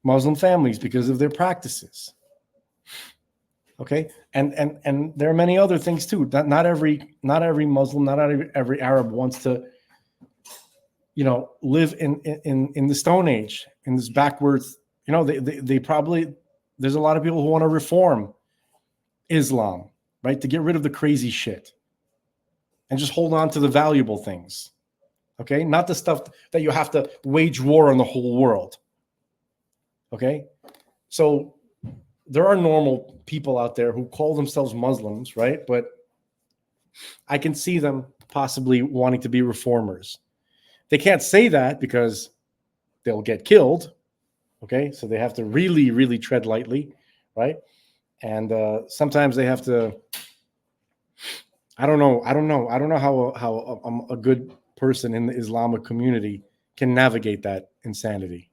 Speaker 2: Muslim families, because of their practices. Okay, and there are many other things too. Not every Muslim, not every Arab wants to, live in the Stone Age, in this backwards. They probably, there's a lot of people who want to reform Islam, right, to get rid of the crazy shit and just hold on to the valuable things. Okay, not the stuff that you have to wage war on the whole world. Okay, so there are normal people out there who call themselves Muslims, right? But I can see them possibly wanting to be reformers. They can't say that because they'll get killed. Okay, so they have to really, really tread lightly, right? And sometimes they have to. I don't know how a good person in the Islamic community can navigate that insanity,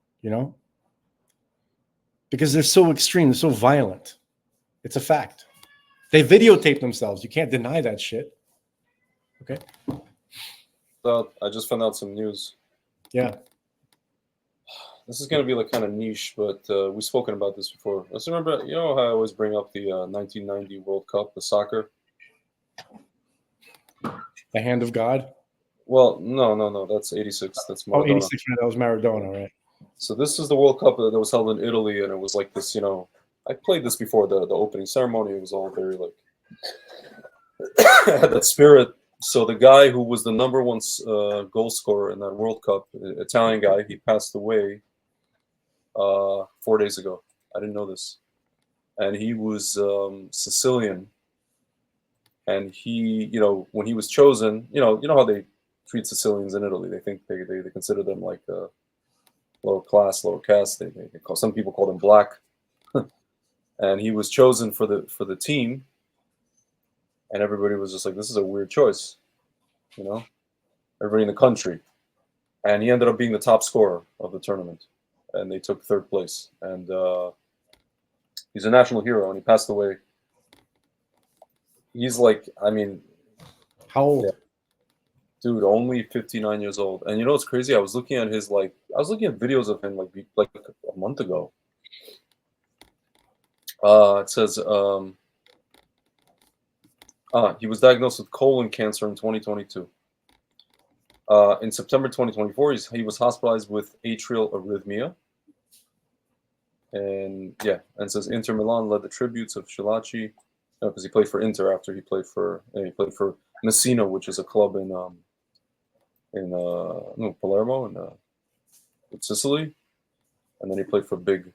Speaker 2: because they're so extreme, they're so violent. It's a fact. They videotape themselves. You can't deny that shit. Okay.
Speaker 1: So I just found out some news.
Speaker 2: Yeah.
Speaker 1: This is going to be like kind of niche, but we've spoken about this before. Let's remember, how I always bring up the 1990 World Cup, the soccer.
Speaker 2: The hand of God?
Speaker 1: Well, no. That's 86. That's Maradona.
Speaker 2: Oh, 86, that was Maradona, right?
Speaker 1: So this is the World Cup that was held in Italy, and it was like this, I played this before the opening ceremony. It was all very like had that spirit. So the guy who was the number one goal scorer in that World Cup, Italian guy, he passed away 4 days ago. I didn't know this, and he was Sicilian. And he, when he was chosen, you know how they treat Sicilians in Italy. They think they consider them like lower class, lower caste. They call, some people call them black. And he was chosen for the team, and everybody was just like, "This is a weird choice," Everybody in the country, and he ended up being the top scorer of the tournament, and they took third place. And he's a national hero, and he passed away. He's like,
Speaker 2: how old?
Speaker 1: Yeah. Dude, only 59 years old. And what's crazy? I was looking at his videos of him like a month ago. It says he was diagnosed with colon cancer in 2022. In September 2024, he was hospitalized with atrial arrhythmia. And it says Inter Milan led the tributes of Schillaci, because he played for Inter after he played for Messina, which is a club in Palermo in Sicily, and then he played for big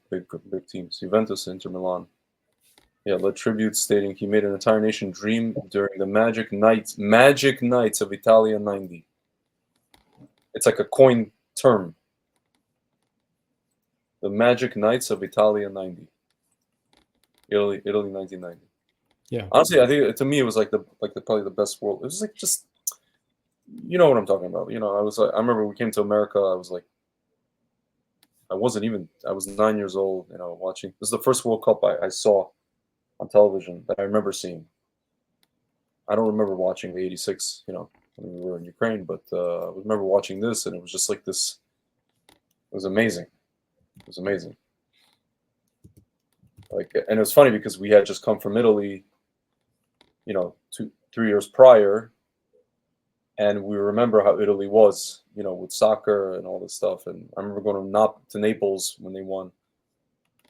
Speaker 1: teams, Juventus, Inter Milan. Yeah, led tributes stating he made an entire nation dream during the magic nights of Italia 90. It's like a coined term. The magic nights of Italia 90. Italy 1990.
Speaker 2: Yeah.
Speaker 1: Honestly, I think to me it was probably the best world. It was like just, you know what I'm talking about. I remember we came to America. I was like, I was 9 years old. Watching. This is the first World Cup I saw on television that I remember seeing. I don't remember watching the '86. When we were in Ukraine, but I remember watching this, and it was just like this. It was amazing. It was amazing. And it was funny because we had just come from Italy, 2-3 years prior, and we remember how Italy was, with soccer and all this stuff. And I remember going to Naples when they won,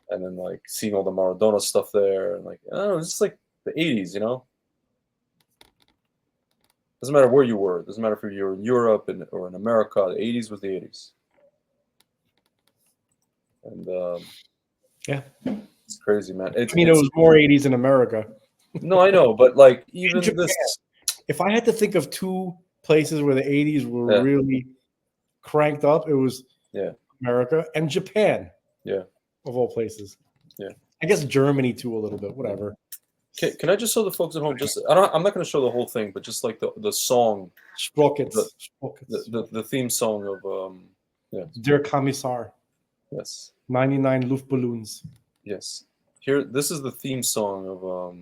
Speaker 1: and then seeing all the Maradona stuff there, and I don't know, it's just like the '80s, Doesn't matter where you were. Doesn't matter if you were in Europe or in America. The '80s was the '80s. And
Speaker 2: yeah,
Speaker 1: it's crazy, man.
Speaker 2: It was more '80s in America.
Speaker 1: No, I know, but even this.
Speaker 2: If I had to think of two places where the '80s were really cranked up, it was America and Japan.
Speaker 1: Yeah,
Speaker 2: of all places.
Speaker 1: Yeah,
Speaker 2: I guess Germany too a little bit. Whatever.
Speaker 1: Can I just show the folks at home? I'm not going to show the whole thing, but just like the song,
Speaker 2: Sprockets.
Speaker 1: The theme song of
Speaker 2: Der Kommissar.
Speaker 1: Yes.
Speaker 2: 99 Luftballons.
Speaker 1: Yes. Here, this is the theme song of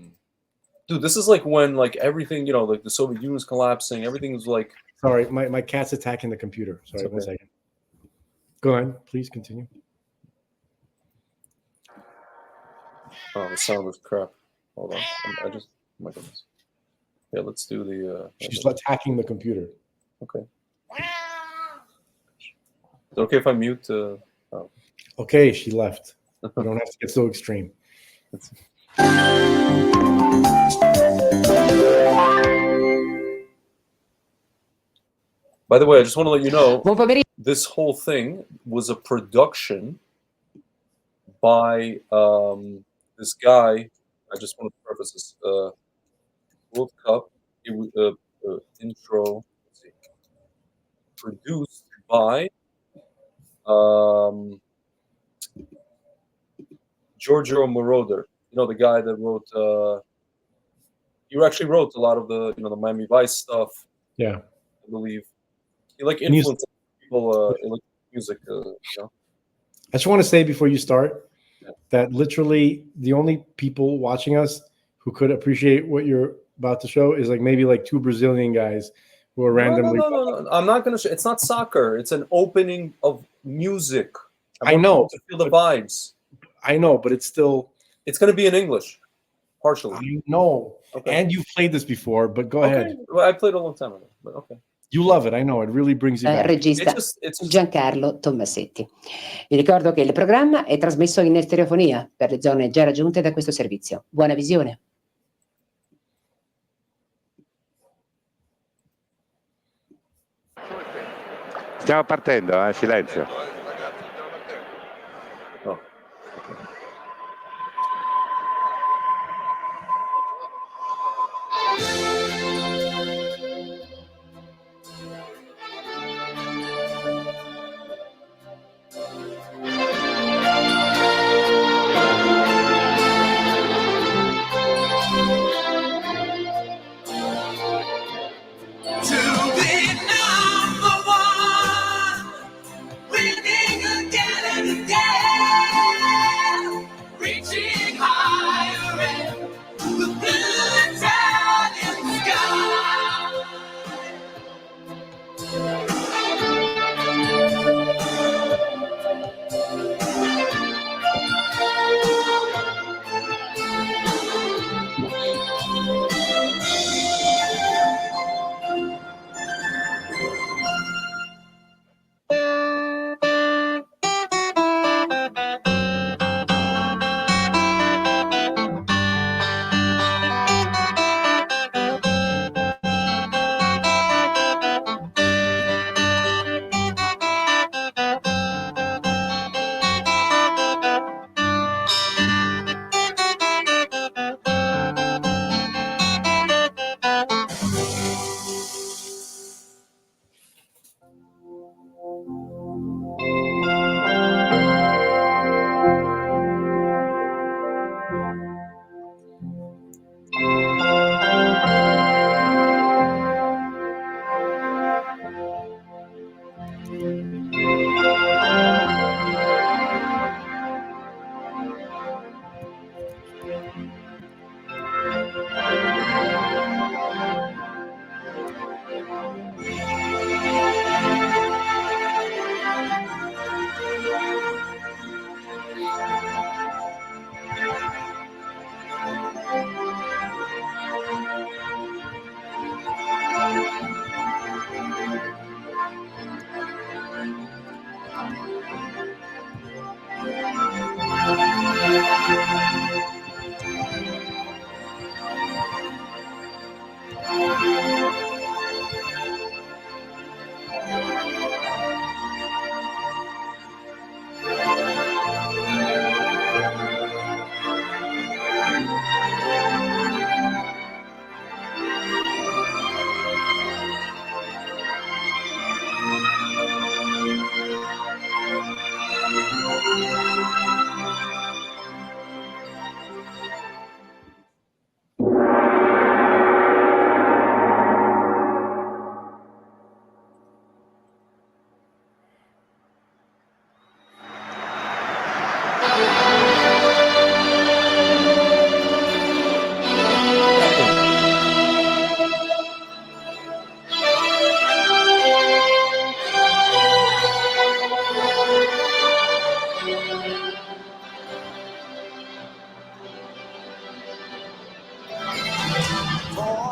Speaker 1: dude. This is like when like everything, you know, like the Soviet Union's collapsing. Everything's like.
Speaker 2: Sorry, my cat's attacking the computer. Sorry,
Speaker 1: Okay.
Speaker 2: 1 second. Go ahead, please continue.
Speaker 1: Oh, the sound is crap. Hold on. I just. Oh my goodness. Yeah, let's do the.
Speaker 2: She's attacking the computer.
Speaker 1: Okay. Is it okay if I mute? Oh.
Speaker 2: Okay, she left. You don't have to get so extreme.
Speaker 1: By the way, I just want to let you know, this whole thing was a production by this guy. I just want to preface this. World Cup intro. Let's see. Produced by Giorgio Moroder. You know, the guy that wrote. He actually wrote a lot of the the Miami Vice stuff.
Speaker 2: Yeah,
Speaker 1: I believe. He like influenced people in music. You know.
Speaker 2: I just want to say before you start that literally the only people watching us who could appreciate what you're about to show is like maybe like 2 Brazilian guys who are randomly.
Speaker 1: No. I'm not gonna. It's not soccer. It's an opening of music.
Speaker 2: I know.
Speaker 1: To feel the vibes.
Speaker 2: I know, but it's still.
Speaker 1: It's gonna be in English, partially.
Speaker 2: I know. Okay. And you've played this before, but go ahead.
Speaker 1: Well, I played a long time ago, but okay.
Speaker 2: You love it, I know. It really brings you back.
Speaker 15: Regista Giancarlo Tommasetti. Vi ricordo che il programma è trasmesso in stereofonia per le zone già raggiunte da questo servizio. Buona visione.
Speaker 16: Stiamo partendo, silenzio.
Speaker 1: Oh.
Speaker 10: To be number one, we need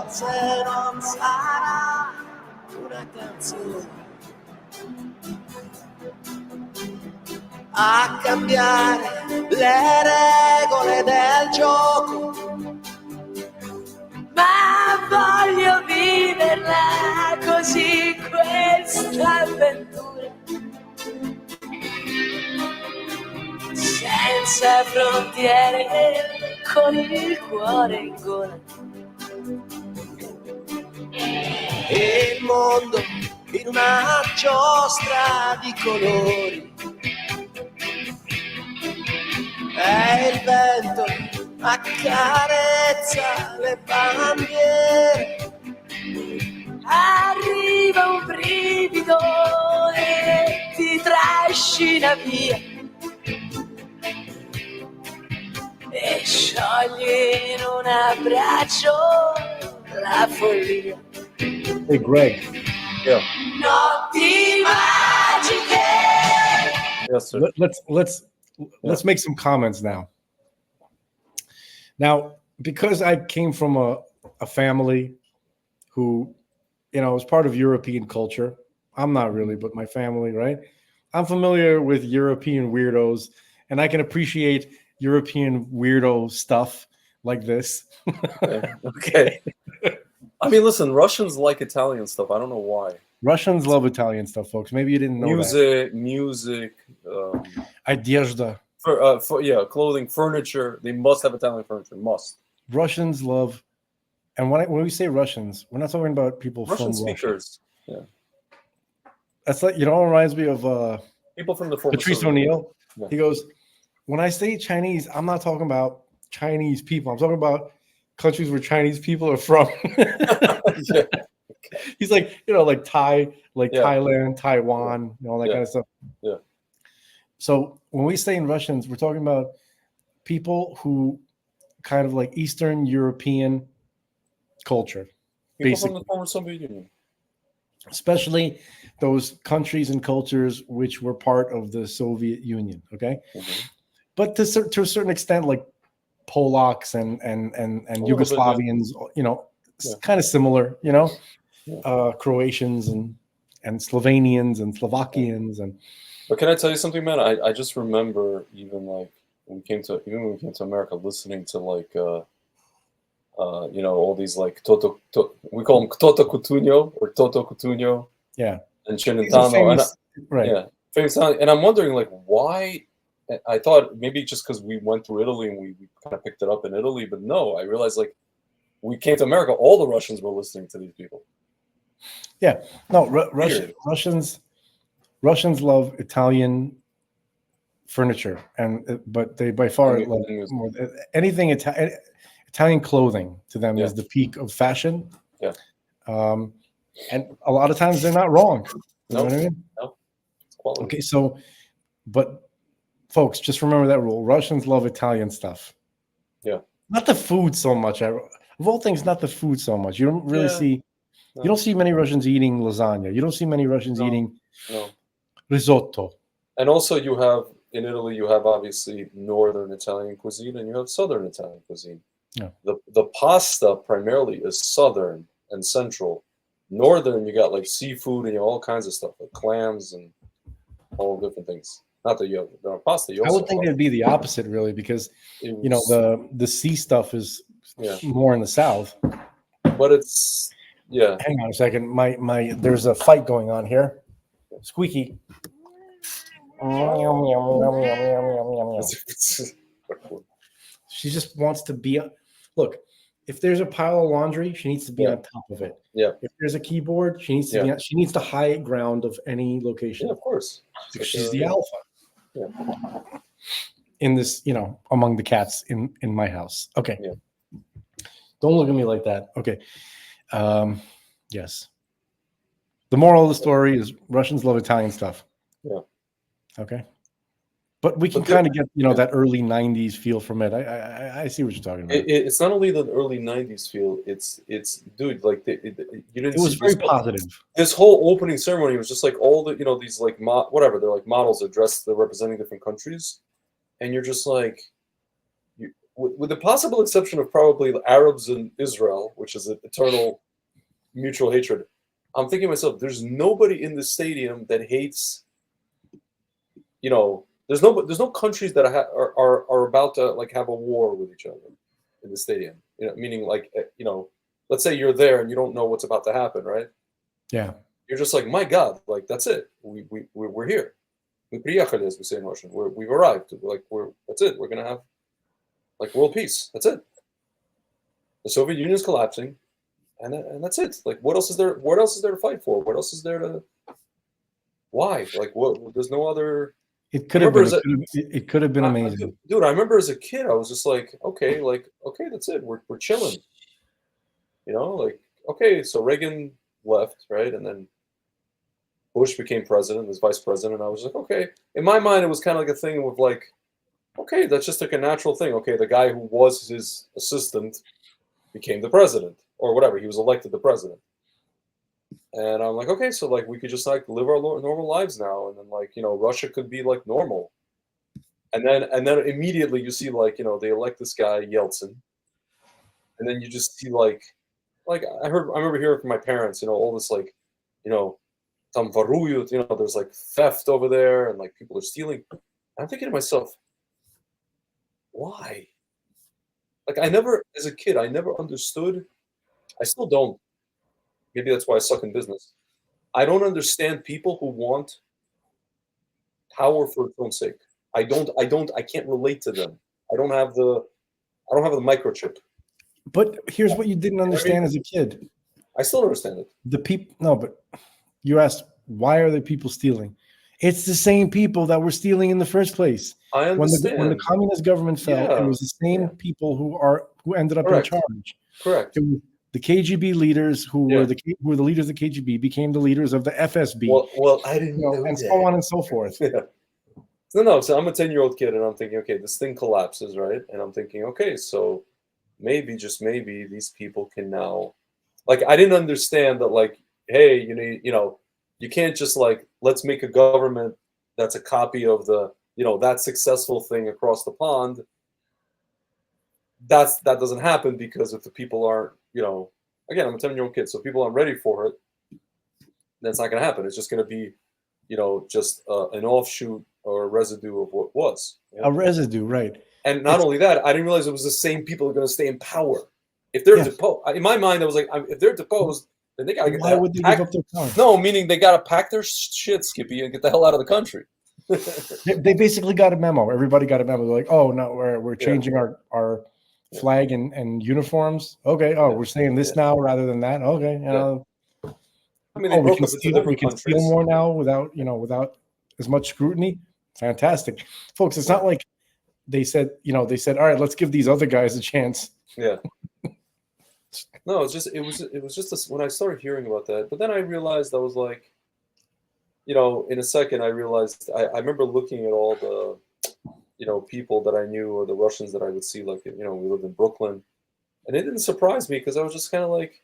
Speaker 10: forse non sarà una canzone a cambiare le regole del gioco, ma voglio viverla così questa avventura, senza frontiere, con il cuore in gola. Il mondo in una giostra di colori, e il vento accarezza le bandiere. Arriva un brivido e ti trascina via e sciogli in un abbraccio la follia.
Speaker 2: Hey, Greg.
Speaker 1: Yeah.
Speaker 10: Notti magiche.
Speaker 1: Yes, sir.
Speaker 2: Let's make some comments now. Now, because I came from a family who, is part of European culture. I'm not really, but my family, right? I'm familiar with European weirdos, and I can appreciate European weirdo stuff like this.
Speaker 1: Okay. I mean, listen, Russians like Italian stuff. I don't know why.
Speaker 2: Russians love Italian stuff, folks. Maybe you didn't know that.
Speaker 1: Music.
Speaker 2: Одежда.
Speaker 1: Clothing, furniture. They must have Italian furniture. Must.
Speaker 2: Russians love, and when we say Russians, we're not talking about people
Speaker 1: Russian
Speaker 2: from
Speaker 1: speakers.
Speaker 2: Russia. Yeah. That's like, it reminds me of
Speaker 1: people from the former
Speaker 2: Patrice
Speaker 1: Soviet Union.
Speaker 2: O'Neill. Yeah. He goes, when I say Chinese, I'm not talking about Chinese people. I'm talking about countries where Chinese people are from.
Speaker 1: Yeah.
Speaker 2: He's like, like Thai, Thailand, Taiwan, all that kind of stuff.
Speaker 1: Yeah.
Speaker 2: So when we say in Russians, we're talking about people who kind of like Eastern European culture.
Speaker 1: People
Speaker 2: basically.
Speaker 1: from the former Soviet Union.
Speaker 2: Especially those countries and cultures which were part of the Soviet Union. Okay. Mm-hmm. But to a certain extent, like Polacks and Yugoslavians, kind of similar, Croatians and Slovenians and Slovakians and.
Speaker 1: But can I tell you something, man? I just remember even like when we came to America, listening to like all these like we call them Toto Cutugno or Toto Cutugno.
Speaker 2: Yeah.
Speaker 1: And Celentano.
Speaker 2: Right.
Speaker 1: Yeah. Famous. And I'm wondering like why. I thought maybe just because we went through Italy and we kind of picked it up in Italy, but no, I realized like we came to America, all the Russians were listening to these people.
Speaker 2: Yeah, no, Russians love Italian furniture, but they by far love more anything Italian clothing to them is the peak of fashion.
Speaker 1: Yeah,
Speaker 2: and a lot of times they're not wrong. You know what I mean?
Speaker 1: No, it's quality.
Speaker 2: Okay, but. Folks, just remember that rule. Russians love Italian stuff.
Speaker 1: Yeah.
Speaker 2: Not the food so much. Of all things, not the food so much. You don't really see. No. You don't see many Russians eating lasagna. You don't see many Russians eating risotto.
Speaker 1: And also, you have in Italy, you have obviously northern Italian cuisine and you have southern Italian cuisine.
Speaker 2: Yeah.
Speaker 1: The pasta primarily is southern and central. Northern, you got like seafood and all kinds of stuff, like clams and all different things. Not that you have pasta.
Speaker 2: I would think it'd be the opposite, really, because the sea stuff is more in the south.
Speaker 1: But it's
Speaker 2: Hang on a second. My there's a fight going on here. Squeaky. She just wants to be. Look, if there's a pile of laundry, she needs to be on top of it.
Speaker 1: Yeah.
Speaker 2: If there's a keyboard, she needs to be. She needs the high ground of any location.
Speaker 1: Yeah, of course.
Speaker 2: She's the alpha.
Speaker 1: Yeah.
Speaker 2: In this, among the cats in my house. Okay.
Speaker 1: Yeah.
Speaker 2: Don't look at me like that. Okay. Yes. The moral of the story is Russians love Italian stuff.
Speaker 1: Yeah.
Speaker 2: Okay. But we can kind of get, that early 90s feel from it. I see what you're talking about.
Speaker 1: It's not only the early 90s feel, it's dude, like you didn't.
Speaker 2: It was very positive.
Speaker 1: This whole opening ceremony was just like all the, these like whatever, they're like models, they're representing different countries. And you're just like, with the possible exception of probably the Arabs and Israel, which is an eternal mutual hatred, I'm thinking to myself, there's nobody in the stadium that hates. There's no countries that are about to like have a war with each other in the stadium. Meaning like let's say you're there and you don't know what's about to happen, right?
Speaker 2: Yeah.
Speaker 1: You're just like, my God, like that's it. We're here. We приехали, as we say in Russian. We've arrived. That's it. We're gonna have like world peace. That's it. The Soviet Union is collapsing, and that's it. Like, what else is there? What else is there to fight for? What else is there to? Why? Like, what? There's no other.
Speaker 2: It could have been. It could have been amazing,
Speaker 1: dude. I remember as a kid, I was just like, okay, that's it. We're chilling. Like, okay, so Reagan left, right, and then Bush became president, as vice president. I was like, okay. In my mind, it was kind of like a thing of like, okay, that's just like a natural thing. Okay, the guy who was his assistant became the president, or whatever. He was elected the president. And I'm like, okay, so like we could just like live our normal lives now, and then like Russia could be like normal. And then immediately you see like they elect this guy Yeltsin, and then you just see like I remember hearing from my parents, all this like, там воруют, there's like theft over there, and like people are stealing. I'm thinking to myself, why? Like as a kid, I never understood. I still don't. Maybe that's why I suck in business. I don't understand people who want power for its own sake. I can't relate to them. I don't have the microchip.
Speaker 2: But here's what you didn't understand as a kid.
Speaker 1: I still understand it.
Speaker 2: But you asked, why are the people stealing? It's the same people that were stealing in the first place.
Speaker 1: I understand.
Speaker 2: When the communist government fell, it was the same people who ended up in charge.
Speaker 1: Correct.
Speaker 2: It was the KGB leaders who were the leaders of the KGB became the leaders of the FSB.
Speaker 1: Well, I didn't know
Speaker 2: and
Speaker 1: that.
Speaker 2: so on and so forth.
Speaker 1: Yeah. No. So I'm a 10-year-old kid, and I'm thinking, okay, this thing collapses, right? And I'm thinking, okay, so maybe, just maybe, these people can now, like, I didn't understand that, like, hey, you can't just like let's make a government that's a copy of the that successful thing across the pond. That doesn't happen, because if the people aren't, again, I'm a 10-year-old kid, so people aren't ready for it, then it's not going to happen. It's just going to be, just an offshoot or a residue of what was.
Speaker 2: A residue, right.
Speaker 1: And not only that, I didn't realize it was the same people who are going to stay in power. If they're deposed, in my mind, I was like, if they're deposed, then they got to get
Speaker 2: Why would they give up their power?
Speaker 1: No, meaning they got to pack their shit, Skippy, and get the hell out of the country.
Speaker 2: They basically got a memo. Everybody got a memo. They're like, oh, no, we're changing our flag and uniforms. Okay. Oh, we're saying this now rather than that. Okay.
Speaker 1: I mean, we
Speaker 2: can steal more now without as much scrutiny. Fantastic, folks. It's not like they said, all right, let's give these other guys a chance.
Speaker 1: Yeah. No, it was just when I started hearing about that, but then I realized I was like, in a second I realized I remember looking at all the, people that I knew, or the Russians that I would see, like, we lived in Brooklyn, and it didn't surprise me, because I was just kind of like,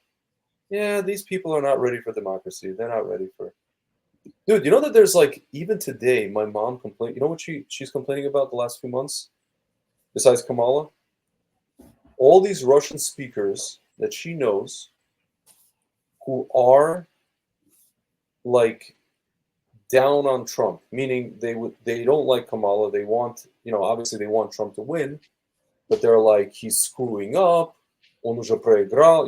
Speaker 1: yeah, these people are not ready for democracy. They're not ready for. Dude, that there's like, even today, my mom complained. You know what she's complaining about the last few months, besides Kamala? All these Russian speakers that she knows who are like down on Trump, meaning they don't like Kamala. They want, obviously they want Trump to win, but they're like, he's screwing up. Он уже проиграл.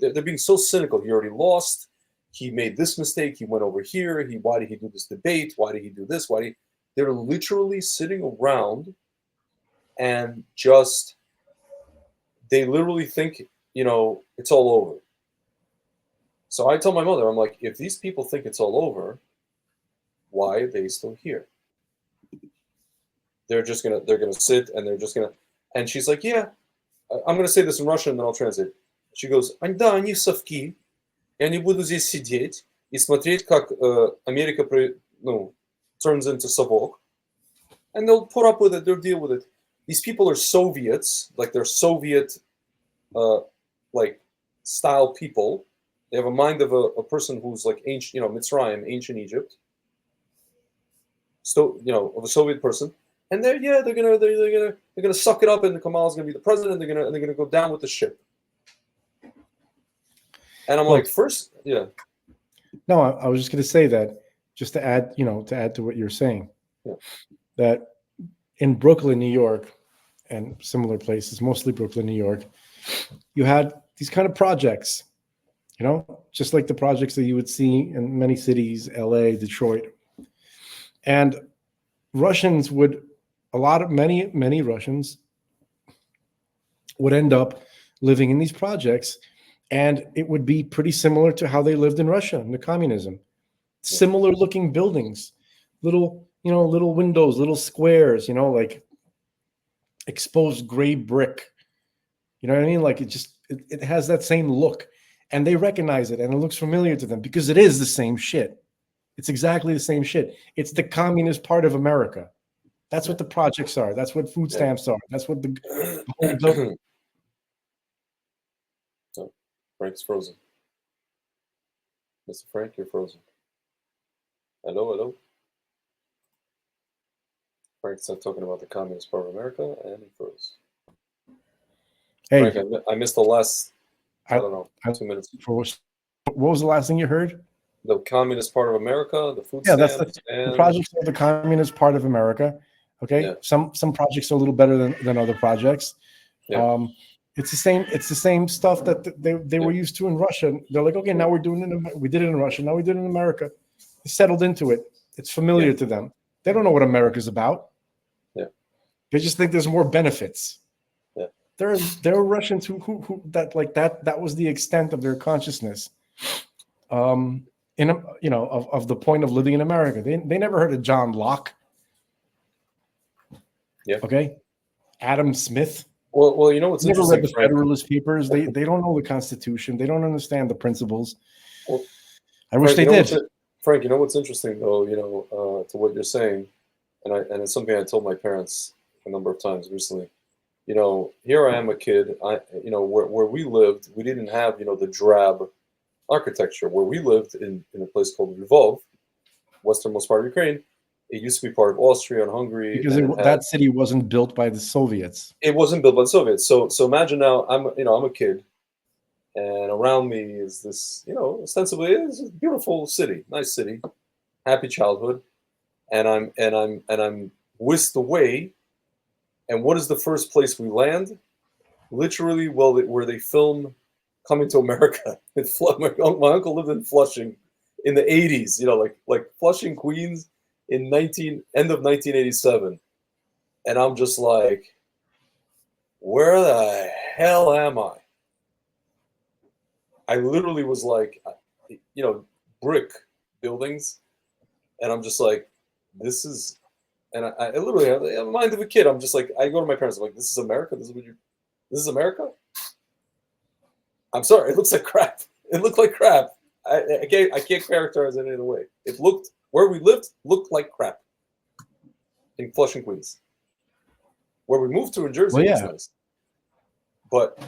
Speaker 1: They're being so cynical. He already lost. He made this mistake. He went over here. Why did he do this debate? Why did he do this? They're literally sitting around and just, they literally think, it's all over. So I tell my mother, I'm like, if these people think it's all over, why are they still here? They're gonna sit, and they're just gonna, and she's like, yeah, I'm gonna say this in Russian and then I'll translate. She goes, да, они совки, и они будут здесь сидеть и смотреть, как Америка, turns into совок, and they'll put up with it, they'll deal with it. These people are Soviets, like they're Soviet, like style people. They have a mind of a person who's like ancient, Mitzrayim, ancient Egypt. So, of a Soviet person, and they're gonna suck it up, and Kamal's gonna be the president. And they're gonna go down with the ship. And I'm like, first, yeah.
Speaker 2: No, I was just going to say that, just to add to what you're saying, that in Brooklyn, New York, and similar places, mostly Brooklyn, New York, you had these kind of projects, just like the projects that you would see in many cities, LA, Detroit. And Russians many Russians would end up living in these projects, and it would be pretty similar to how they lived in Russia in the communism. Similar looking buildings, little windows, little squares, like exposed gray brick. You know what I mean? Like it has that same look, and they recognize it, and it looks familiar to them because it is the same shit. It's exactly the same shit. It's the communist part of America. That's what the projects are. That's what food stamps are. That's what the whole government.
Speaker 1: So, Frank's frozen. Mr. Frank, you're frozen. Hello. Frank started talking about the Communist Party of America, and he froze.
Speaker 2: Hey,
Speaker 1: Frank, I missed the last, I don't know, 2 minutes.
Speaker 2: What was the last thing you heard?
Speaker 1: The Communist Part of America, the food
Speaker 2: Yeah,
Speaker 1: stamps.
Speaker 2: that's the projects of the Communist Part of America. Okay,
Speaker 1: Yeah.
Speaker 2: Some projects are a little better than other projects.
Speaker 1: Yeah.
Speaker 2: It's the same stuff that they were used to in Russia. They're like, okay, now we did it in Russia. Now we did it in America. They settled into it. It's familiar to them. They don't know what America's about.
Speaker 1: Yeah.
Speaker 2: They just think there's more benefits.
Speaker 1: Yeah.
Speaker 2: There are Russians who that was the extent of their consciousness. Of the point of living in America. They never heard of John Locke.
Speaker 1: Yeah.
Speaker 2: Okay. Adam Smith.
Speaker 1: Well, you know what's
Speaker 2: never
Speaker 1: interesting,
Speaker 2: read the
Speaker 1: Frank?
Speaker 2: Federalist Papers. They don't know the Constitution. They don't understand the principles.
Speaker 1: Well,
Speaker 2: I wish they did.
Speaker 1: Frank, you know what's interesting though, to what you're saying, and it's something I told my parents a number of times recently. Here I am, a kid. Where we lived, we didn't have the drab architecture. Where we lived in a place called Lvov, westernmost part of Ukraine. It used to be part of Austria and Hungary.
Speaker 2: Because that city wasn't built by the Soviets.
Speaker 1: It wasn't built by the Soviets. So imagine now I'm a kid, and around me is this ostensibly is a beautiful city, nice city, happy childhood, and I'm whisked away. And what is the first place we land? Literally, where they film Coming to America. My uncle lived in Flushing in the 80s. Like Flushing, Queens. In end of 1987, and I'm just like, where the hell am I? I literally was like, brick buildings, and I'm just like, this is, and I literally have the mind of a kid. I'm just like, I go to my parents, I'm like, this is America. This is America. I'm sorry, it looks like crap. It looked like crap. I can't characterize it any other way. It looked. Where we looked like crap in Flushing, Queens. Where we moved to in Jersey was nice. But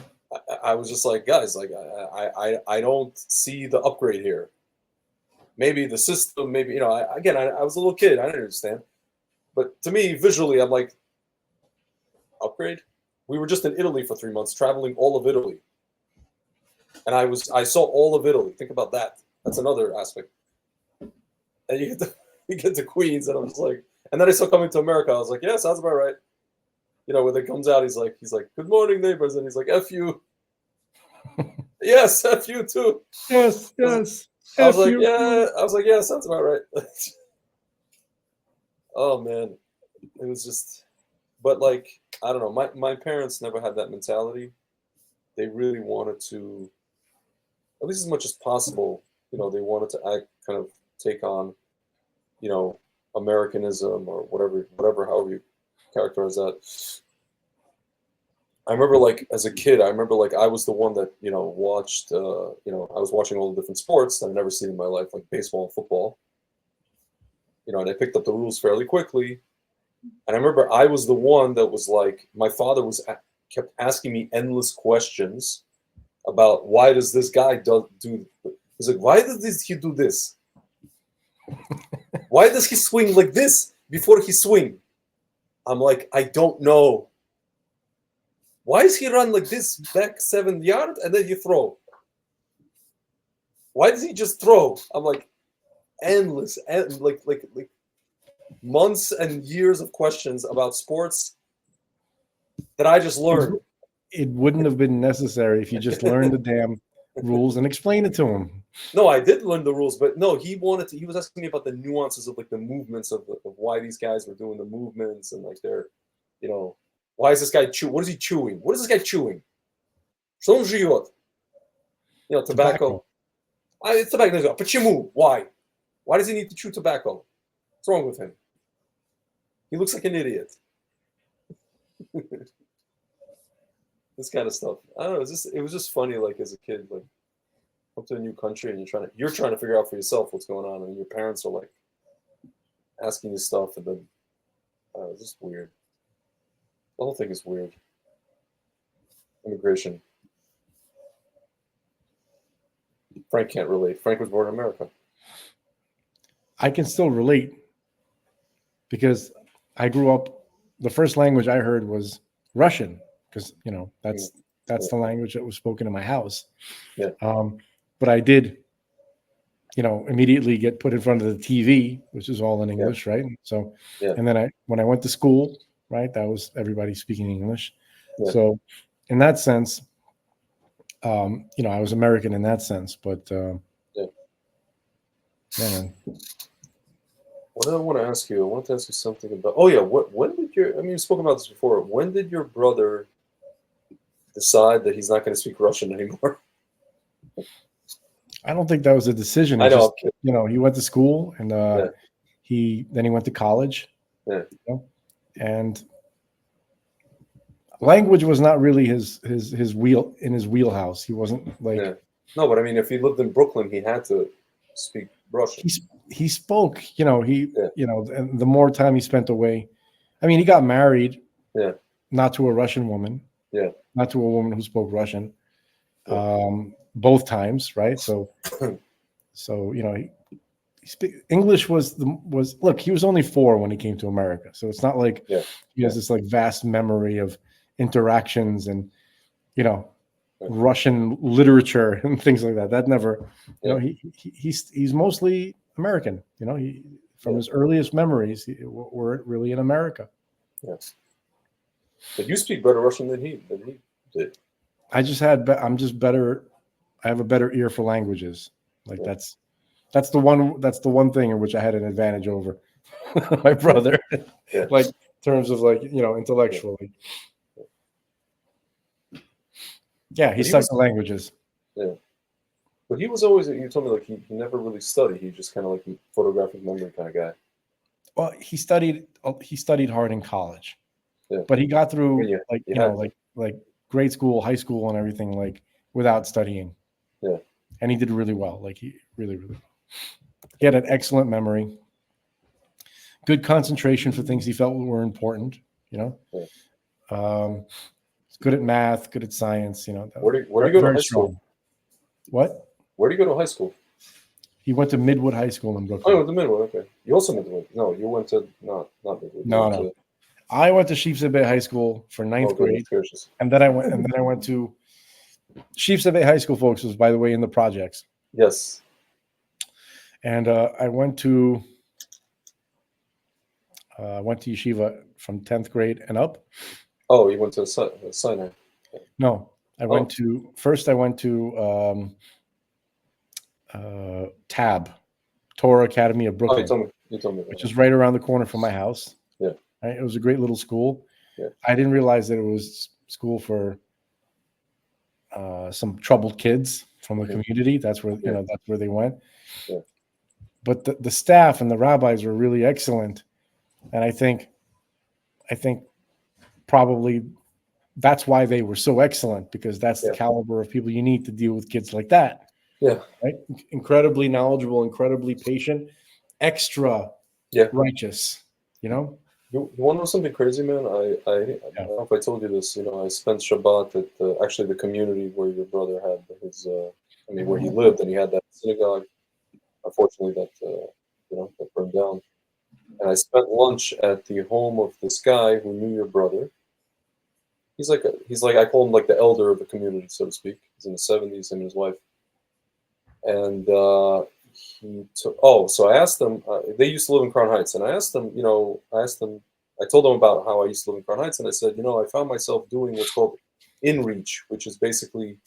Speaker 1: I was just like, guys, like I don't see the upgrade here. Maybe the system, maybe, I was a little kid, I didn't understand. But to me, visually, I'm like, upgrade? We were just in Italy for 3 months, traveling all of Italy. And I saw all of Italy. Think about that. That's another aspect. And you get to Queens, and I'm just like, and then I saw Coming to America. I was like, yeah, sounds about right. When it comes out, he's like, good morning, neighbors, and he's like, F you. Yes, F you too.
Speaker 2: Yes.
Speaker 1: I was like, yeah, sounds about right. Oh man, it was just, but like, I don't know. My parents never had that mentality. They really wanted to, at least as much as possible, they wanted to kind of take on, Americanism or whatever, however you characterize that. I remember, like, as a kid, I was the one that, watched, I was watching all the different sports that I'd never seen in my life, like baseball and football. And I picked up the rules fairly quickly. And I remember I was the one that was like, my father kept asking me endless questions about why does this guy do. He's like, why does he do this? Why does he swing like this before he swing? I'm like, I don't know. Why does he run like this back 7 yards and then he throw? Why does he just throw? I'm like, endless, and like months and years of questions about sports that I just learned.
Speaker 2: It wouldn't have been necessary if you just learned the damn rules and explained it to him.
Speaker 1: No, I did learn the rules, but no, he was asking me about the nuances of like the movements of why these guys were doing the movements and like their, you know, why is this guy what is he chewing? What is this guy chewing? Что он жует? You know, tobacco. It's tobacco. Почему? Why? Why does he need to chew tobacco? What's wrong with him? He looks like an idiot. This kind of stuff. I don't know. It was just funny. Like as a kid, like come to a new country and you're trying to figure out for yourself what's going on, and your parents are like asking you stuff, and then it's just weird. The whole thing is weird. Immigration. Frank can't relate. Frank was born in America.
Speaker 2: I can still relate because I grew up. The first language I heard was Russian because you know that's the language that was spoken in my house.
Speaker 1: Yeah.
Speaker 2: But I did, you know, immediately get put in front of the TV, which is all in English, right? So, and then when I went to school, right, that was everybody speaking English.
Speaker 1: Yeah.
Speaker 2: So, in that sense, you know, I was American in that sense. But yeah, man.
Speaker 1: What did I want to ask you? I want to ask you something about. Oh yeah, when did you spoke about this before. When did your brother decide that he's not going to speak Russian anymore?
Speaker 2: I don't think that was a decision.
Speaker 1: I know.
Speaker 2: Just, you know, he went to school and he went to college.
Speaker 1: Yeah.
Speaker 2: You know, and language was not really his wheelhouse. He wasn't like.
Speaker 1: Yeah. No, but I mean, if he lived in Brooklyn, he had to speak Russian.
Speaker 2: He spoke. You know, you know, and the more time he spent away, I mean, he got married.
Speaker 1: Yeah.
Speaker 2: Not to a Russian woman.
Speaker 1: Yeah.
Speaker 2: Not to a woman who spoke Russian. Both times, right? So, you know, English was look. He was only 4 when he came to America, so it's not like he has this like vast memory of interactions and you know Russian literature and things like that. That never, you know, he's mostly American. You know, from his earliest memories, we're really in America.
Speaker 1: Yes. But you speak better Russian than he did.
Speaker 2: I'm just better. I have a better ear for languages. Like that's the one thing in which I had an advantage over my brother. Like in terms of like, you know, intellectually. Yeah, he stuck to languages.
Speaker 1: Yeah. But he was always, you told me like he never really studied. He just kind of like a photographic memory kind of guy.
Speaker 2: Well, he studied hard in college.
Speaker 1: Yeah.
Speaker 2: But he got through
Speaker 1: like
Speaker 2: you know, like grade school, high school, and everything like without studying.
Speaker 1: Yeah.
Speaker 2: And he did really well. Like he really well. He had an excellent memory, good concentration for things he felt were important. You know, he's good at math, good at science. You know,
Speaker 1: where do you go to high school?
Speaker 2: What?
Speaker 1: Where do you go to high school?
Speaker 2: He went to Midwood High School in Brooklyn.
Speaker 1: Oh, you went to Midwood. Okay, you also went to Midwood. No, you went to not Midwood.
Speaker 2: No. I went to Sheepshead Bay High School for 9th grade, and then I went to Sheepshead Bay High School. Folks, was by the way in the projects.
Speaker 1: Yes.
Speaker 2: And I went to yeshiva from 10th grade and up.
Speaker 1: Oh, you went to Sinai.
Speaker 2: No, I went to TAB, Torah Academy of Brooklyn.
Speaker 1: You told me
Speaker 2: which is right around the corner from my house.
Speaker 1: Yeah.
Speaker 2: Right? It was a great little school.
Speaker 1: Yeah.
Speaker 2: I didn't realize that it was school for some troubled kids from the community. That's where you know that's where they went.
Speaker 1: Yeah.
Speaker 2: But the staff and the rabbis were really excellent, and I think probably that's why they were so excellent, because that's the caliber of people you need to deal with kids like that.
Speaker 1: Yeah.
Speaker 2: Right. Incredibly knowledgeable, incredibly patient, extra righteous. You know.
Speaker 1: You want to know something crazy, man? I don't know if I told you this. You know, I spent Shabbat at actually the community where your brother had his. Where he lived, and he had that synagogue. Unfortunately, that that burned down. And I spent lunch at the home of this guy who knew your brother. He's like I call him like the elder of the community, so to speak. He's in the 70s, him and his wife. And so I asked them. They used to live in Crown Heights, and I asked them. I told them about how I used to live in Crown Heights, and I said, I found myself doing what's called in-reach, which is basically,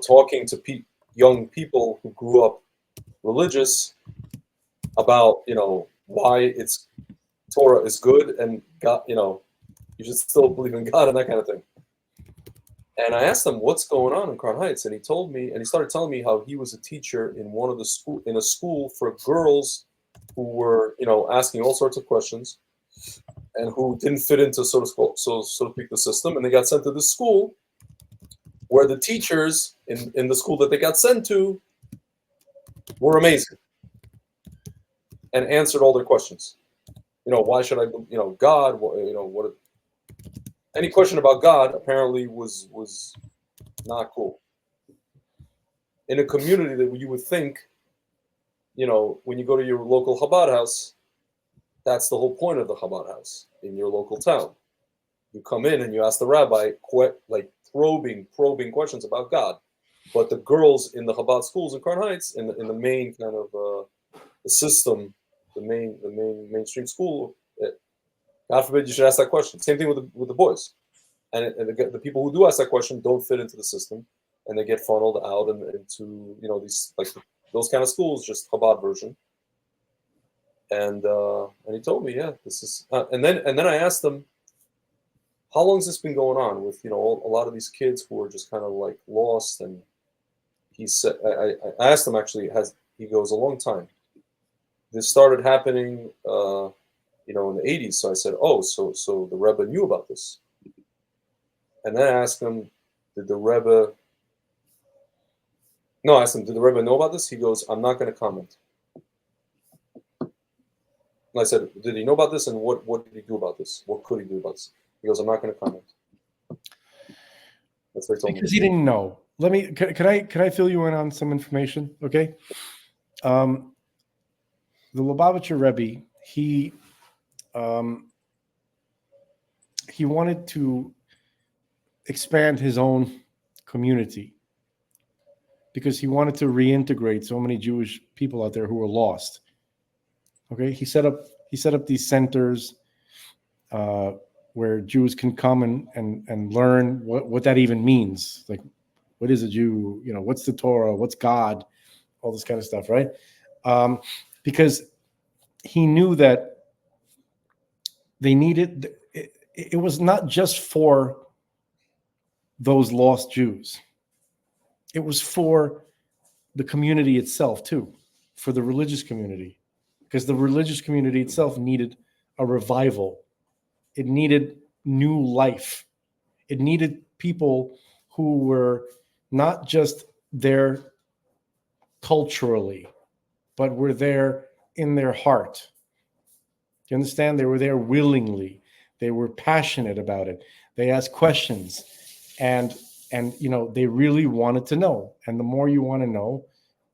Speaker 1: talking to young people who grew up religious about, why it's Torah is good and God, you should still believe in God and that kind of thing. And I asked him what's going on in Crown Heights, and he told me, and he started telling me how he was a teacher in in a school for girls who were, asking all sorts of questions, and who didn't fit into so to speak the system, and they got sent to this school where the teachers in the school that they got sent to were amazing and answered all their questions. Why should I, God, what any question about God apparently was not cool. In a community that you would think, when you go to your local Chabad house, that's the whole point of the Chabad house in your local town. You come in and you ask the rabbi probing questions about God. But the girls in the Chabad schools in Crown Heights, in the main kind of the system, the mainstream school, God forbid you should ask that question. Same thing with the boys, and the people who do ask that question don't fit into the system, and they get funneled out into these those kind of schools, just Chabad version. And he told me, yeah, this is, and then I asked him, how long has this been going on with a lot of these kids who are just kind of like lost? And he said, I asked him actually, he goes, a long time. This started happening, in the 80s. So I said, oh, so the Rebbe knew about this. And then I asked him, did the Rebbe know about this? He goes, I'm not going to comment. And I said, did he know about this? And what did he do about this? What could he do about this? He goes, I'm not going to comment. That's what he told me.
Speaker 2: Because he didn't know. Can I fill you in on some information? Okay. The Lubavitcher Rebbe, he wanted to expand his own community because he wanted to reintegrate so many Jewish people out there who were lost. Okay, he set up these centers where Jews can come and learn what that even means. Like, what is a Jew? What's the Torah? What's God? All this kind of stuff, right? Because he knew that they needed. It was not just for those lost Jews. It was for the community itself too, for the religious community, because the religious community itself needed a revival. It needed new life. It needed people who were not just there culturally, but were there in their heart. You understand? They were there willingly. They were passionate about it. They asked questions, and they really wanted to know. And the more you want to know,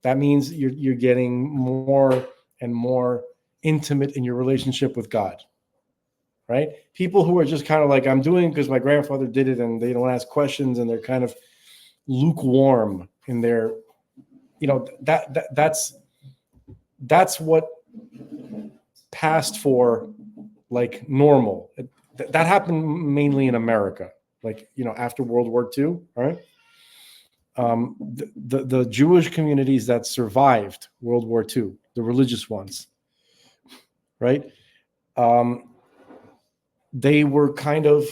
Speaker 2: that means you're getting more and more intimate in your relationship with God. Right? People who are just kind of like, I'm doing because my grandfather did it, and they don't ask questions, and they're kind of lukewarm in their, that's what passed for like normal. That happened mainly in America, after World War II, right? The Jewish communities that survived World War II, the religious ones, right? They were kind of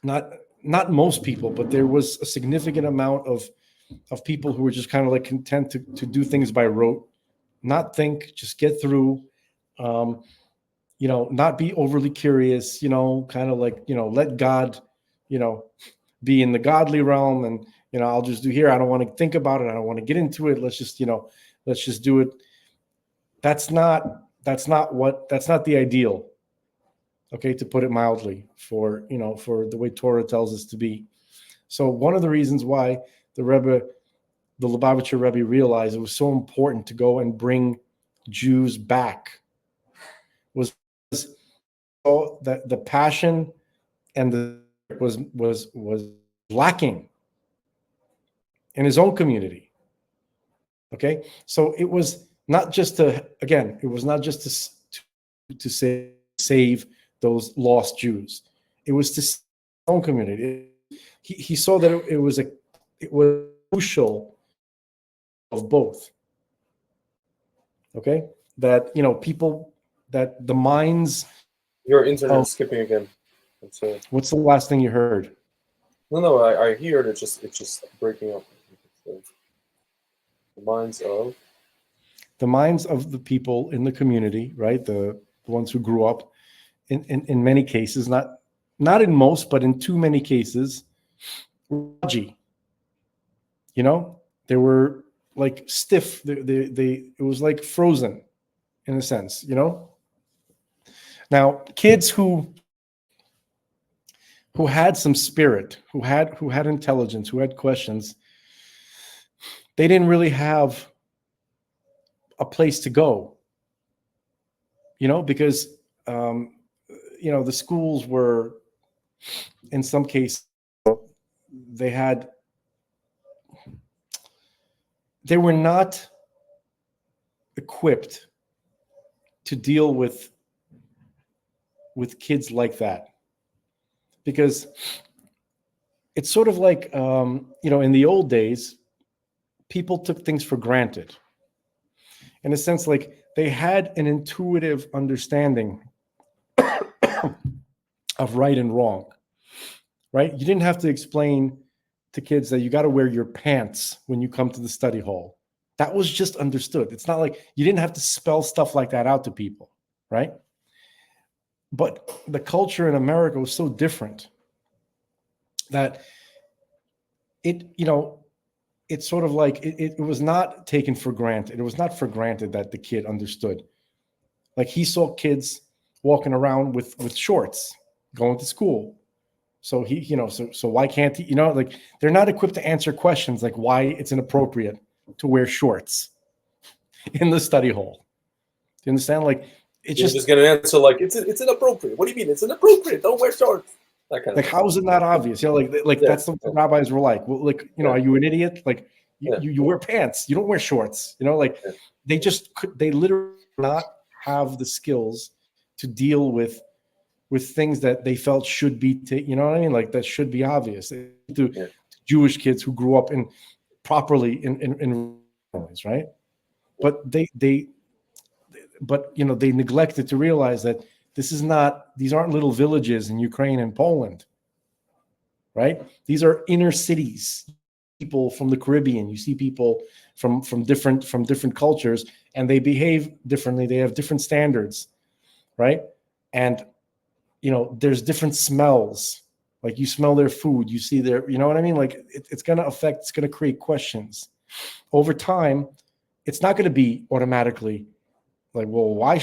Speaker 2: not most people, but there was a significant amount of people who were just kind of like content to do things by rote, not think, just get through, not be overly curious, kind of like, let God, be in the godly realm, and, I'll just do here. I don't want to think about it. I don't want to get into it. Let's just do it. That's not the ideal. Okay, to put it mildly, for the way Torah tells us to be. So one of the reasons why the Lubavitcher Rebbe realized it was so important to go and bring Jews back saw that the passion and the was lacking in his own community. Okay, so it was not just to, again, it was not just to save those lost Jews. It was to save his own community. He saw that it was crucial of both. Okay, that people, that the minds.
Speaker 1: Your internet is skipping again. So,
Speaker 2: what's the last thing you heard?
Speaker 1: No, I hear it. It's just breaking up. So, the minds of the people in the community, right? The ones who grew up, in many cases, not in most, but in too many cases, pudgy. They were like stiff. It was like frozen, in a sense. Now, kids who had some spirit, who had intelligence, who had questions, they didn't really have a place to go, because the schools were, in some cases, they were not equipped to deal with kids like that, because it's sort of like in the old days, people took things for granted, in a sense, like they had an intuitive understanding of right and wrong, right? You didn't have to explain to kids that you got to wear your pants when you come to the study hall. That was just understood. It's not like you didn't have to spell stuff like that out to people, right? But the culture in America was so different that it's sort of like it was not taken for granted. It was not for granted that the kid understood. Like, he saw kids walking around with shorts going to school. So so why can't he, like, they're not equipped to answer questions like why it's inappropriate to wear shorts in the study hall. Do you understand? Like, it's just get an answer like it's inappropriate. What do you mean it's inappropriate? Don't wear shorts. That kind
Speaker 2: like, how is it not obvious? That's what the rabbis were like. Well, like, are you an idiot? Like, you wear pants. You don't wear shorts. They literally not have the skills to deal with things that they felt should be, like, that should be obvious to Jewish kids who grew up properly in families, right? But they neglected to realize that these aren't little villages in Ukraine and Poland, right? These are inner cities. People from the Caribbean, you see people from different cultures, and they behave differently. They have different standards, right? And there's different smells. Like, you smell their food, you see their, you know what I mean? Like, it's going to create questions over time. It's not going to be automatically like, well, why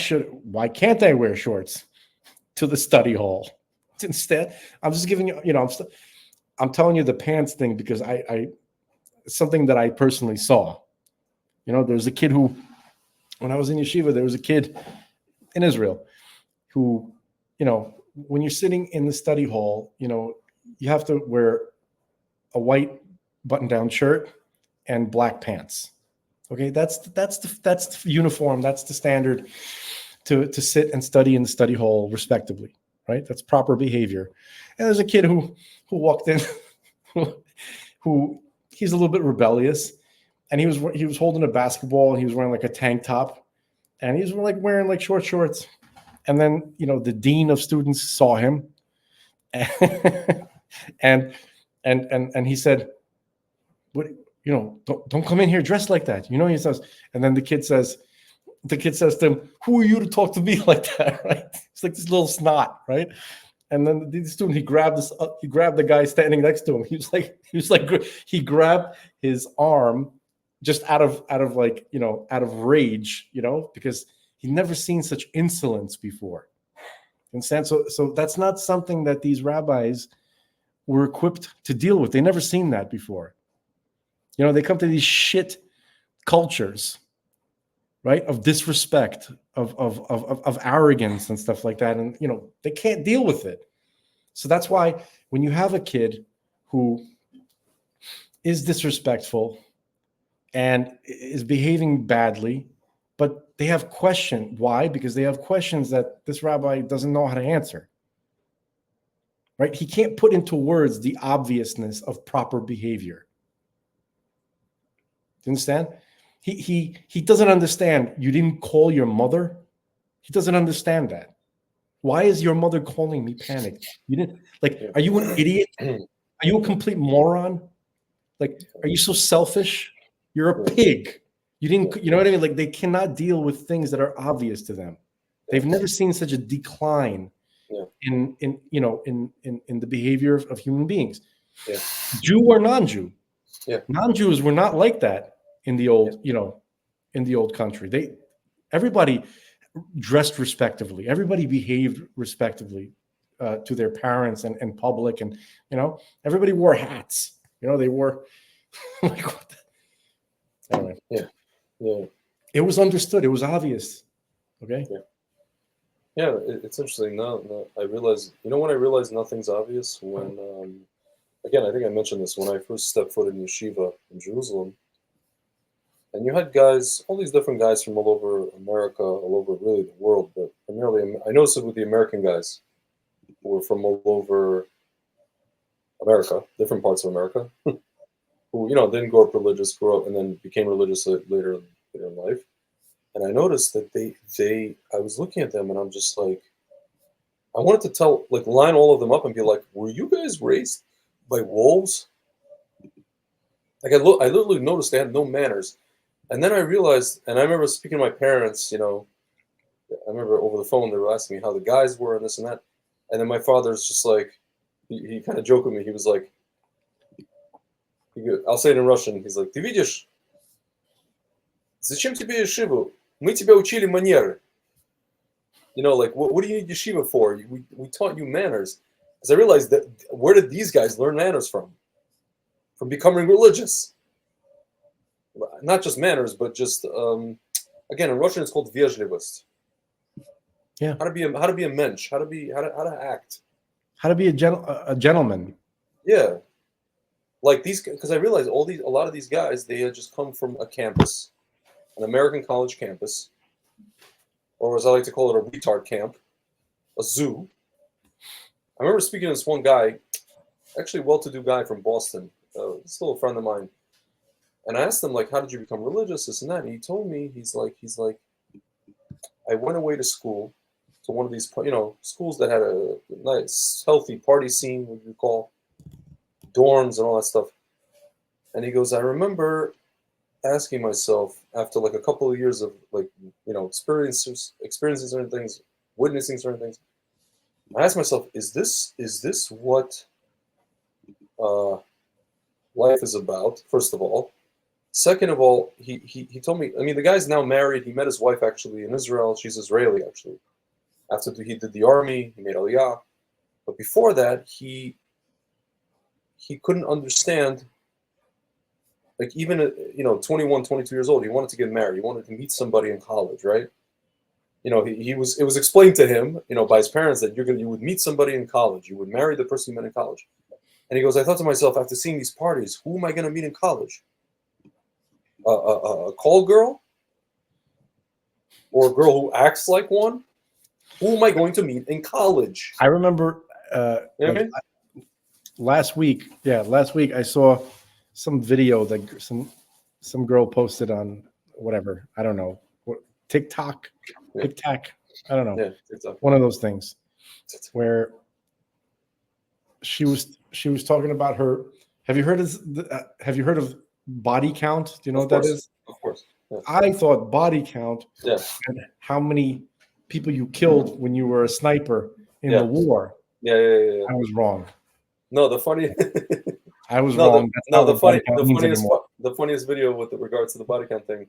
Speaker 2: can't I wear shorts to the study hall? Instead, I'm just giving you, I'm telling you the pants thing because it's something that I personally saw. There's a kid who, when I was in yeshiva, there was a kid in Israel who, when you're sitting in the study hall, you have to wear a white button-down shirt and black pants. Okay, that's the uniform. That's the standard to sit and study in the study hall respectively, right? That's proper behavior. And there's a kid who walked in, who he's a little bit rebellious, and he was holding a basketball, and he was wearing like a tank top, and he was like wearing like short shorts. And then the dean of students saw him, and he said, "What? Don't come in here dressed like that." He says, and then the kid says to him, "Who are you to talk to me like that?" Right? It's like this little snot, right? And then the student, he grabbed the guy standing next to him. He grabbed his arm just out of rage, because he'd never seen such insolence before. And so that's not something that these rabbis were equipped to deal with. They never seen that before. They come to these shit cultures, right? Of disrespect, of arrogance and stuff like that. And, you know, they can't deal with it. So that's why when you have a kid who is disrespectful and is behaving badly, but they have questions. Why? Because they have questions that this rabbi doesn't know how to answer. Right? He can't put into words the obviousness of proper behavior. Do you understand? He doesn't understand. You didn't call your mother. He doesn't understand that. Why is your mother calling me panicked? You didn't like. Are you an idiot? Are you a complete moron? Like, are you so selfish? You're a pig. You didn't. You know what I mean? Like, they cannot deal with things that are obvious to them. They've never seen such a decline in the behavior of human beings.
Speaker 1: Yeah.
Speaker 2: Jew or non-Jew.
Speaker 1: Yeah.
Speaker 2: Non-Jews were not like that in the old, in the old country. Everybody dressed respectively. Everybody behaved respectively to their parents and public, and everybody wore hats. They wore like what anyway.
Speaker 1: Yeah.
Speaker 2: It was understood. It was obvious. Okay.
Speaker 1: Yeah, it's interesting. No, I realized. When I realized nothing's obvious when, again, I think I mentioned this when I first stepped foot in yeshiva in Jerusalem, and you had guys, all these different guys from all over America, all over really the world, but primarily I noticed it with the American guys who were from all over America, different parts of America, who didn't grow up religious, grew up and then became religious later in life. And I noticed that I was looking at them and I'm just like, I wanted to line all of them up and be like, were you guys raised by wolves? Like I literally noticed they had no manners. And then I realized, and I remember speaking to my parents, I remember over the phone, they were asking me how the guys were and this and that. And then my father's just like, he kind of joked with me. He was like, I'll say it in Russian. He's like, ты видишь? Зачем тебе yeshiva? Мы тебя учили манеры. Like, what do you need yeshiva for? We taught you manners. Because I realized that, where did these guys learn manners from? From becoming religious. Not just manners, but just, again, in Russian it's called вежливость.
Speaker 2: Yeah.
Speaker 1: How to be a mensch, how to act.
Speaker 2: How to be a gentleman.
Speaker 1: Yeah. Like these, because I realized a lot of these guys, they had just come from a campus, an American college campus, or as I like to call it, a retard camp, a zoo. I remember speaking to this one guy, actually a well-to-do guy from Boston, still a friend of mine, and I asked him, like, how did you become religious, this and that, and he told me, he's like, I went away to school, to one of these, schools that had a nice, healthy party scene, what you call, dorms and all that stuff, and he goes, I remember asking myself after like a couple of years of experiencing certain things, witnessing certain things, I asked myself, is this what life is about? First of all, second of all, he told me. I mean, the guy's now married. He met his wife actually in Israel. She's Israeli actually. After he did the army, he made Aliyah, but before that, he couldn't understand. Like even 21, 22 years old, he wanted to get married. He wanted to meet somebody in college, right? It was explained to him, by his parents that you would meet somebody in college. You would marry the person you met in college. And he goes, I thought to myself, after seeing these parties, who am I going to meet in college? A call girl? Or a girl who acts like one? Who am I going to meet in college?
Speaker 2: I remember last week I saw some video that some girl posted on whatever, I don't know, TikTok, I don't know, one of those things where she was talking about her. Have you heard of body count? Do you know what that is?
Speaker 1: Of course. Yeah.
Speaker 2: I thought body count and how many people you killed when you were a sniper in the war.
Speaker 1: Yeah.
Speaker 2: I was wrong.
Speaker 1: No, the funny.
Speaker 2: I was wrong.
Speaker 1: The funniest video with regards to the body count thing,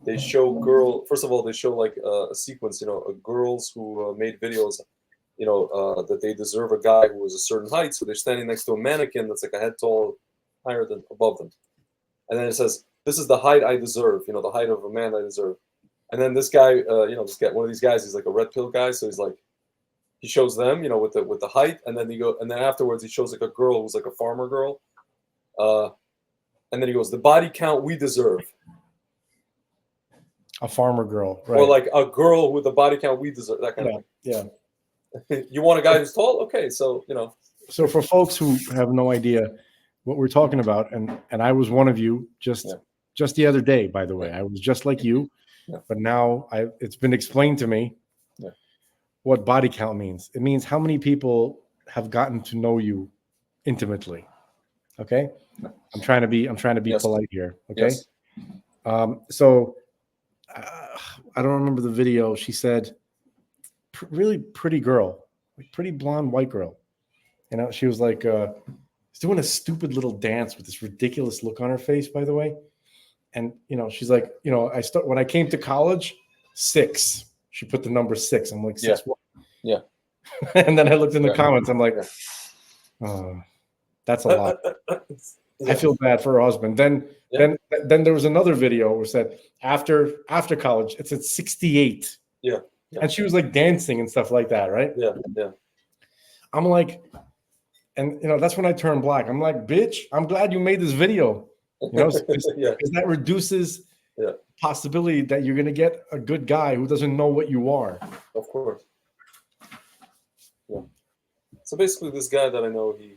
Speaker 1: they show first of all, they show like a sequence, girls who made videos, that they deserve a guy who was a certain height, so they're standing next to a mannequin that's like a head tall, higher than above them, and then it says, "This is the height I deserve," the height of a man I deserve, And then this guy, this guy, one of these guys, he's like a red pill guy. So he's like, he shows them, with the height, and then afterwards he shows like a girl who's like a farmer girl, and then he goes, the body count we deserve.
Speaker 2: A farmer girl, right?
Speaker 1: Or like a girl with the body count we deserve, that kind of
Speaker 2: thing.
Speaker 1: Yeah. You want a guy who's tall? Okay, so
Speaker 2: So for folks who have no idea what we're talking about, and I was one of you just the other day, by the way, I was just like you, but now it's been explained to me what body count means. It means how many people have gotten to know you intimately. Okay, I'm trying to be polite here. Okay, so I don't remember the video. She said, really pretty girl, like pretty blonde white girl. She was like, she's doing a stupid little dance with this ridiculous look on her face, by the way. And, she's like, when I came to college, 6. She put the number 6. I'm like, 6 what?
Speaker 1: Yeah.
Speaker 2: And then I looked in the comments. I'm like, oh, that's a lot. I feel bad for her husband. Then there was another video where it said after college, it's at 68.
Speaker 1: Yeah.
Speaker 2: And she was like dancing and stuff like that, right?
Speaker 1: Yeah.
Speaker 2: I'm like, and that's when I turned black. I'm like, bitch, I'm glad you made this video. Because that reduces possibility that you're gonna get a good guy who doesn't know what you are.
Speaker 1: Of course. Yeah. So basically, this guy that I know, he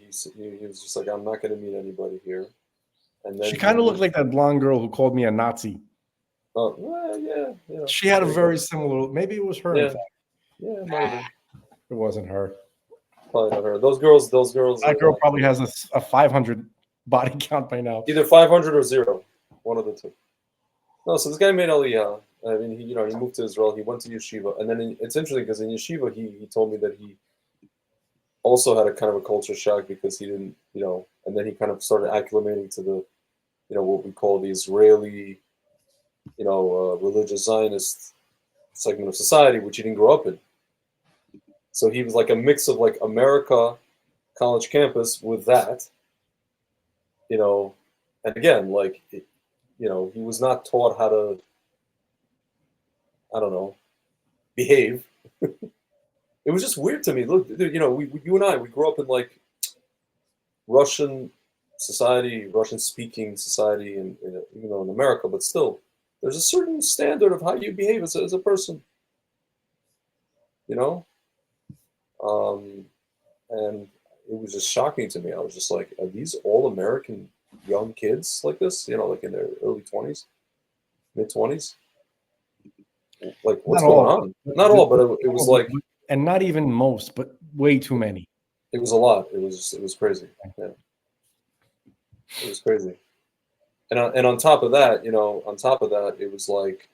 Speaker 1: was just like, I'm not gonna meet anybody here. And then
Speaker 2: she kind of looked like that blonde girl who called me a Nazi.
Speaker 1: Oh, well, yeah.
Speaker 2: She had a very similar. Maybe it was her.
Speaker 1: Yeah.
Speaker 2: In fact.
Speaker 1: Yeah, it might have been.
Speaker 2: It wasn't her.
Speaker 1: Probably not her. Those girls.
Speaker 2: That girl probably has a 500 body count by now.
Speaker 1: Either 500 or 0. One of the two. No, so this guy made Aliyah. I mean, he moved to Israel. He went to yeshiva, and then it's interesting because in yeshiva he told me that he also had a kind of a culture shock because he didn't, and then he kind of started acclimating to the, what we call the Israeli, religious Zionist segment of society, which he didn't grow up in. So he was like a mix of like America, college campus with that, and again, like, he was not taught how to, I don't know, behave. It was just weird to me. Look, you and I, we grew up in like Russian society, Russian-speaking society, and even though in America, but still, there's a certain standard of how you behave as a person. And it was just shocking to me. I was just like, are these all American young kids like this? Like in their early 20s, mid 20s? Like, what's going on? Not all, but it was like,
Speaker 2: and not even most, but way too many.
Speaker 1: It was a lot. It was crazy. Yeah, it was crazy. And on top of that, it was like,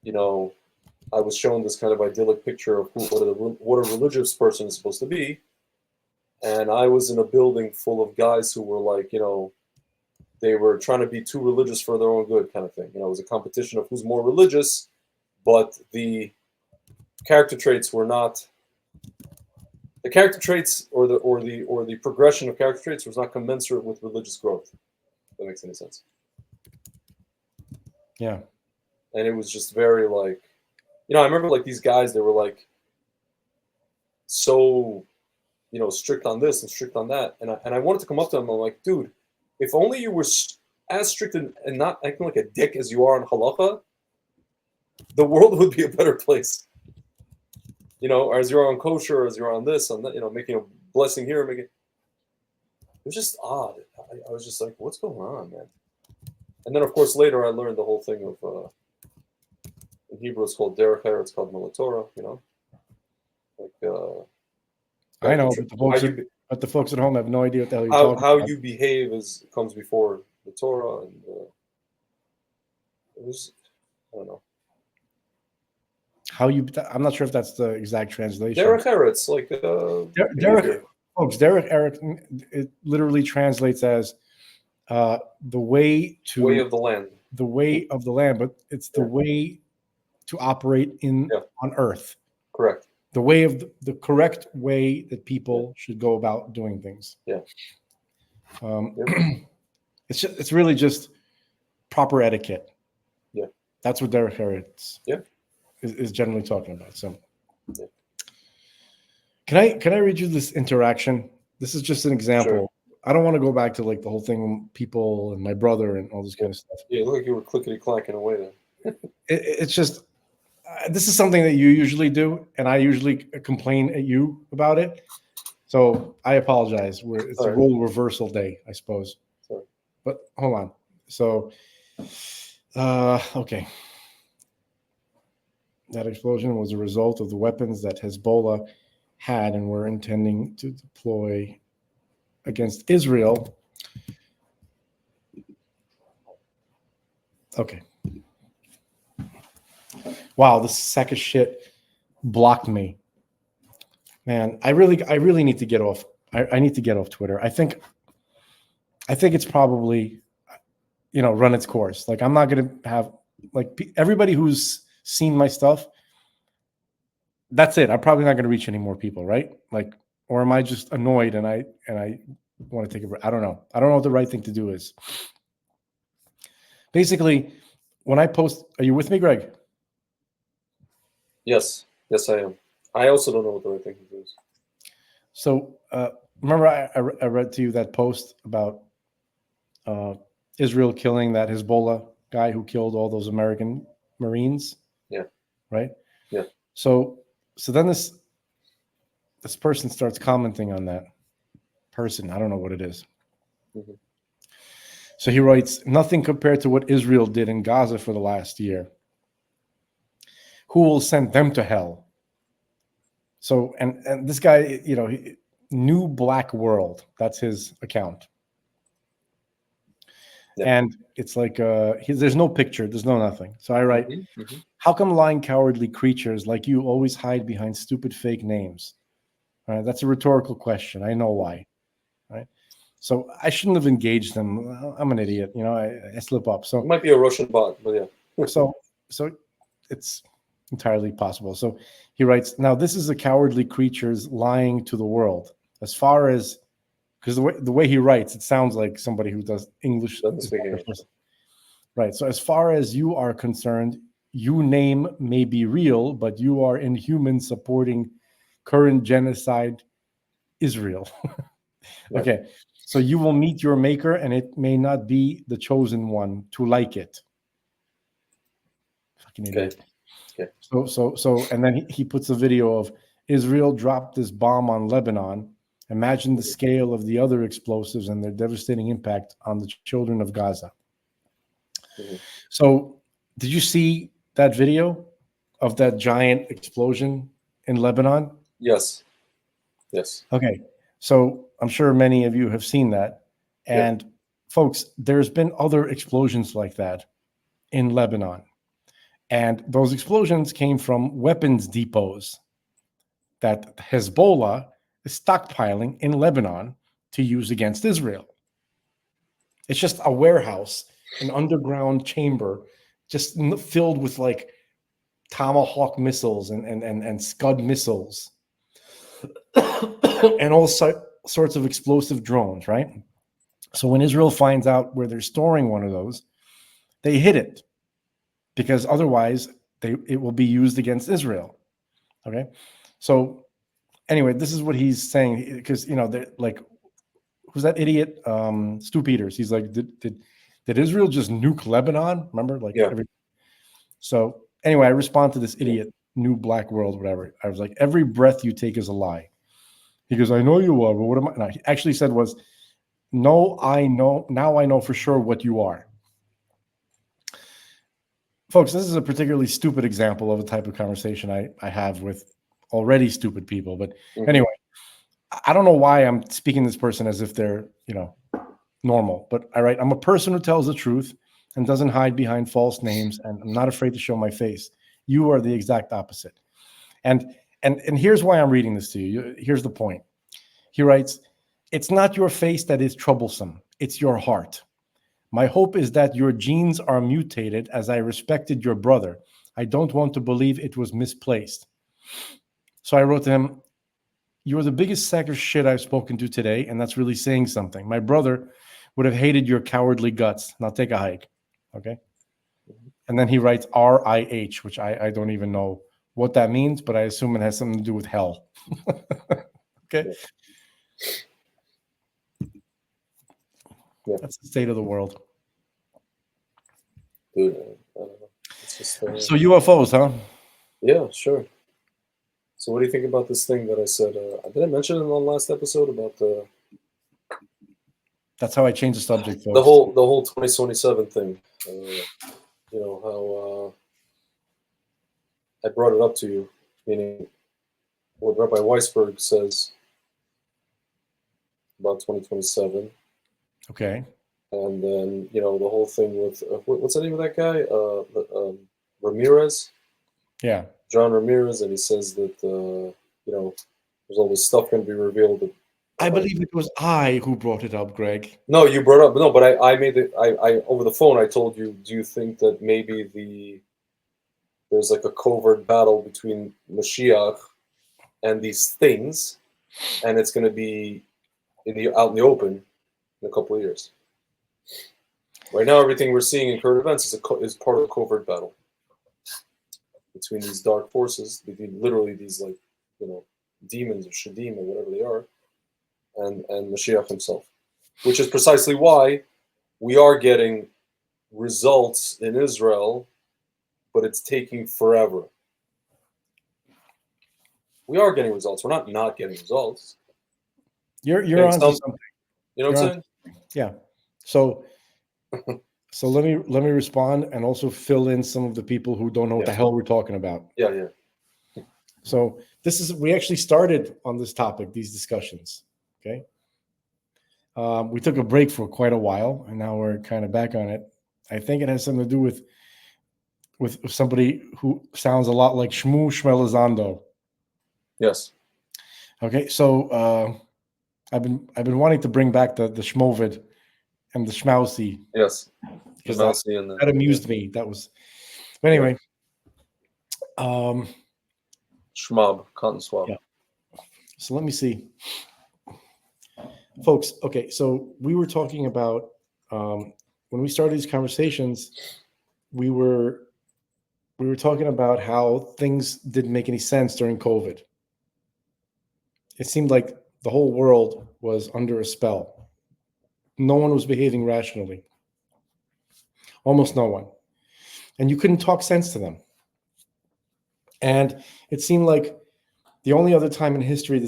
Speaker 1: I was shown this kind of idyllic picture of what a religious person is supposed to be, and I was in a building full of guys who were like, they were trying to be too religious for their own good, kind of thing. It was a competition of who's more religious, but the character traits were not. The character traits or the progression of character traits was not commensurate with religious growth. If that makes any sense.
Speaker 2: Yeah.
Speaker 1: And it was just very like, I remember like these guys, they were like so, strict on this and strict on that. And I wanted to come up to them. I'm like, dude, if only you were as strict and not acting like a dick as you are on halacha, the world would be a better place. Or as you're on kosher, or as you're on this, on that, making a blessing here, it was just odd. I was just like, what's going on, man? And then, of course, later I learned the whole thing of, in Hebrew it's called derech eretz, it's called Torah, like,
Speaker 2: I know, but the folks at home have no idea what the hell you're talking about.
Speaker 1: How you behave comes before the Torah, and it was, I don't know.
Speaker 2: I'm not sure if that's the exact translation.
Speaker 1: Derech eretz, like
Speaker 2: derech, folks. Derech eretz, it literally translates as the way
Speaker 1: of the land.
Speaker 2: The way of the land, but it's the way to operate on Earth.
Speaker 1: Correct.
Speaker 2: The way of the correct way that people should go about doing things.
Speaker 1: Yeah.
Speaker 2: It's really just proper etiquette.
Speaker 1: Yeah.
Speaker 2: That's what Derek Harris
Speaker 1: Yeah.
Speaker 2: is generally talking about. So,
Speaker 1: Yeah.
Speaker 2: can I read you this interaction? This is just an example.
Speaker 1: Sure.
Speaker 2: I don't want to go back to like the whole thing, people and my brother and all this kind of stuff.
Speaker 1: Yeah, it looked like you were clickety clacking away there.
Speaker 2: It's just this is something that you usually do, and I usually complain at you about it. So I apologize. It's a role reversal day, I suppose.
Speaker 1: Sorry.
Speaker 2: But hold on. So, okay. That explosion was a result of the weapons that Hezbollah had and were intending to deploy against Israel. Okay. Wow, this sack of shit blocked me. Man, I really need to get off. I need to get off Twitter. I think it's probably, run its course. Like, I'm not gonna have like everybody who's seen my stuff. That's it. I'm probably not gonna reach any more people, right? Like, or am I just annoyed and I want to take a break? I don't know. I don't know what the right thing to do is. Basically, when I post, are you with me, Greg?
Speaker 1: Yes, I am. I also don't know what the right thing to do is.
Speaker 2: So remember, I read to you that post about Israel killing that Hezbollah guy who killed all those American Marines.
Speaker 1: Yeah.
Speaker 2: Right.
Speaker 1: Yeah.
Speaker 2: So then this person starts commenting on that person. I don't know what it is.
Speaker 1: Mm-hmm.
Speaker 2: So he writes, nothing compared to what Israel did in Gaza for the last year. Who will send them to hell? So, and this guy, New Black World, that's his account. Yeah. And it's like, there's no picture, there's no nothing. So I write, how come lying, cowardly creatures like you always hide behind stupid fake names? All right, that's a rhetorical question. I know why. Right. So I shouldn't have engaged them. I'm an idiot. I slip up. So
Speaker 1: it might be a Russian bot, but yeah.
Speaker 2: so it's entirely possible. So he writes, now this is a cowardly creatures lying to the world. As far as, because the way he writes, it sounds like somebody who does English. Right. So as far as you are concerned, you name may be real, but you are inhuman supporting current genocide Israel. Okay. So you will meet your maker and it may not be the chosen one to like it. Fucking idiot.
Speaker 1: Okay.
Speaker 2: So, and then he puts a video of Israel dropped this bomb on Lebanon. Imagine the scale of the other explosives and their devastating impact on the children of Gaza. Mm-hmm. So, did you see that video of that giant explosion in Lebanon?
Speaker 1: Yes.
Speaker 2: Okay. So, I'm sure many of you have seen that. And folks, there's been other explosions like that in Lebanon. And those explosions came from weapons depots that Hezbollah is stockpiling in Lebanon to use against Israel. It's just a warehouse, an underground chamber, just filled with like Tomahawk missiles and Scud missiles and all sorts of explosive drones, right? So when Israel finds out where they're storing one of those, they hit it because otherwise it will be used against Israel. Okay. So anyway, this is what he's saying because, like, who's that idiot? Stu Peters. He's like, did Israel just nuke Lebanon? Remember? Like, so anyway, I respond to this idiot, New Black World, whatever. I was like, every breath you take is a lie. He goes, I know you are, but what am I? No, he actually said was, no, I know. Now I know for sure what you are. Folks, this is a particularly stupid example of a type of conversation I have with already stupid people. But anyway, I don't know why I'm speaking to this person as if they're, normal. But all right, I'm a person who tells the truth and doesn't hide behind false names, and I'm not afraid to show my face. You are the exact opposite. And here's why I'm reading this to you. Here's the point. He writes, it's not your face that is troublesome. It's your heart. My hope is that your genes are mutated as I respected your brother. I don't want to believe it was misplaced. So I wrote to him, you're the biggest sack of shit I've spoken to today, and that's really saying something. My brother would have hated your cowardly guts. Now take a hike. Okay? And then he writes RIH, which I don't even know what that means, but I assume it has something to do with hell. Okay.
Speaker 1: Yeah.
Speaker 2: That's the state of the world.
Speaker 1: Dude, I don't know. It's just,
Speaker 2: So UFOs, huh?
Speaker 1: Yeah, sure. So what do you think about this thing that I said? Did I mention it in the last episode about the
Speaker 2: That's how I changed the subject, folks.
Speaker 1: the whole 2027 thing? You know how I brought it up to you, meaning what Rabbi Weisberg says about 2027.
Speaker 2: Okay.
Speaker 1: And then, the whole thing with, what's the name of that guy? Ramirez?
Speaker 2: Yeah.
Speaker 1: John Ramirez, and he says that, there's all this stuff going to be revealed. That,
Speaker 2: I believe it was I who brought it up, Greg.
Speaker 1: No, you brought up, no, but I made it, I over the phone, I told you, do you think that maybe there's like a covert battle between Mashiach and these things, and it's going to be out in the open in a couple of years? Right now, everything we're seeing in current events is part of a covert battle between these dark forces, between literally these demons or shadim or whatever they are, and Mashiach himself, which is precisely why we are getting results in Israel, but it's taking forever. We are getting results. We're not getting results.
Speaker 2: You're on something.
Speaker 1: You know what I'm saying?
Speaker 2: Yeah. So let me respond and also fill in some of the people who don't know what the hell we're talking about.
Speaker 1: Yeah.
Speaker 2: So we actually started on this topic, these discussions. Okay. We took a break for quite a while, and now we're kind of back on it. I think it has something to do with somebody who sounds a lot like Shmu Shmelazando.
Speaker 1: Yes.
Speaker 2: Okay. So I've been wanting to bring back the Shmovid and the Schmousy.
Speaker 1: Yes.
Speaker 2: Because that amused me. That was, but anyway.
Speaker 1: Schmab, cotton swab.
Speaker 2: Yeah. So let me see, folks. Okay, so we were talking about when we started these conversations, we were talking about how things didn't make any sense during COVID. It seemed like the whole world was under a spell. No one was behaving rationally. Almost no one. And you couldn't talk sense to them. And it seemed like the only other time in history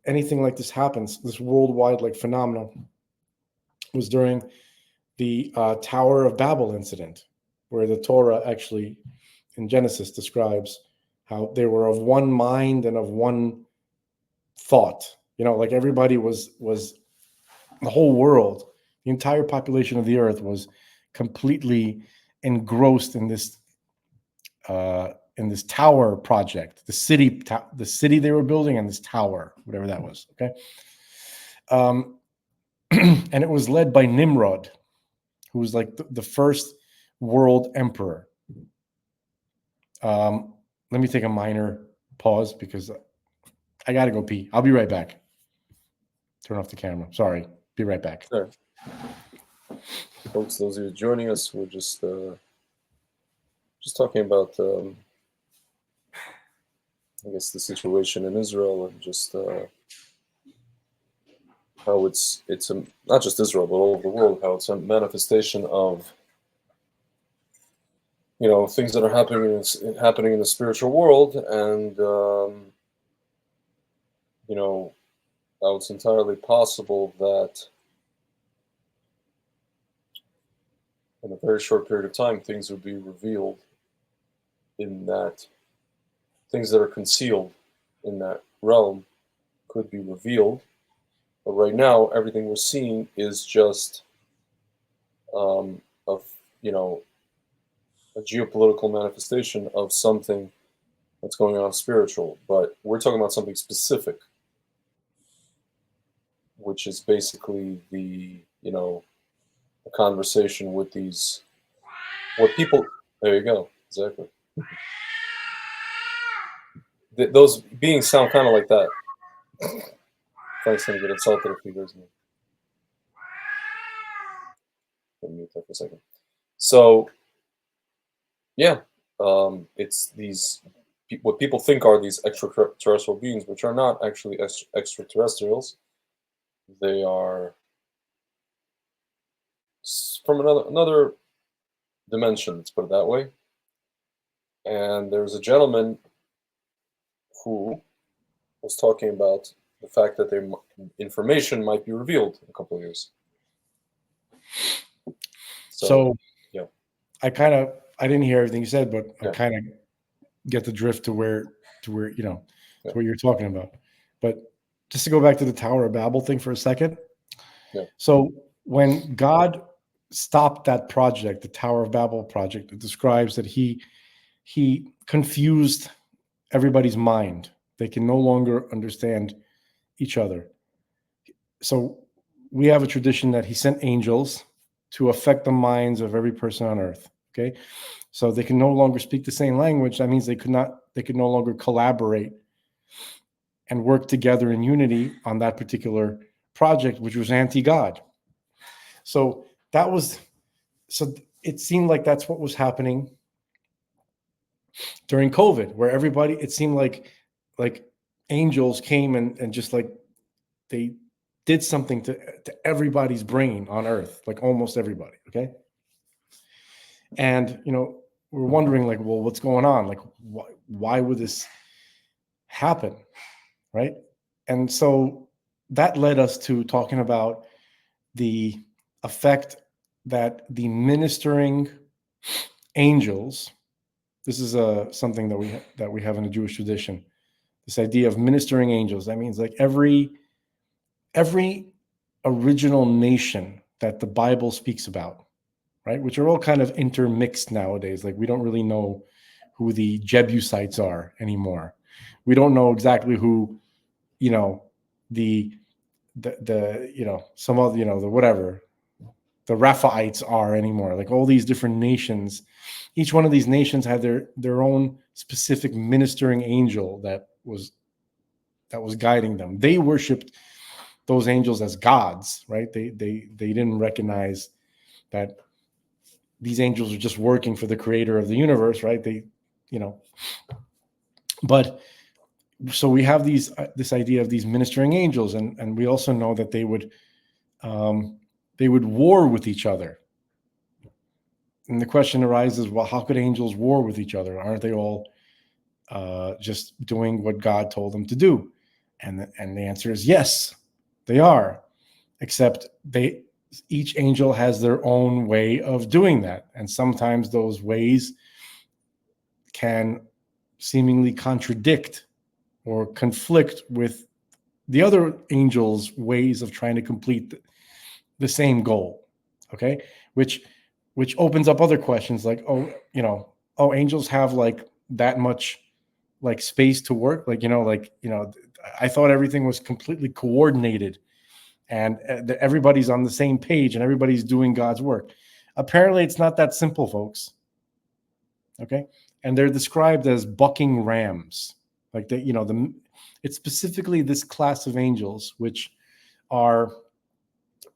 Speaker 2: anything like this happens, this worldwide phenomenon, was during the Tower of Babel incident, where the Torah actually in Genesis describes how they were of one mind and of one thought. Everybody was the whole world, the entire population of the earth was completely engrossed in this tower project, the city they were building, and this tower, whatever that was. Okay. And it was led by Nimrod, who was like the first world emperor. Let me take a minor pause because I got to go pee. I'll be right back. Turn off the camera. Sorry. Be right back.
Speaker 1: Sure. Folks, those of you joining us, we're just talking about, I guess, the situation in Israel and just how it's not just Israel, but all over the world, how it's a manifestation of, things that are happening in the spiritual world, and how it's entirely possible that in a very short period of time, things would be revealed in that things that are concealed in that realm could be revealed. But right now, everything we're seeing is just a geopolitical manifestation of something that's going on spiritual. But we're talking about something specific, which is basically the conversation with what people. There you go. Exactly. Those beings sound kind of like that. Frank's gonna get insulted if he hears me. Let me mute that for a second. So Yeah, it's these what people think are these extraterrestrial beings, which are not actually extraterrestrials. They are from another dimension. Let's put it that way. And there's a gentleman who was talking about the fact that their information might be revealed in a couple of years.
Speaker 2: So
Speaker 1: yeah,
Speaker 2: I didn't hear everything you said, but I kind of get the drift to where to what you're talking about. But just to go back to the Tower of Babel thing for a second.
Speaker 1: Yeah.
Speaker 2: So when God stopped that project, the Tower of Babel project, it describes that he confused everybody's mind. They can no longer understand each other. So we have a tradition that he sent angels to affect the minds of every person on earth. Okay. So they can no longer speak the same language. That means they could no longer collaborate and work together in unity on that particular project, which was anti-God. So it seemed like that's what was happening during COVID, where it seemed like angels came and just like they did something to everybody's brain on earth, like almost everybody. Okay. And, we're wondering like, well, what's going on? Like, why would this happen? Right. And so that led us to talking about the effect that the ministering angels, this is something that we have in the Jewish tradition, this idea of ministering angels. That means like every original nation that the Bible speaks about, right, which are all kind of intermixed nowadays. Like we don't really know who the Jebusites are anymore. We don't know exactly who, the some other, the whatever, the Raphaites are anymore. Like all these different nations, each one of these nations had their own specific ministering angel that was guiding them. They worshipped those angels as gods, right? They didn't recognize that these angels are just working for the creator of the universe, right? But so we have this idea of these ministering angels, and we also know that they would war with each other. And the question arises, well, how could angels war with each other? Aren't they all just doing what God told them to do? And the answer is yes, they are. Except each angel has their own way of doing that. And sometimes those ways can seemingly contradict or conflict with the other angels' ways of trying to complete the same goal. Okay. Which opens up other questions like, angels have like that much like space to work. I thought everything was completely coordinated and everybody's on the same page and everybody's doing God's work. Apparently it's not that simple, folks. Okay. And they're described as bucking rams. Like it's specifically this class of angels, which are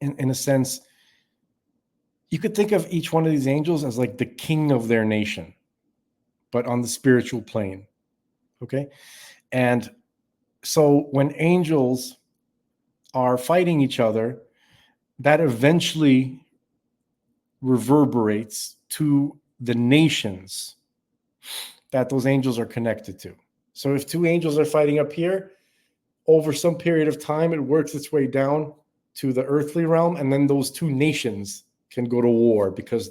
Speaker 2: in a sense, you could think of each one of these angels as like the king of their nation, but on the spiritual plane. Okay. And so when angels are fighting each other, that eventually reverberates to the nations that those angels are connected to. So if two angels are fighting up here, over some period of time, it works its way down to the earthly realm, and then those two nations can go to war because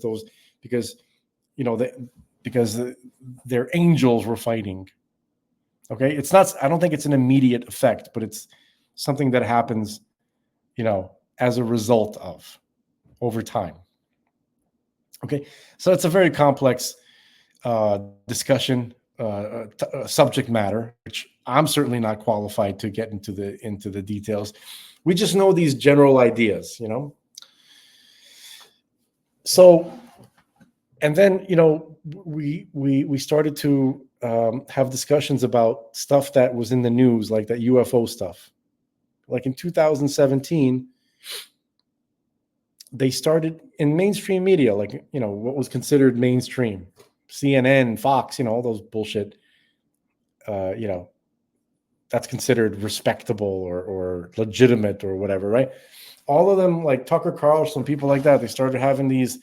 Speaker 2: their angels were fighting. Okay, it's not. I don't think it's an immediate effect, but it's something that happens, as a result of over time. Okay, so it's a very complex discussion, subject matter, which I'm certainly not qualified to get into the details. We just know these general ideas, So, and then we started to have discussions about stuff that was in the news, like that UFO stuff. Like in 2017, they started in mainstream media, like what was considered mainstream, CNN, Fox, all those bullshit, that's considered respectable or legitimate or whatever, right? All of them, like Tucker Carlson, people like that, they started having these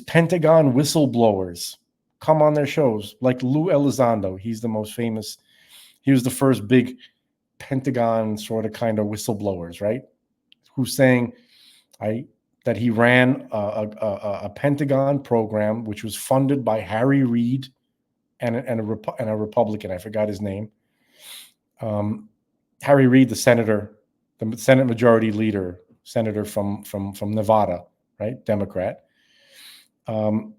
Speaker 2: Pentagon whistleblowers come on their shows, like Lou Elizondo. He's the most famous. He was the first big Pentagon sort of kind of whistleblowers, right? Who's saying that he ran a Pentagon program which was funded by Harry Reid and a Republican. I forgot his name. Harry Reid, the senator, the Senate Majority Leader, senator from Nevada, right, Democrat. And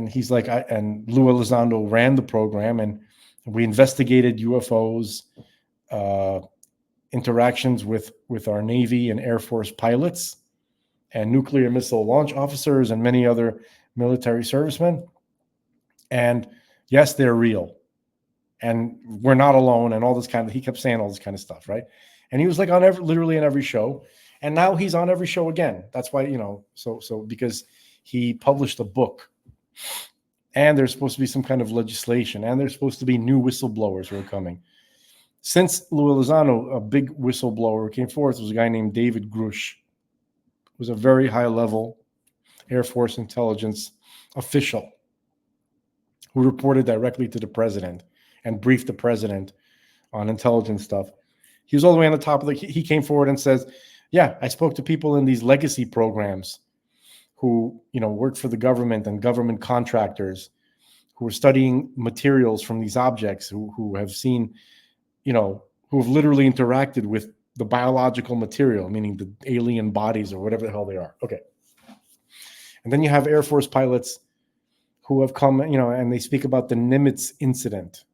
Speaker 2: he's like, and Lou Elizondo ran the program, and we investigated UFOs, interactions with our Navy and Air Force pilots and nuclear missile launch officers and many other military servicemen. And yes, they're real. And we're not alone, and all this kind of, he kept saying all this kind of stuff, right? And he was like on literally in every show. And now he's on every show again. That's why, so because he published a book, and there's supposed to be some kind of legislation, and there's supposed to be new whistleblowers who are coming. Since Lou Elizondo, a big whistleblower who came forth was a guy named David Grush, who was a very high-level Air Force intelligence official who reported directly to the president and briefed the president on intelligence stuff. He was all the way on the top of he came forward and says, yeah, I spoke to people in these legacy programs who, worked for the government and government contractors who are studying materials from these objects, who have seen, who have literally interacted with the biological material, meaning the alien bodies or whatever the hell they are. Okay. And then you have Air Force pilots who have come, and they speak about the Nimitz incident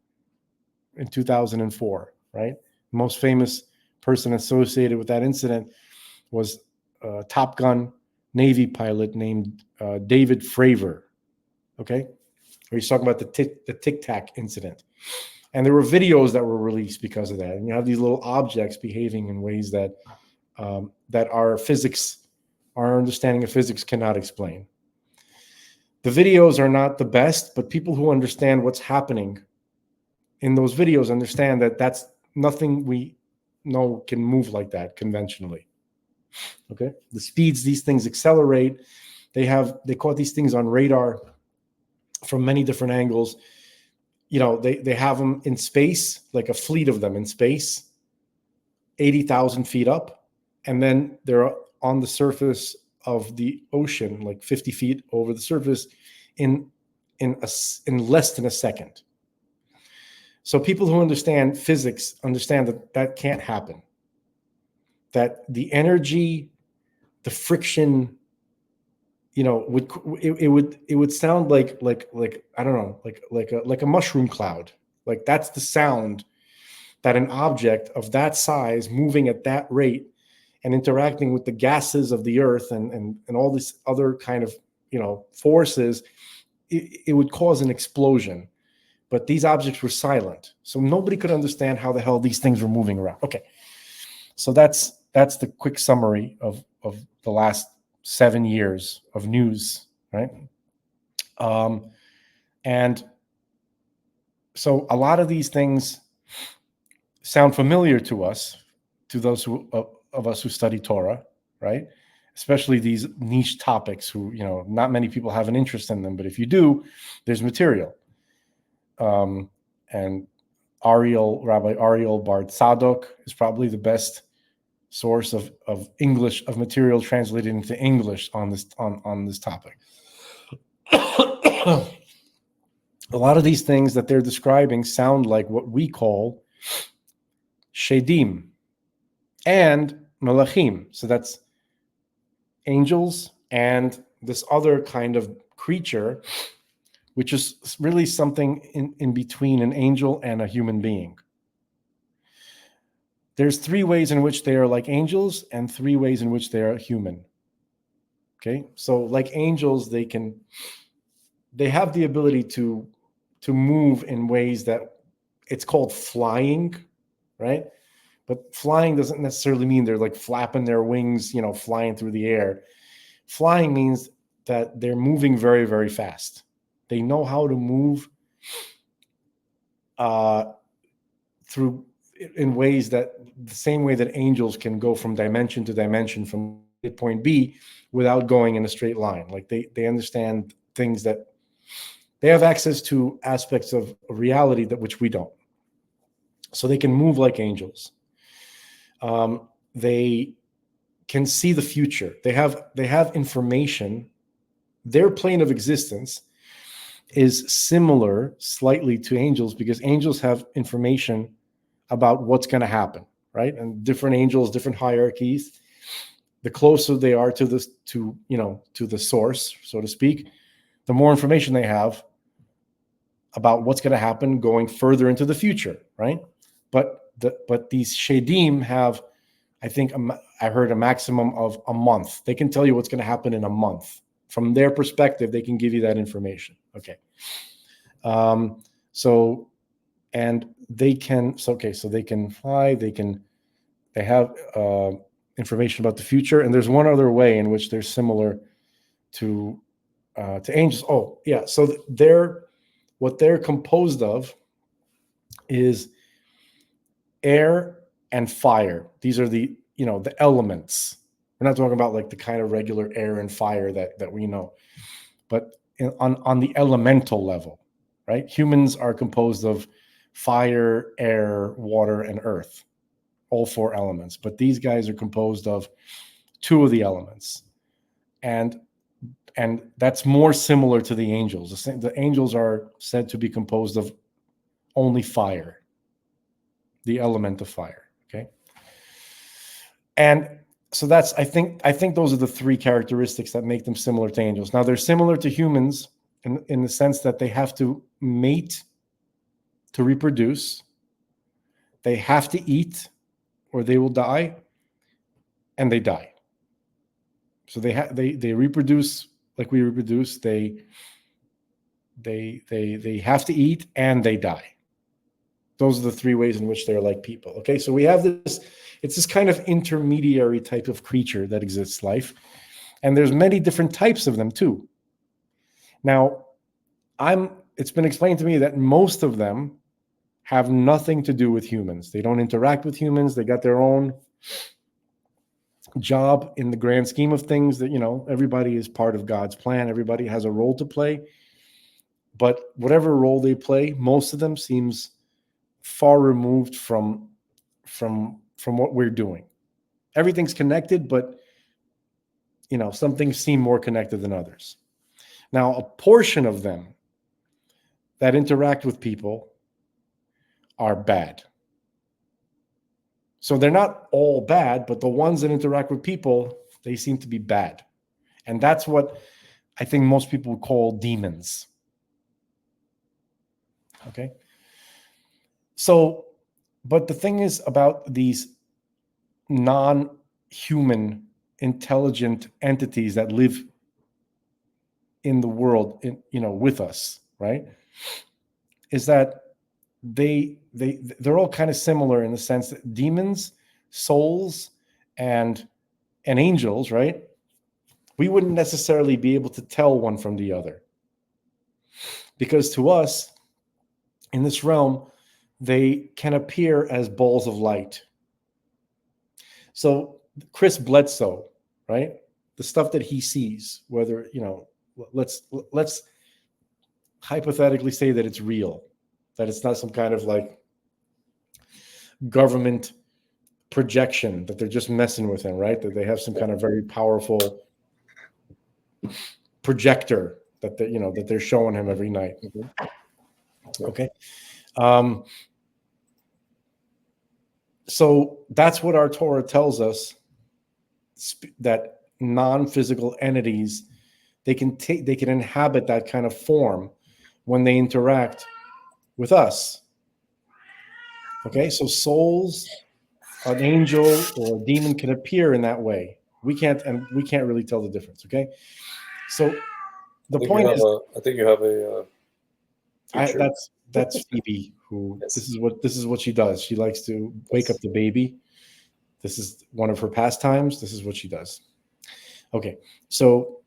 Speaker 2: in 2004, right? The most famous person associated with that incident was a Top Gun Navy pilot named David Fravor, okay? Where he's talking about the Tic Tac incident. And there were videos that were released because of that. And you have these little objects behaving in ways that our understanding of physics cannot explain. The videos are not the best, but people who understand what's happening in those videos understand that that's nothing we know can move like that conventionally. Okay, the speeds these things accelerate, they caught these things on radar from many different angles. They have them in space, like a fleet of them in space, 80,000 feet up, and then they're on the surface of the ocean, like 50 feet over the surface, in less than a second. So people who understand physics understand that can't happen. That the energy, the friction, it would sound like I don't know, like a mushroom cloud. Like that's the sound that an object of that size moving at that rate and interacting with the gases of the earth and all these other kind of forces, it would cause an explosion. But these objects were silent, so nobody could understand how the hell these things were moving around. Okay, so that's the quick summary of the last 7 years of news, right? And so a lot of these things sound familiar to us, to those of us who study Torah, right? Especially these niche topics who, not many people have an interest in them, but if you do, there's material. And Rabbi Ariel Bar Tzadok is probably the best source of English, of material translated into English on this topic. A lot of these things that they're describing sound like what we call Shedim and Malachim. So that's angels and this other kind of creature, which is really something in between an angel and a human being. There's 3 ways in which they are like angels and 3 ways in which they are human. Okay, so like angels, they have the ability to move in ways that it's called flying, right? But flying doesn't necessarily mean they're like flapping their wings, flying through the air. Flying means that they're moving very, very fast. They know how to move through in ways that the same way that angels can go from dimension to dimension from point B without going in a straight line. Like they understand things that they have access to aspects of reality that which we don't. So they can move like angels. They can see the future. They have information. Their plane of existence is similar slightly to angels because angels have information about what's going to happen, right? And different angels, different hierarchies. The closer they are to this, to the source, so to speak, the more information they have about what's going to happen going further into the future, right? But these shadim have, I think, I heard a maximum of a month. They can tell you what's going to happen in a month. From their perspective, they can give you that information. Okay. So they can fly. They have information about the future. And there's one other way in which they're similar to angels. Oh, yeah. So what they're composed of is air and fire. These are the elements. We're not talking about like the kind of regular air and fire that we know, but on the elemental level, right? Humans are composed of fire, air, water, and earth, all 4 elements. But these guys are composed of 2 of the elements, and that's more similar to the angels. The angels are said to be composed of only fire, the element of fire. Okay, and so that's I think those are the 3 characteristics that make them similar to angels. Now they're similar to humans in the sense that they have to mate to reproduce. They have to eat, or they will die, and they die. So they reproduce like we reproduce. They have to eat and they die. Those are the 3 ways in which they're like people. Okay, so we have this. It's this kind of intermediary type of creature that exists life, and there's many different types of them too. Now, it's been explained to me that most of them have nothing to do with humans. They don't interact with humans. They got their own job in the grand scheme of things. That everybody is part of God's plan. Everybody has a role to play, but whatever role they play, most of them seems far removed from what we're doing. Everything's connected, but some things seem more connected than others. Now, a portion of them that interact with people are bad. So they're not all bad, but the ones that interact with people, they seem to be bad. And that's what I think most people would call demons. Okay? So, but the thing is about these non-human intelligent entities that live in the world, with us, right? Is that they're all kind of similar in the sense that demons, souls, and angels, right? We wouldn't necessarily be able to tell one from the other, because to us, in this realm, they can appear as balls of light. So Chris Bledsoe, right? The stuff that he sees, whether, let's hypothetically say that it's real, that it's not some kind of like government projection, that they're just messing with him, right? That they have some kind of very powerful projector that they're showing him every night. Okay. So that's what our Torah tells us, that non-physical entities, they can inhabit that kind of form when they interact with us. Okay, so souls, an angel or a demon can appear in that way. We can't really tell the difference. Okay, so the point is,
Speaker 1: I think you have a.
Speaker 2: That's Phoebe, who yes. This is what she does. She likes to wake up the baby. This is one of her pastimes. This is what she does. Okay, so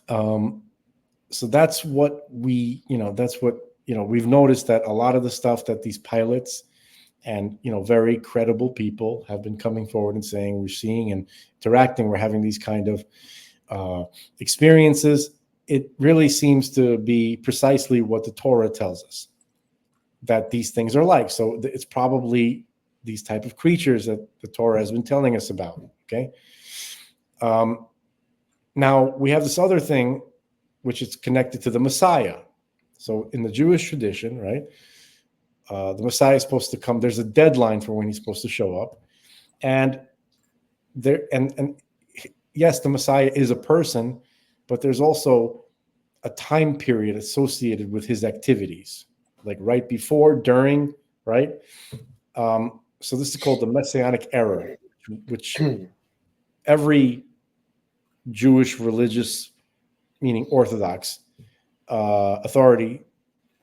Speaker 2: So that's what we've noticed, that a lot of the stuff that these pilots and very credible people have been coming forward and saying we're seeing and interacting, we're having these kind of experiences. It really seems to be precisely what the Torah tells us that these things are like. So it's probably these type of creatures that the Torah has been telling us about. Okay. Now we have this other thing, which is connected to the Messiah. So in the Jewish tradition, right, the Messiah is supposed to come. There's a deadline for when he's supposed to show up, and yes, the Messiah is a person, but there's also a time period associated with his activities, like right before, during, right? So this is called the Messianic era, which every Jewish religious, meaning Orthodox, authority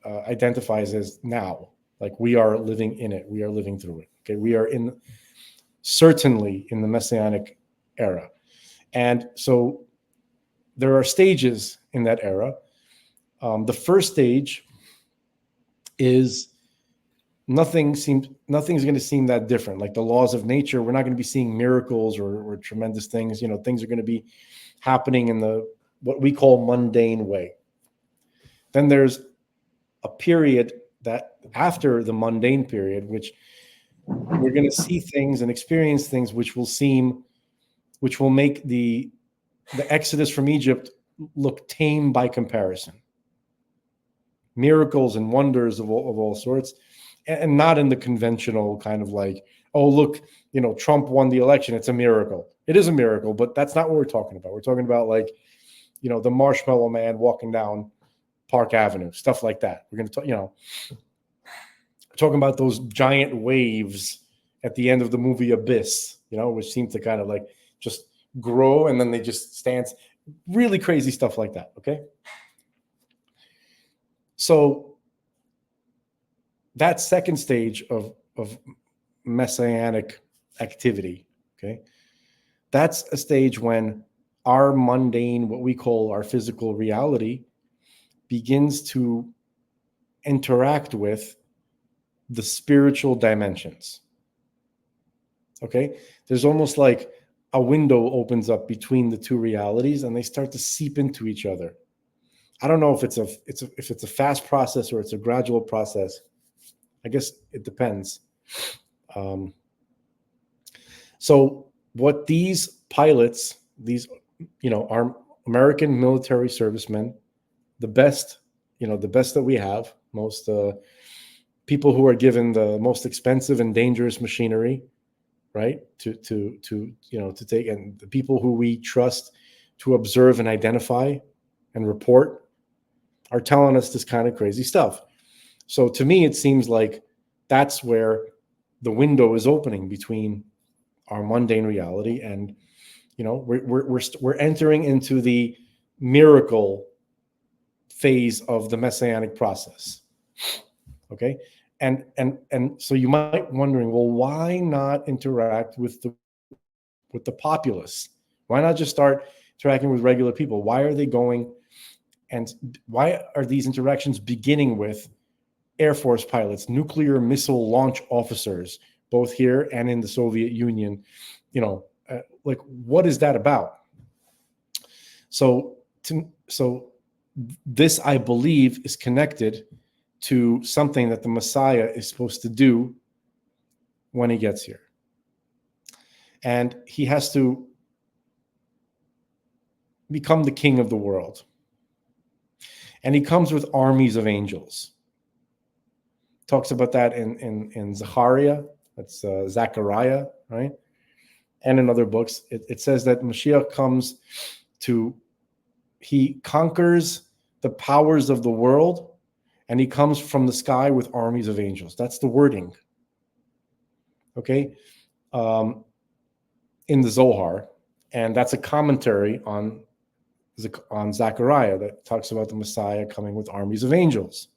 Speaker 2: identifies as now. Like we are living in it. We are living through it. Okay, we are certainly in the Messianic era. And so there are stages in that era. The first stage is nothing's going to seem that different. Like the laws of nature, we're not going to be seeing miracles or tremendous things. Things are going to be happening in what we call mundane way. Then there's a period that after the mundane period, which we're going to see things and experience things which will make the Exodus from Egypt look tame by comparison. Miracles and wonders of all sorts, and not in the conventional kind of like, oh, look, Trump won the election. It's a miracle. It is a miracle, but that's not what we're talking about. We're talking about like, the Marshmallow Man walking down Park Avenue, stuff like that. We're going to talk, talking about those giant waves at the end of the movie Abyss, which seem to kind of like just grow and then they just stand. Really crazy stuff like that. Okay. So that second stage of messianic activity, okay, that's a stage when our mundane, what we call our physical reality, begins to interact with the spiritual dimensions. Okay, there's almost like a window opens up between the two realities and they start to seep into each other. I don't know if it's a fast process or it's a gradual process. I guess it depends. So what these pilots, our American military servicemen, the best that we have, most people who are given the most expensive and dangerous machinery, right? To take, and the people who we trust to observe and identify and report are telling us this kind of crazy stuff. So to me, it seems like that's where the window is opening between our mundane reality and, we're entering into the miracle phase of the messianic process. Okay. And so you might be wondering, well, why not interact with the populace? Why not just start interacting with regular people? Why are they going, and why are these interactions beginning with Air Force pilots, nuclear missile launch officers, both here and in the Soviet Union? Like, what is that about? So this, I believe, is connected to something that the Messiah is supposed to do when he gets here. And he has to become the king of the world. And he comes with armies of angels. Talks about that in Zechariah, that's Zechariah, right? And in other books, it says that Mashiach comes he conquers the powers of the world, and he comes from the sky with armies of angels. That's the wording. Okay? In the Zohar. And that's a commentary on Zechariah that talks about the Messiah coming with armies of angels.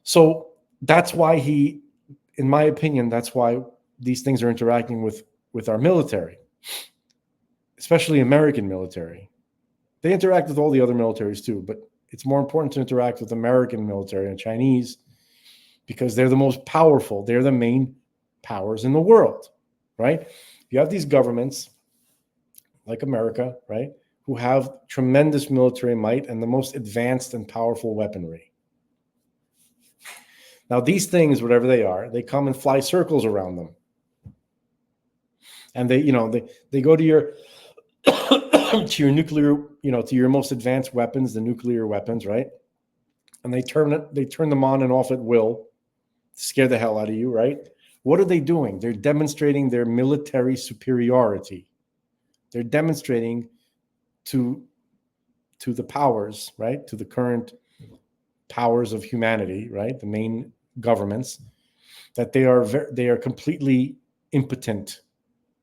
Speaker 2: So that's why in my opinion, that's why these things are interacting with our military, especially American military, They interact with all the other militaries too, but it's more important to interact with American military and Chinese because they're the most powerful. They're the main powers in the world, right? You have these governments like America, right, who have tremendous military might and the most advanced and powerful weaponry. Now, these things, whatever they are, they come and fly circles around them. And they go to your to your nuclear, to your most advanced weapons, the nuclear weapons, right? And they turn them on and off at will, scare the hell out of you, right? What are they doing? They're demonstrating their military superiority. They're demonstrating to the powers, right? To the current powers of humanity, right? The main governments, that they are completely impotent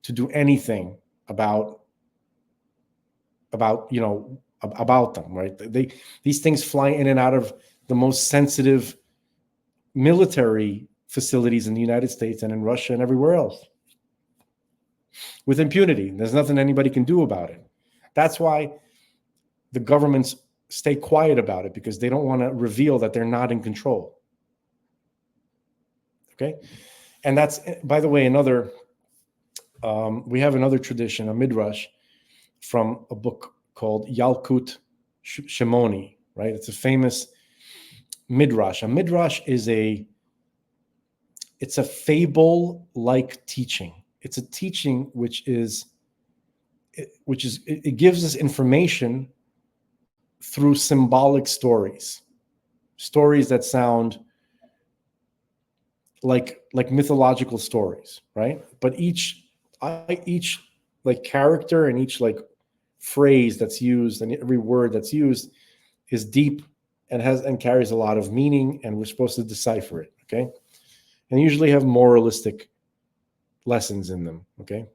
Speaker 2: to do anything about them, right? These things fly in and out of the most sensitive military facilities in the United States and in Russia and everywhere else with impunity. There's nothing anybody can do about it. That's why the governments stay quiet about it, because they don't want to reveal that they're not in control. Okay? And that's, by the way, we have another tradition, a midrash, from a book called Yalkut Shimoni, right? It's a famous midrash. A midrash is it's a fable-like teaching. It's a teaching which it gives us information through symbolic stories that sound like mythological stories, right? But each like character and each like phrase that's used and every word that's used is deep and carries a lot of meaning, and we're supposed to decipher it, okay? And usually have moralistic lessons in them, okay?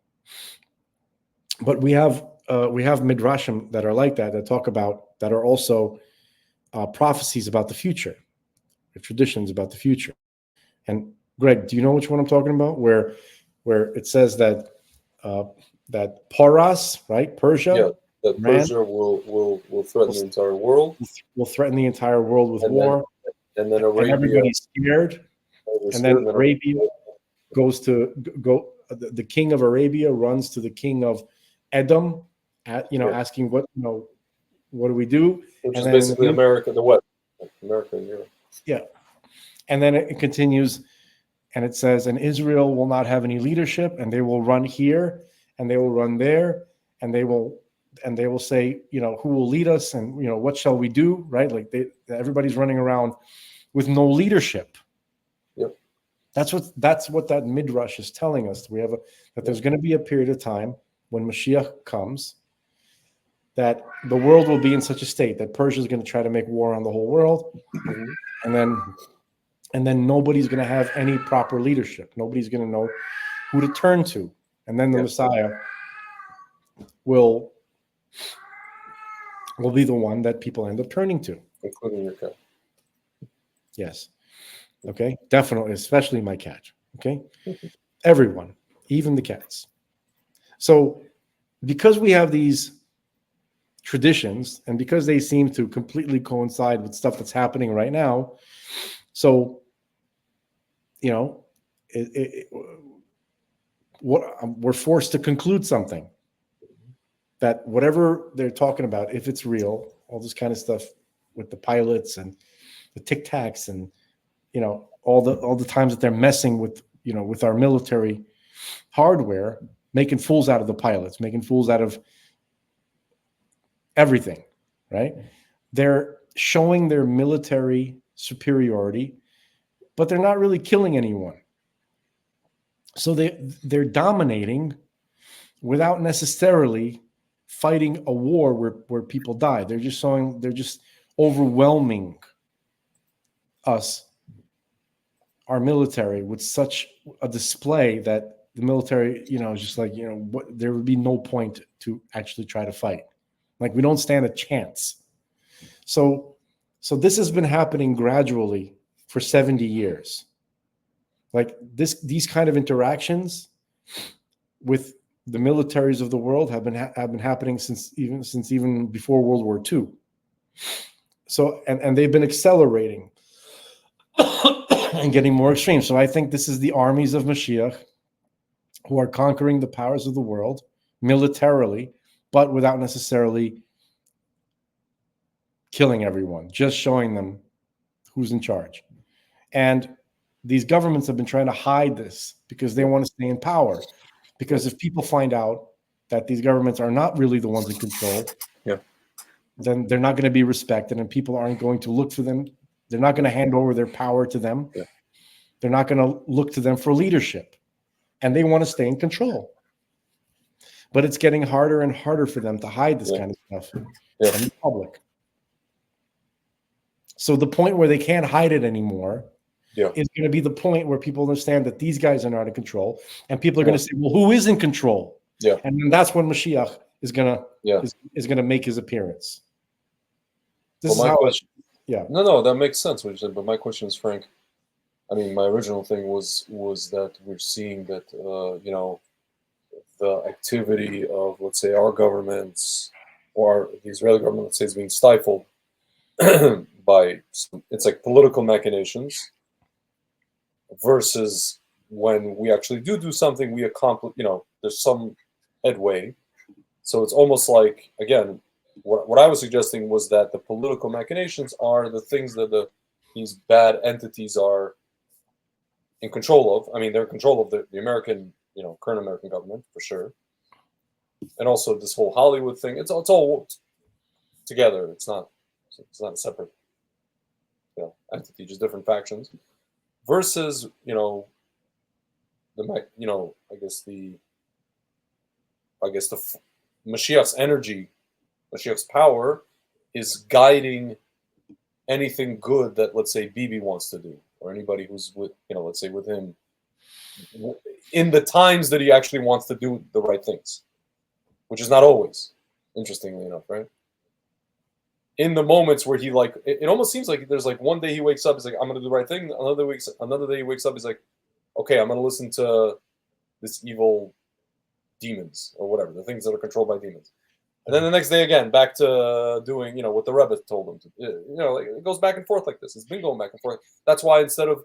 Speaker 2: But we have midrashim that are like that talk about, that are also prophecies about the future, traditions about the future. And Greg, do you know which one I'm talking about? Where it says that Paras, right, Persia,
Speaker 1: that Persia will threaten the entire world.
Speaker 2: Will threaten the entire world with war.
Speaker 1: And then Arabia.
Speaker 2: And everybody's scared. And then Arabia goes to the king of Arabia runs to the king of Edom, asking what do we do?
Speaker 1: Which is basically America, the West, America and Europe.
Speaker 2: Yeah. And then it continues, and it says, and Israel will not have any leadership, and they will run here, and they will run there, and they will say, who will lead us, and what shall we do, right? Like everybody's running around with no leadership.
Speaker 1: Yep.
Speaker 2: That's what that midrash is telling us. That there's going to be a period of time when Mashiach comes, that the world will be in such a state that Persia is going to try to make war on the whole world, and then nobody's going to have any proper leadership. Nobody's going to know who to turn to, and then the Messiah will be the one that people end up turning to,
Speaker 1: including your cat.
Speaker 2: Yes. Okay. Definitely, especially my cat. Okay. Everyone, even the cats. So, because we have these traditions, and because they seem to completely coincide with stuff that's happening right now, so we're forced to conclude something, that whatever they're talking about, if it's real, all this kind of stuff with the pilots and the Tic Tacs, and all the times that they're messing with with our military hardware, making fools out of the pilots, making fools out of everything, right? They're showing their military superiority, but they're not really killing anyone. So they're dominating without necessarily fighting a war where people die. They're just overwhelming us, our military, with such a display that the military, is just like, there would be no point to actually try to fight. Like, we don't stand a chance. So this has been happening gradually for 70 years. Like these kind of interactions with the militaries of the world have been happening since even before World War II. So and they've been accelerating and getting more extreme. So I think this is the armies of Mashiach who are conquering the powers of the world militarily, but without necessarily killing everyone, just showing them who's in charge. And these governments have been trying to hide this because they want to stay in power. Because if people find out that these governments are not really the ones in control, then they're not going to be respected, and people aren't going to look for them. They're not going to hand over their power to them. They're not going to look to them for leadership, and they want to stay in control. But it's getting harder and harder for them to hide this kind of stuff from the public. So the point where they can't hide it anymore is going to be the point where people understand that these guys are not in control, and people are going to say, "Well, who is in control?" And then that's when Mashiach is going to make his appearance. This is
Speaker 1: my
Speaker 2: how
Speaker 1: question.
Speaker 2: No,
Speaker 1: that makes sense what you said. But my question is, Frank. I mean, my original thing was that we're seeing that the activity of, let's say, our governments or the Israeli government, let's say, is being stifled by it's like political machinations versus when we actually do something, we accomplish. There's some headway. So it's almost like, again, what I was suggesting was that the political machinations are the things that these bad entities are in control of. I mean, they're in control of the American, current American government for sure, and also this whole Hollywood thing. It's all together. It's not a separate, entity, just different factions. Versus, I guess the Mashiach's energy, Mashiach's power, is guiding anything good that, let's say, Bibi wants to do, or anybody who's with, let's say, with him, in the times that he actually wants to do the right things, which is not always, interestingly enough, right? In the moments where he it almost seems like there's one day he wakes up, he's like, I'm going to do the right thing. Another day he wakes up, he's like, okay, I'm going to listen to this evil demons or whatever, the things that are controlled by demons. And then the next day again, back to doing, what the Rebbe told him to. It goes back and forth like this. It's been going back and forth. That's why instead of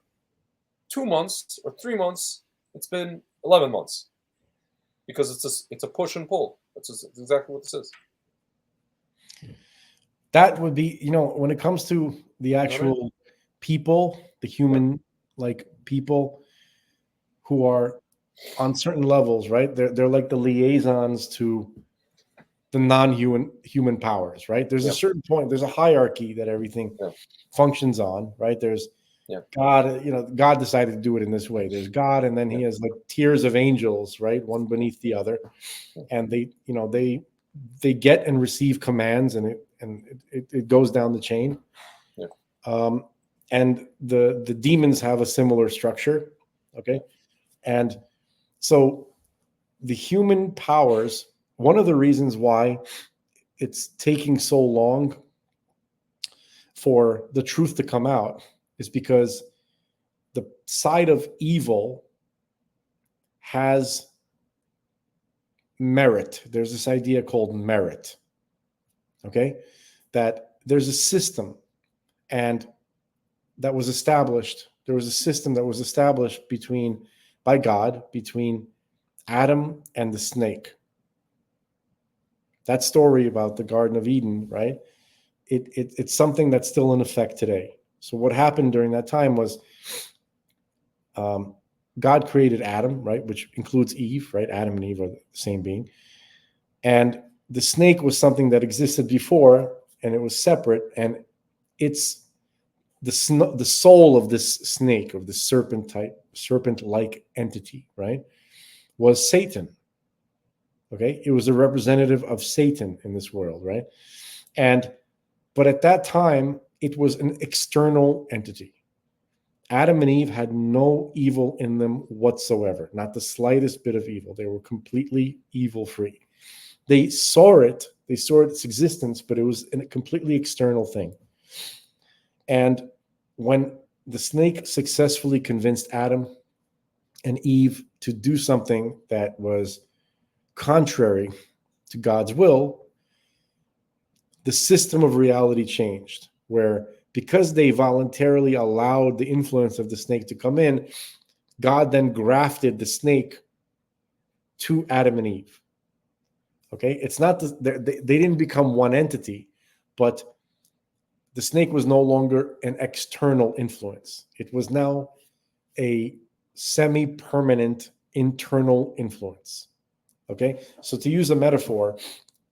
Speaker 1: 2 months or 3 months, it's been 11 months, because it's a push and pull. That's exactly what this is.
Speaker 2: That would be, when it comes to the actual people, the human people who are on certain levels, right? They're like the liaisons to the non-human powers, right? There's a certain point, there's a hierarchy that everything functions on, right? There's God, God decided to do it in this way. There's God, and then he has tiers of angels, right? One beneath the other. And they get and receive commands, and it goes down the chain. And the demons have a similar structure. Okay. And so the human powers, one of the reasons why it's taking so long for the truth to come out is because the side of evil has merit. There's this idea called merit. Okay? That there's a system, and that was established. There was a system that was established by God between Adam and the snake. That story about the Garden of Eden, right? It's something that's still in effect today. So what happened during that time was God created Adam, right? Which includes Eve, right? Adam and Eve are the same being. And the snake was something that existed before, and it was separate. And it's the soul of this snake, of this serpent-like entity, right? Was Satan. Okay, it was a representative of Satan in this world, right? But at that time, it was an external entity. Adam and Eve had no evil in them whatsoever, not the slightest bit of evil. They were completely evil-free. They saw its existence, but it was a completely external thing. And when the snake successfully convinced Adam and Eve to do something that was contrary to God's will, the system of reality changed, where because they voluntarily allowed the influence of the snake to come in, God then grafted the snake to Adam and Eve. Okay, it's not they didn't become one entity, but the snake was no longer an external influence. It was now a semi-permanent internal influence. Okay, so to use a metaphor,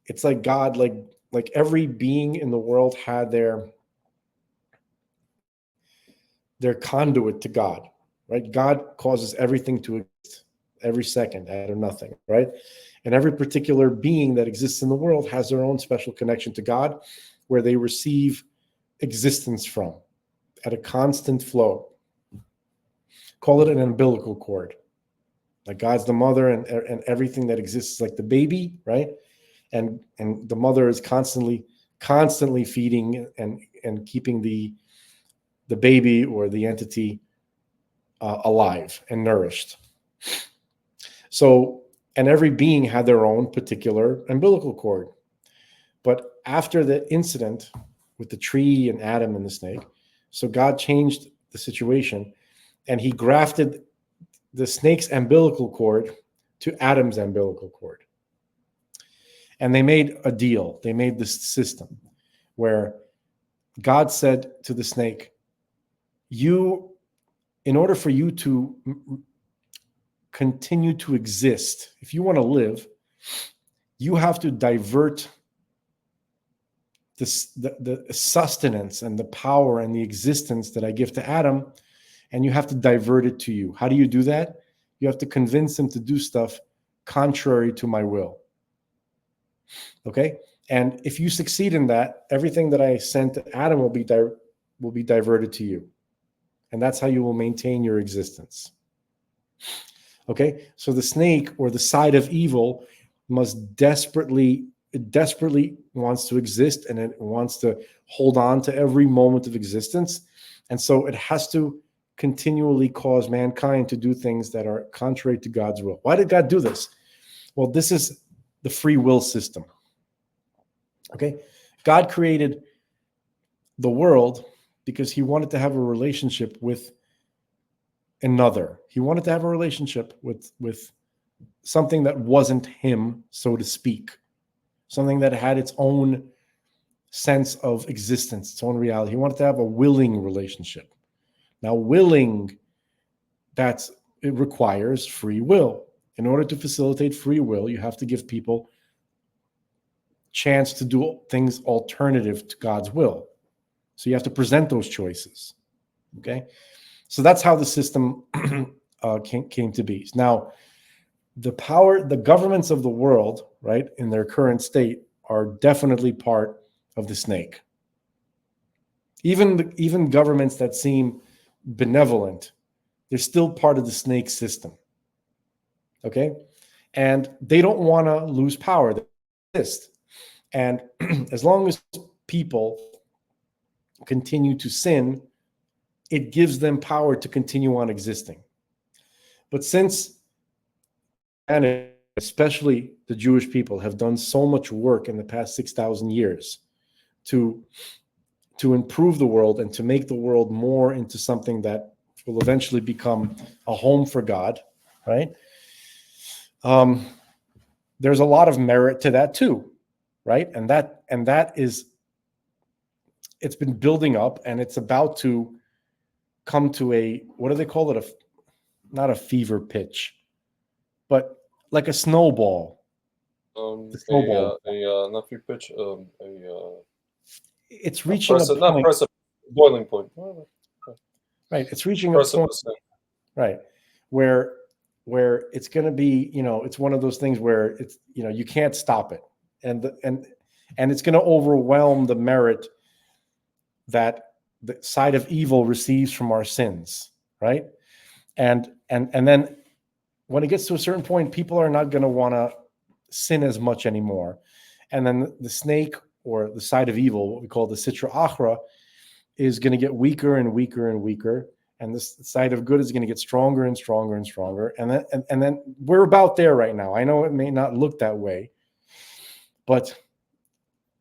Speaker 2: it's like God, like every being in the world had their conduit to God, right? God causes everything to exist every second out of nothing, right? And every particular being that exists in the world has their own special connection to God, where they receive existence from at a constant flow. Call it an umbilical cord. Like God's the mother, and everything that exists is like the baby, right? And the mother is constantly feeding and keeping the baby or the entity alive and nourished. So, and every being had their own particular umbilical cord. But after the incident with the tree and Adam and the snake, so God changed the situation, and he grafted the snake's umbilical cord to Adam's umbilical cord. And they made a deal. They made this system where God said to the snake, in order for you to continue to exist, if you want to live, you have to divert the sustenance and the power and the existence that I give to Adam, and you have to divert it to you. How do you do that? You have to convince him to do stuff contrary to my will. Okay? And if you succeed in that, everything that I sent to Adam will be diverted to you. And that's how you will maintain your existence. Okay? So the snake, or the side of evil, must desperately wants to exist, and it wants to hold on to every moment of existence. And so it has to continually cause mankind to do things that are contrary to God's will. Why did God do this? Well, this is the free will system. Okay? God created the world because he wanted to have a relationship with another. He wanted to have a relationship with something that wasn't him, so to speak. Something that had its own sense of existence, its own reality. He wanted to have a willing relationship. Now, willing, it requires free will. In order to facilitate free will, you have to give people chance to do things alternative to God's will. So you have to present those choices. Okay? So that's how the system came to be. Now, the governments of the world, right, in their current state, are definitely part of the snake. Even governments that seem benevolent, they're still part of the snake system. Okay? And they don't want to lose power. They exist. And as long as people continue to sin, it gives them power to continue on existing. But since, and especially the Jewish people, have done so much work in the past 6,000 years to improve the world and to make the world more into something that will eventually become a home for God, right? There's a lot of merit to that too, right? And that is, it's been building up, and it's about to come to a, what do they call it? Not a fever pitch, but like a snowball.
Speaker 1: Not fever pitch.
Speaker 2: It's reaching a point.
Speaker 1: Not press a boiling point.
Speaker 2: Right. It's reaching a point. Right. Where it's going to be, it's one of those things where it's, you can't stop it, and it's going to overwhelm the merit that the side of evil receives from our sins, right? And then when it gets to a certain point, people are not going to want to sin as much anymore, and then the snake, or the side of evil, what we call the Sitra Achra, is going to get weaker and weaker and weaker, and this side of good is going to get stronger and stronger and stronger. And then we're about there right now. I know it may not look that way, but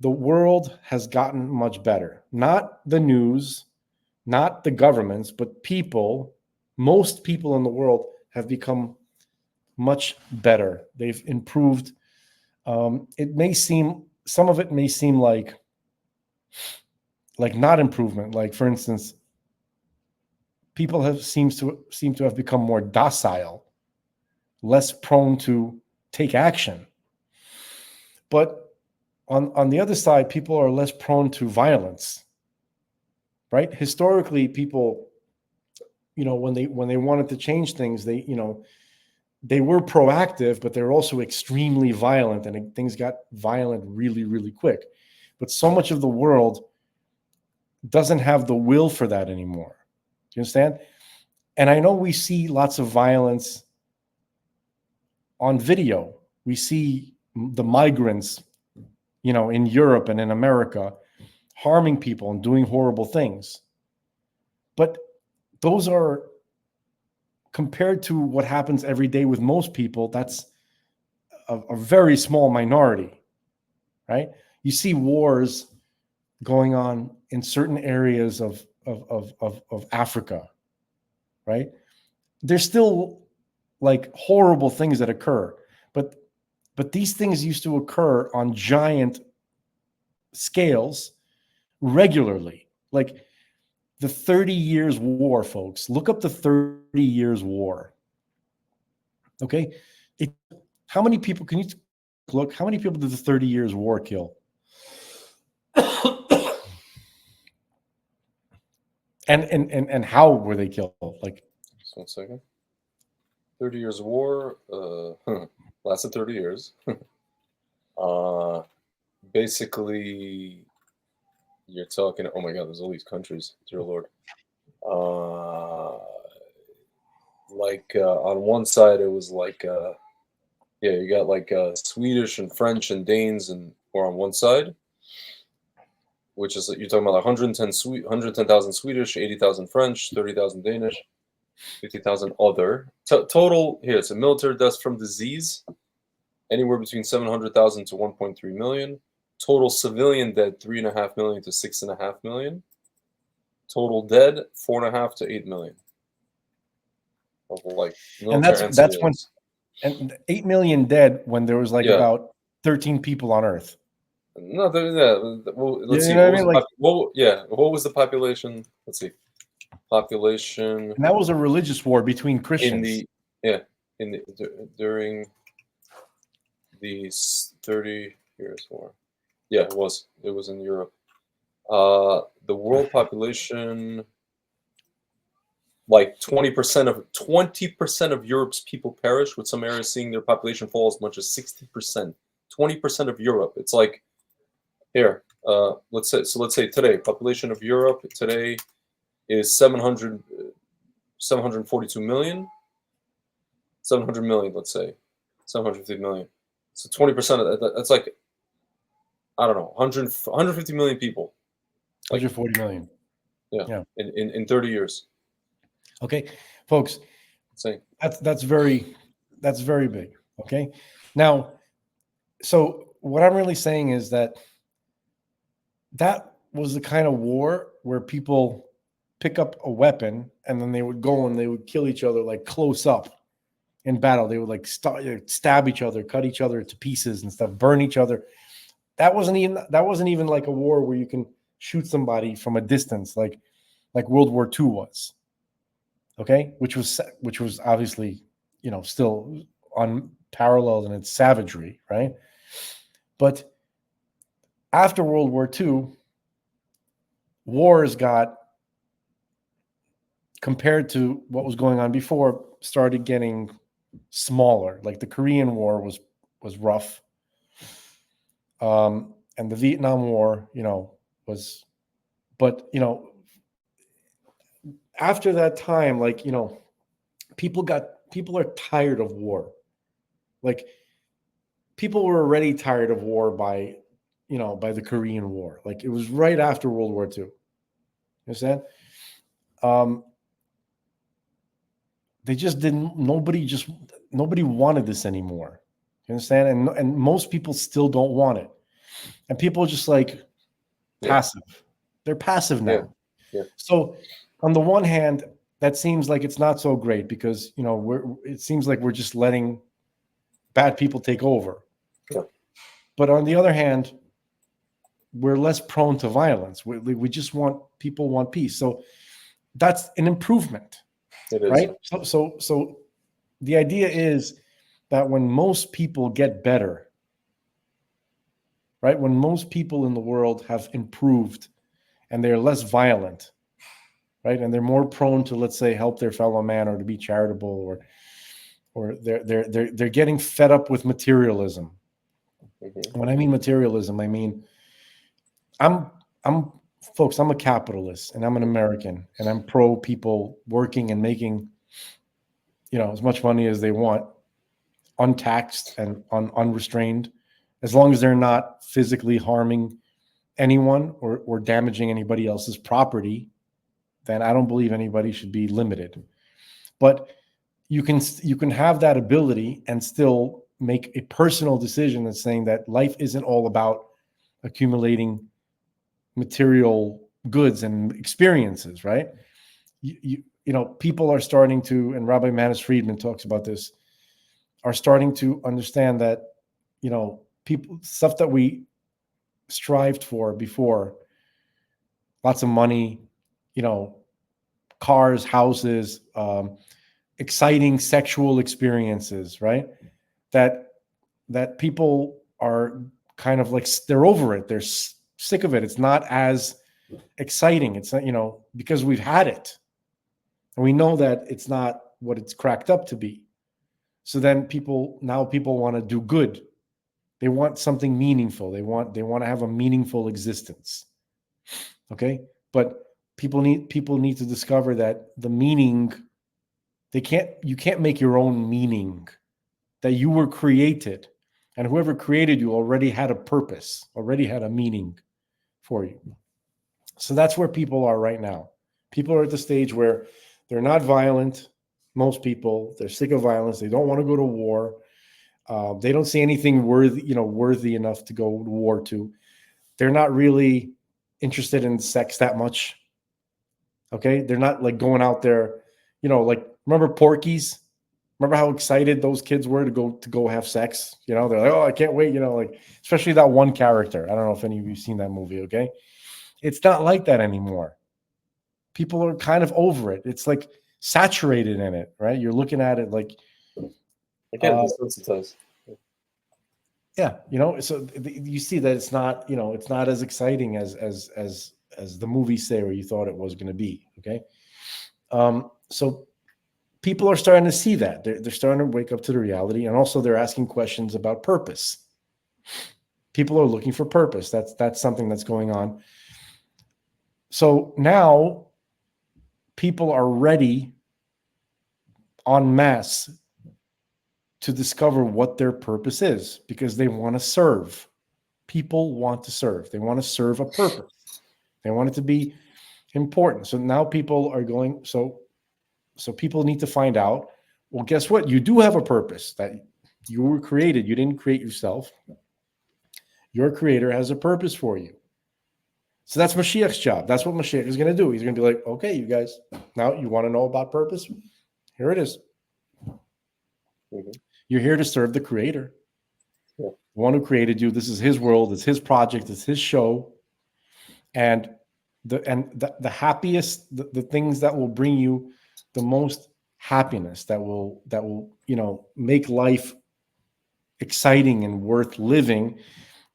Speaker 2: the world has gotten much better. Not the news, not the governments, but people, most people in the world have become much better. They've improved. It may seem, some of it may seem like not improvement. Like, for instance, people seem to have become more docile, less prone to take action. But on the other side, people are less prone to violence, right? Historically, people, when they wanted to change things, they were proactive, but they're also extremely violent, and things got violent really, really quick. But so much of the world doesn't have the will for that anymore. Do you understand? And I know we see lots of violence on video. We see the migrants, in Europe and in America, harming people and doing horrible things. But those are, compared to what happens every day with most people, that's a very small minority, right? You see wars going on in certain areas of Africa, right? There's still like horrible things that occur, but these things used to occur on giant scales regularly. Like the 30 Years' War, folks. Look up the 30 Years' War. Okay? How many people, can you look, how many people did the 30 Years' War kill? and how were they killed? Like,
Speaker 1: just 1 second. 30 Years' War lasted 30 years. Basically, you're talking, oh my God, there's all these countries, dear Lord. On one side, it was like, you got like Swedish and French and Danes or on one side, which is, you're talking about 110,000 Swedish, 80,000 French, 30,000 Danish, 50,000 other. Total, here, it's a military deaths from disease, anywhere between 700,000 to 1.3 million. Total civilian dead, 3.5 million to 6.5 million. Total dead, 4.5 to 8 million. Of like military
Speaker 2: and that's when, and 8 million dead when there was about 13 people on Earth.
Speaker 1: No, well, let's see. What was the population? Let's see. Population.
Speaker 2: And that was a religious war between Christians.
Speaker 1: During these 30 Years' War. Yeah, it was. It was in Europe. The world population, like 20% of Europe's people perish, with some areas seeing their population fall as much as 60%. 20% of Europe. It's like, here, let's say today, population of Europe today is 742 million. 700 million, let's say. 750 million. So 20% of that, that's like, I don't know, 150 million people.
Speaker 2: Like 140 million.
Speaker 1: Yeah. In 30 years.
Speaker 2: Okay, folks.
Speaker 1: Insane.
Speaker 2: That's very big. Okay. Now, so what I'm really saying is that was the kind of war where people pick up a weapon and then they would go and they would kill each other like close up in battle. They would like stab each other, cut each other to pieces and stuff, burn each other. That wasn't even like a war where you can shoot somebody from a distance like World War II was. Okay, which was obviously, still unparalleled in its savagery, right? But after World War II, wars got, compared to what was going on before, started getting smaller. Like the Korean War was rough, and the Vietnam War, was, but after that time, like, people are tired of war. Like, people were already tired of war by the Korean War. Like, it was right after World War II. You understand? they just didn't. Nobody wanted this anymore. You understand? And most people still don't want it, and people are just like passive. They're passive now.
Speaker 1: Yeah.
Speaker 2: So on the one hand, that seems like it's not so great because it seems like we're just letting bad people take over.
Speaker 1: Yeah.
Speaker 2: But on the other hand, we're less prone to violence. We just people want peace. So that's an improvement, right? So the idea is that when most people get better, right? When most people in the world have improved and they're less violent, right? And they're more prone to, let's say, help their fellow man or to be charitable, or they're getting fed up with materialism. When I mean materialism, I mean I'm a capitalist and I'm an American and I'm pro people working and making as much money as they want, untaxed and unrestrained, as long as they're not physically harming anyone or damaging anybody else's property, then I don't believe anybody should be limited. But you can have that ability and still make a personal decision that's saying that life isn't all about accumulating material goods and experiences, right? People are starting to, and Rabbi Manis Friedman talks about this, are starting to understand that, people, stuff that we strived for before, lots of money, cars, houses, exciting sexual experiences, right? That people are kind of like, they're over it. They're sick of it. It's not as exciting. It's not, because we've had it. And we know that it's not what it's cracked up to be. So then people want to do good. They want something meaningful. They want to have a meaningful existence. Okay? But people need to discover that the meaning, you can't make your own meaning, that you were created, and whoever created you already had a purpose, already had a meaning for you. So that's where people are right now. People are at the stage where they're not violent. Most people, they're sick of violence. They don't want to go to war. They don't see anything worthy enough to go to war to. They're not really interested in sex that much. Okay, they're not like going out there. Like, remember Porky's? Remember how excited those kids were to go have sex? They're like, oh, I can't wait. Like, especially that one character. I don't know if any of you've seen that movie. Okay, it's not like that anymore. People are kind of over it. It's like saturated in it, right? You're looking at it like,
Speaker 1: again, desensitized.
Speaker 2: Yeah, so you see that it's not, it's not as exciting as the movies say or you thought it was going to be. Okay, so people are starting to see that they're starting to wake up to the reality, and also they're asking questions about purpose. People are looking for purpose. That's something that's going on. So now people are ready en masse to discover what their purpose is, because they want to serve. People want to serve. They want to serve a purpose. They want it to be important. So now people are going, so people need to find out, well, guess what? You do have a purpose, that you were created. You didn't create yourself. Your creator has a purpose for you. So that's Mashiach's job. That's what Mashiach is going to do. He's going to be like, okay, you guys, now you want to know about purpose? Here it is.
Speaker 1: Mm-hmm.
Speaker 2: You're here to serve the creator.
Speaker 1: Yeah.
Speaker 2: The one who created you. This is his world. It's his project. It's his show. And the happiest, the things that will bring you the most happiness, that will make life exciting and worth living,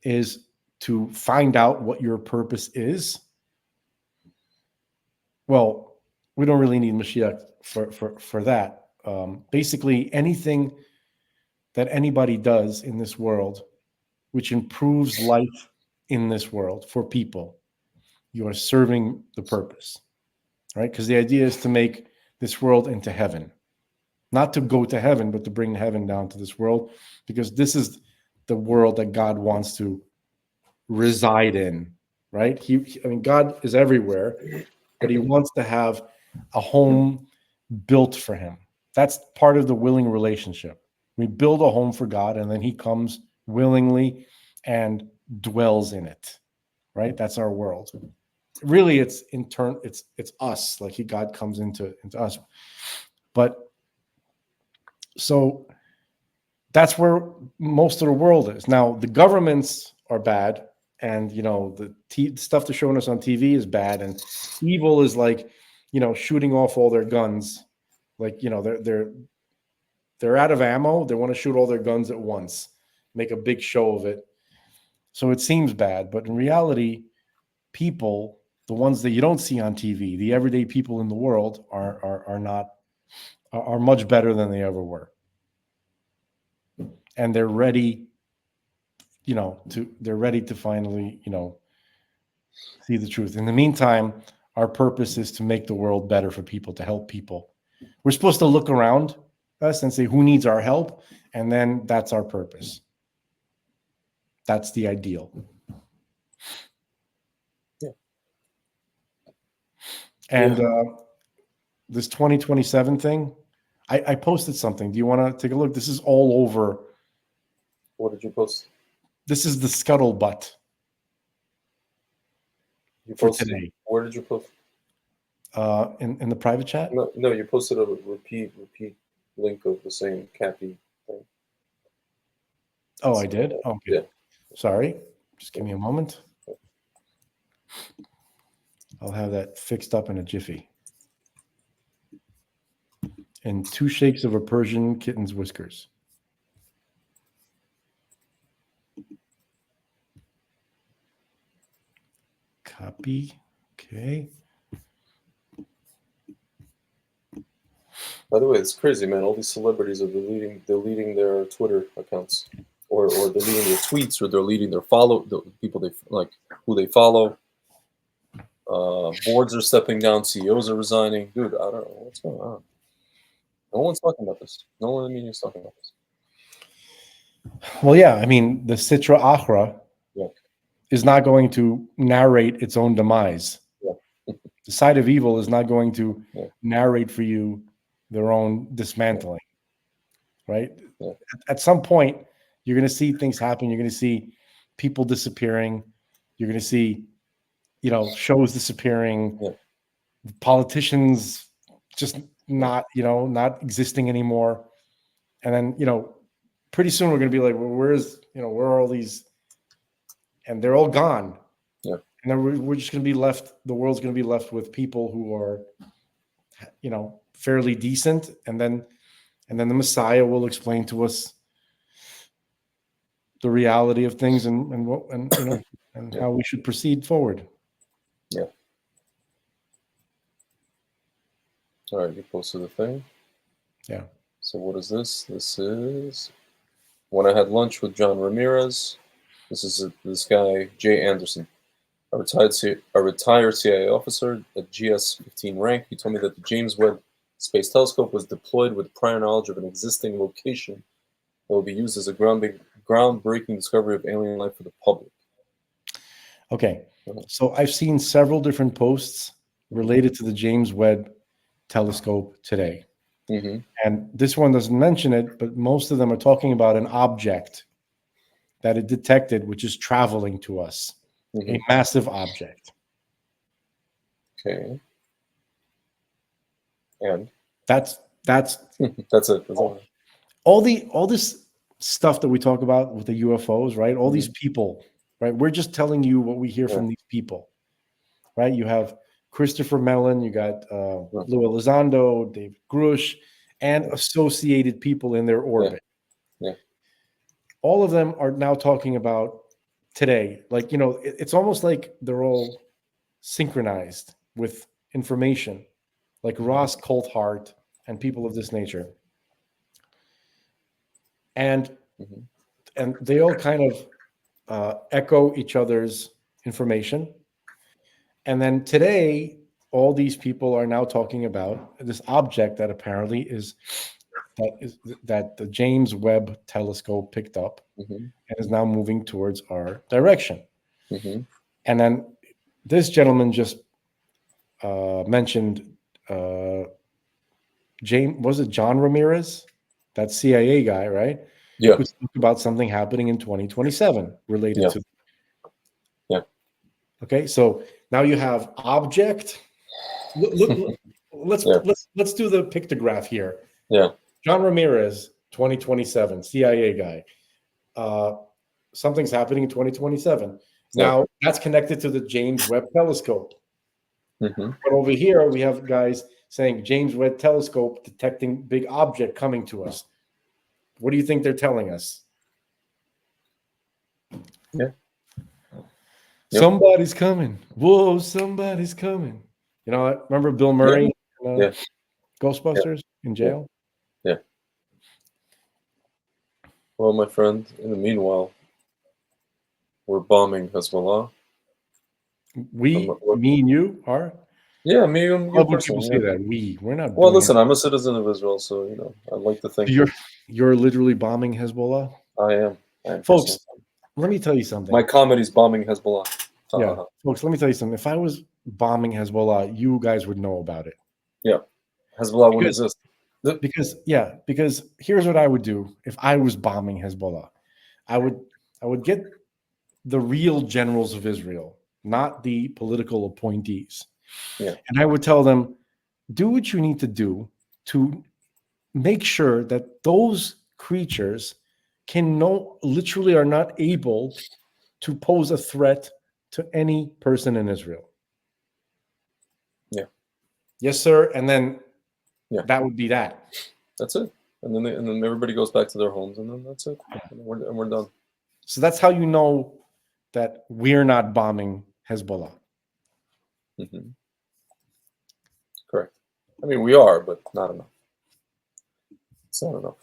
Speaker 2: is to find out what your purpose is. Well, we don't really need Mashiach for that. Basically, anything that anybody does in this world which improves life in this world for people, you are serving the purpose, right? Because the idea is to make this world into heaven, not to go to heaven, but to bring heaven down to this world, because this is the world that God wants to reside in, right? God is everywhere, but he wants to have a home built for him. That's part of the willing relationship. We build a home for God, and then he comes willingly and dwells in it, right? That's our world. Really, it's us. Like God comes into us. But so that's where most of the world is. Now, the governments are bad, and the stuff they're showing us on TV is bad, and evil is like, shooting off all their guns. Like, they're out of ammo. They want to shoot all their guns at once, make a big show of it. So it seems bad, but in reality, people, the ones that you don't see on TV, the everyday people in the world are much better than they ever were. And they're ready, to finally, see the truth. In the meantime, our purpose is to make the world better for people, to help people. We're supposed to look around us and say, who needs our help? And then that's our purpose. That's the ideal.
Speaker 1: Yeah.
Speaker 2: And this 2027 thing, I posted something. Do you want to take a look? This is all over.
Speaker 1: What did you post?
Speaker 2: This is the scuttlebutt for today.
Speaker 1: Where did you post?
Speaker 2: In the private chat?
Speaker 1: No, you posted a repeat link of the same Cappy thing.
Speaker 2: Oh, I did? Okay.
Speaker 1: Yeah.
Speaker 2: Sorry. Just give me a moment. I'll have that fixed up in a jiffy. And 2 shakes of a Persian kitten's whiskers. Copy. Okay.
Speaker 1: By the way, it's crazy, man. All these celebrities are deleting their Twitter accounts, or they're deleting their tweets, or they're deleting their the people they like, who they follow. Boards are stepping down, CEOs are resigning. Dude, I don't know what's going on. No one's talking about this. No one in the media is talking about this.
Speaker 2: Well, yeah, I mean, the Sitra Achra is not going to narrate its own demise.
Speaker 1: Yeah.
Speaker 2: The side of evil is not going to narrate for you their own dismantling, right?
Speaker 1: Yeah.
Speaker 2: At some point, you're going to see things happen. You're going to see people disappearing. You're going to see, shows disappearing.
Speaker 1: Yeah.
Speaker 2: Politicians just not existing anymore. And then, pretty soon we're going to be like, well, where are all these? And they're all gone.
Speaker 1: Yeah.
Speaker 2: And then we're just going to be left. The world's going to be left with people who are, fairly decent. And then the Messiah will explain to us the reality of things and how we should proceed forward.
Speaker 1: Yeah. All right, you posted the thing.
Speaker 2: Yeah.
Speaker 1: So what is this? This is when I had lunch with John Ramirez. This is this guy, Jay Anderson, a retired CIA officer at GS-15 rank. He told me that the James Webb Space Telescope was deployed with prior knowledge of an existing location that will be used as a groundbreaking discovery of alien life for the public.
Speaker 2: Okay, so I've seen several different posts related to the James Webb Telescope today.
Speaker 1: Mm-hmm.
Speaker 2: And this one doesn't mention it, but most of them are talking about an object that it detected, which is traveling to us, a massive object.
Speaker 1: Okay. And
Speaker 2: that's
Speaker 1: that's it. That's
Speaker 2: all this stuff that we talk about with the UFOs, right? All these people, right? We're just telling you what we hear from these people, right? You have Christopher Mellon, you got Lou Elizondo, David Grush, and associated people in their orbit.
Speaker 1: Yeah.
Speaker 2: All of them are now talking about today. Like, it's almost like they're all synchronized with information, like Ross Coulthart and people of this nature. And they all kind of echo each other's information. And then today, all these people are now talking about this object that apparently is that the James Webb Telescope picked up and is now moving towards our direction. And then this gentleman just mentioned was it John Ramirez, that CIA guy, right?
Speaker 1: Yeah.
Speaker 2: Who spoke about something happening in 2027 related to.
Speaker 1: Yeah.
Speaker 2: Okay, so now you have object. Let's do the pictograph here.
Speaker 1: Yeah.
Speaker 2: John Ramirez, 2027, CIA guy. Something's happening in 2027. Now that's connected to the James Webb Telescope.
Speaker 1: Mm-hmm.
Speaker 2: But over here we have guys saying James Webb Telescope detecting big object coming to us. What do you think they're telling us?
Speaker 1: Yeah.
Speaker 2: Somebody's coming. Whoa, somebody's coming. You know, remember Bill Murray, Ghostbusters in jail?
Speaker 1: Yeah. Well, my friend, in the meanwhile, we're bombing Hezbollah.
Speaker 2: Me and you are?
Speaker 1: Yeah, me and you
Speaker 2: How would
Speaker 1: personally.
Speaker 2: people say that? We're not.
Speaker 1: Well,
Speaker 2: doing
Speaker 1: listen,
Speaker 2: it.
Speaker 1: I'm a citizen of Israel, so I'd like to think
Speaker 2: you're literally bombing Hezbollah.
Speaker 1: I am.
Speaker 2: Folks, let me tell you something.
Speaker 1: My comedy's bombing Hezbollah.
Speaker 2: Yeah, folks, let me tell you something. If I was bombing Hezbollah, you guys would know about it.
Speaker 1: Yeah, Hezbollah wouldn't exist.
Speaker 2: Because here's what I would do if I was bombing Hezbollah. I would get the real generals of Israel, not the political appointees.
Speaker 1: Yeah.
Speaker 2: And I would tell them, do what you need to do to make sure that those creatures literally are not able to pose a threat to any person in Israel.
Speaker 1: Yeah.
Speaker 2: Yes, sir. And then that would be that.
Speaker 1: That's it. And then everybody goes back to their homes, and then that's it. And we're done.
Speaker 2: So that's how you know that we're not bombing Hezbollah.
Speaker 1: Mm-hmm. Correct. I mean, we are, but not enough. It's not enough.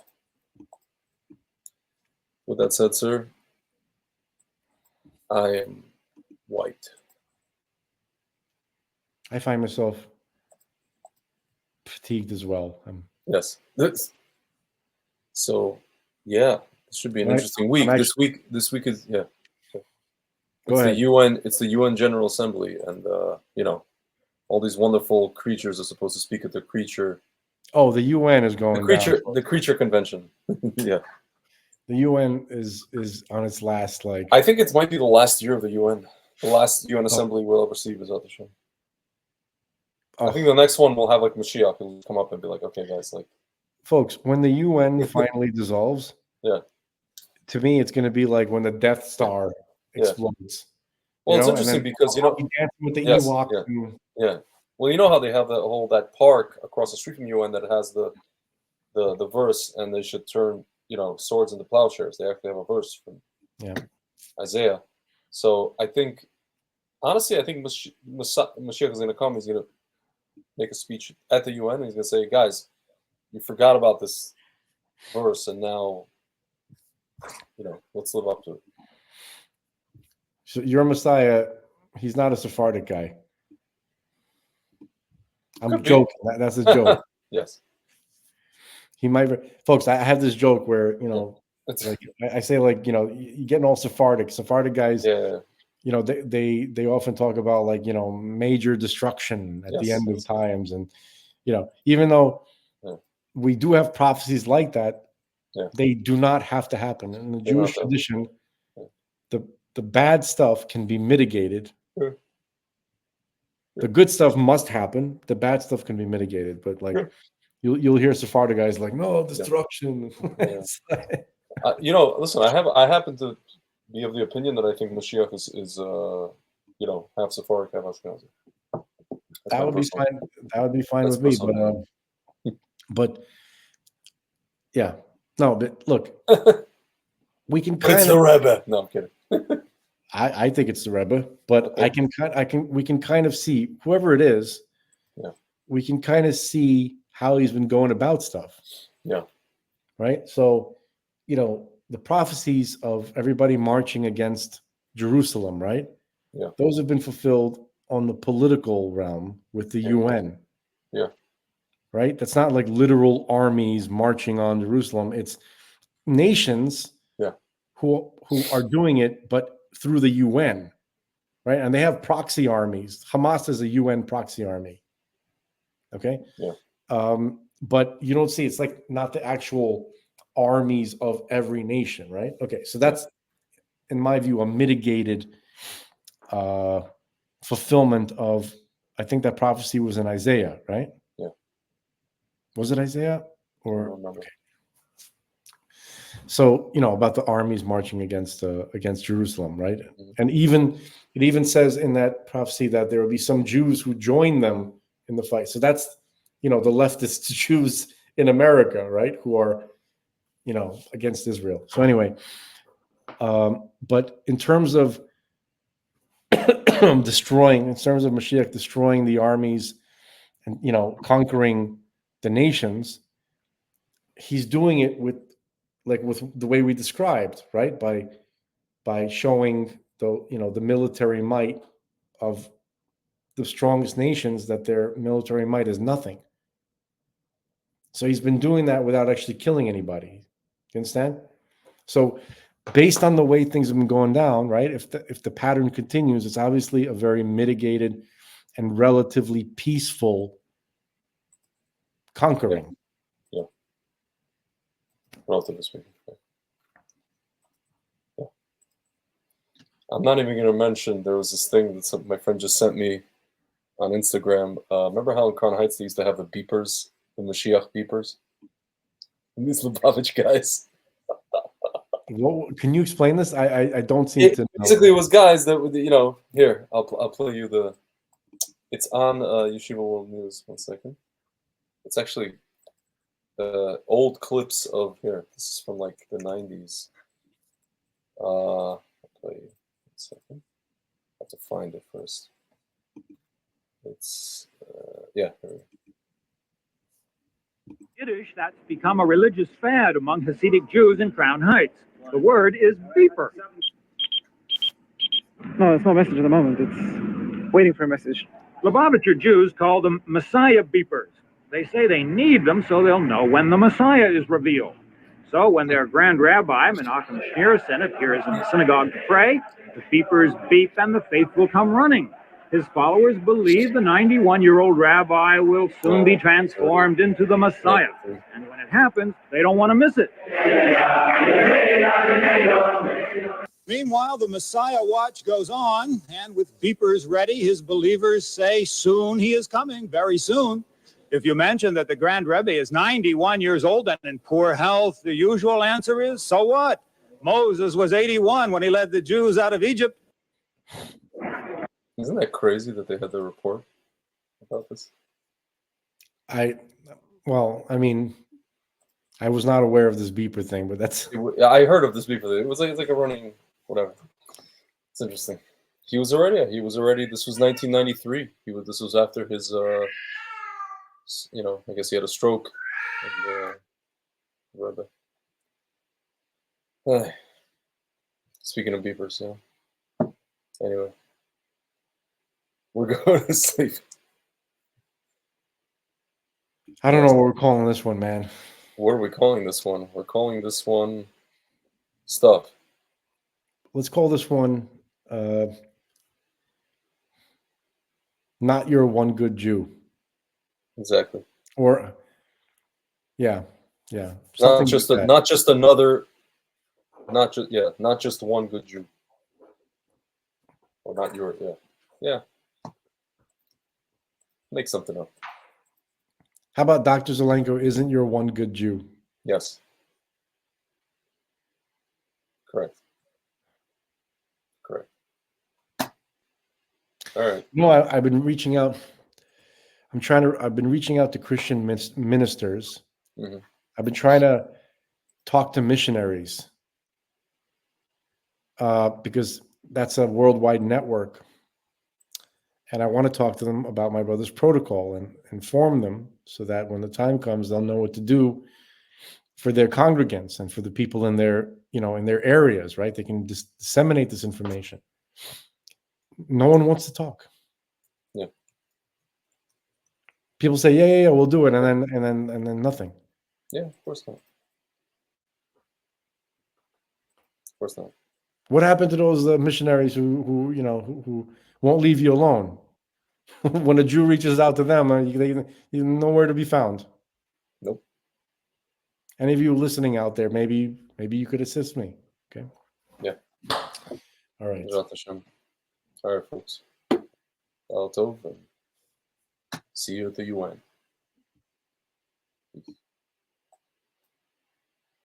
Speaker 1: With that said, sir, I am white.
Speaker 2: I find myself fatigued as well.
Speaker 1: Yes. So, yeah, this should be an interesting week. This week is It's the UN. It's the UN General Assembly, and all these wonderful creatures are supposed to speak at the creature.
Speaker 2: Oh, the UN is going down.
Speaker 1: The creature convention. Yeah.
Speaker 2: The UN is on its last
Speaker 1: I think it might be the last year of the UN. The last UN Assembly we'll ever see Bezat Hashem. I think the next one will have like Mashiach who'll come up and be like, okay, guys, like.
Speaker 2: Folks, when the UN finally dissolves, to me, it's going to be like when the Death Star explodes.
Speaker 1: Well, it's interesting because
Speaker 2: dancing with the Ewoks.
Speaker 1: Yeah. Well, you know how they have that park across the street from UN that has the verse, and they should turn swords into plowshares. They actually have a verse from Isaiah. So I think, honestly, Mashiach is going to come. He's going to make a speech at the UN, and he's going to say, guys, you forgot about this verse, and now, let's live up to it.
Speaker 2: So your Messiah, he's not a Sephardic guy. I'm joking. That's a joke.
Speaker 1: Yes.
Speaker 2: He might. Folks, I have this joke where, like I say, like, you're getting all Sephardic. Sephardic guys, they often talk about, like, major destruction at the end of times. And, even though we do have prophecies like that, they do not have to happen. In the Jewish tradition, the bad stuff can be mitigated.
Speaker 1: Sure.
Speaker 2: The good stuff must happen. The bad stuff can be mitigated. But, like, you'll hear Sephardic guys like, no, destruction.
Speaker 1: Listen, I happen to be of the opinion that I think Mashiach is half Sephardic, half Ashkenazi.
Speaker 2: That would be fine. That would be fine with me. But yeah, no. But look, we can kind
Speaker 1: of. It's the Rebbe. No, I'm kidding.
Speaker 2: I think it's the Rebbe, but we can kind of see whoever it is.
Speaker 1: Yeah.
Speaker 2: We can kind of see how he's been going about stuff.
Speaker 1: Yeah.
Speaker 2: Right. So, the prophecies of everybody marching against Jerusalem, right?
Speaker 1: Yeah.
Speaker 2: Those have been fulfilled on the political realm with the UN.
Speaker 1: Yeah.
Speaker 2: Right. That's not like literal armies marching on Jerusalem. It's nations. Who are doing it, but through the UN, right? And they have proxy armies. Hamas is a UN proxy army. Okay.
Speaker 1: Yeah.
Speaker 2: but you don't see, it's like not the actual armies of every nation, right? Okay, so that's, in my view, a mitigated fulfillment of, I think that prophecy was in Isaiah, right?
Speaker 1: Yeah.
Speaker 2: Was it Isaiah? Or
Speaker 1: I don't remember.
Speaker 2: Okay. So, about the armies marching against Jerusalem, right? And it even says in that prophecy that there will be some Jews who join them in the fight. So that's, the leftist Jews in America, right? Who are, against Israel. So anyway, but in terms of Mashiach destroying the armies and, conquering the nations, he's doing it with the way we described, right? By showing the military might of the strongest nations, that their military might is nothing. So he's been doing that without actually killing anybody. You understand? So based on the way things have been going down, right? If the pattern continues, it's obviously a very mitigated and relatively peaceful conquering.
Speaker 1: Yeah. Relatively speaking. Yeah. I'm not even going to mention, there was this thing that my friend just sent me on Instagram. Remember how in Crown Heights they used to have the beepers, the Mashiach beepers? And these Lubavitch guys.
Speaker 2: Can you explain this? I don't seem to know.
Speaker 1: Basically, it was guys that would, here, I'll play you the, it's on Yeshiva World News. 1 second. It's actually old clips of, here, this is from like the 90s. I'll play you 1 second. I have to find it first. It's, yeah, here we go.
Speaker 17: Yiddish, that's become a religious fad among Hasidic Jews in Crown Heights. The word is beeper.
Speaker 18: No, it's no message at the moment. It's waiting for a message.
Speaker 17: Lubavitcher Jews call them Messiah beepers. They say they need them so they'll know when the Messiah is revealed. So when their Grand Rabbi, Menachem Schneerson, appears in the synagogue to pray, the beepers beep and the faithful come running. His followers believe the 91-year-old rabbi will soon be transformed into the Messiah. And when it happens, they don't want to miss it.
Speaker 19: Meanwhile, the Messiah watch goes on, and with beepers ready, his believers say soon he is coming, very soon. If you mention that the Grand Rebbe is 91 years old and in poor health, the usual answer is, so what? Moses was 81 when he led the Jews out of Egypt.
Speaker 1: Isn't that crazy that they had the report about this?
Speaker 2: I was not aware of this beeper thing, but that's...
Speaker 1: I heard of this beeper thing. It was like a running, whatever. It's interesting. He was already, this was 1993. This was after his, I guess he had a stroke. And, speaking of beepers, yeah. Anyway. We're going to sleep.
Speaker 2: I don't know what we're calling this one, man.
Speaker 1: What are we calling this one? We're calling this one stuff.
Speaker 2: Let's call this one Not Your One Good Jew.
Speaker 1: Exactly.
Speaker 2: Or not just
Speaker 1: one good Jew. Or not your, yeah. Make something up.
Speaker 2: How about Dr. Zelenko isn't your one good Jew?
Speaker 1: Yes. Correct. All right.
Speaker 2: I've been reaching out. I've been reaching out to Christian ministers.
Speaker 1: Mm-hmm.
Speaker 2: I've been trying to talk to missionaries because that's a worldwide network. And I want to talk to them about my brother's protocol and inform them so that when the time comes, they'll know what to do for their congregants and for the people in their, in their areas, right? They can disseminate this information. No one wants to talk.
Speaker 1: Yeah.
Speaker 2: People say, yeah, we'll do it, and then nothing.
Speaker 1: Yeah, of course not. Of course not.
Speaker 2: What happened to those missionaries who won't leave you alone? When a Jew reaches out to them, they're nowhere to be found.
Speaker 1: Nope.
Speaker 2: Any of you listening out there, maybe you could assist me. Okay.
Speaker 1: Yeah.
Speaker 2: All right.
Speaker 1: All right, folks. See you at the UN.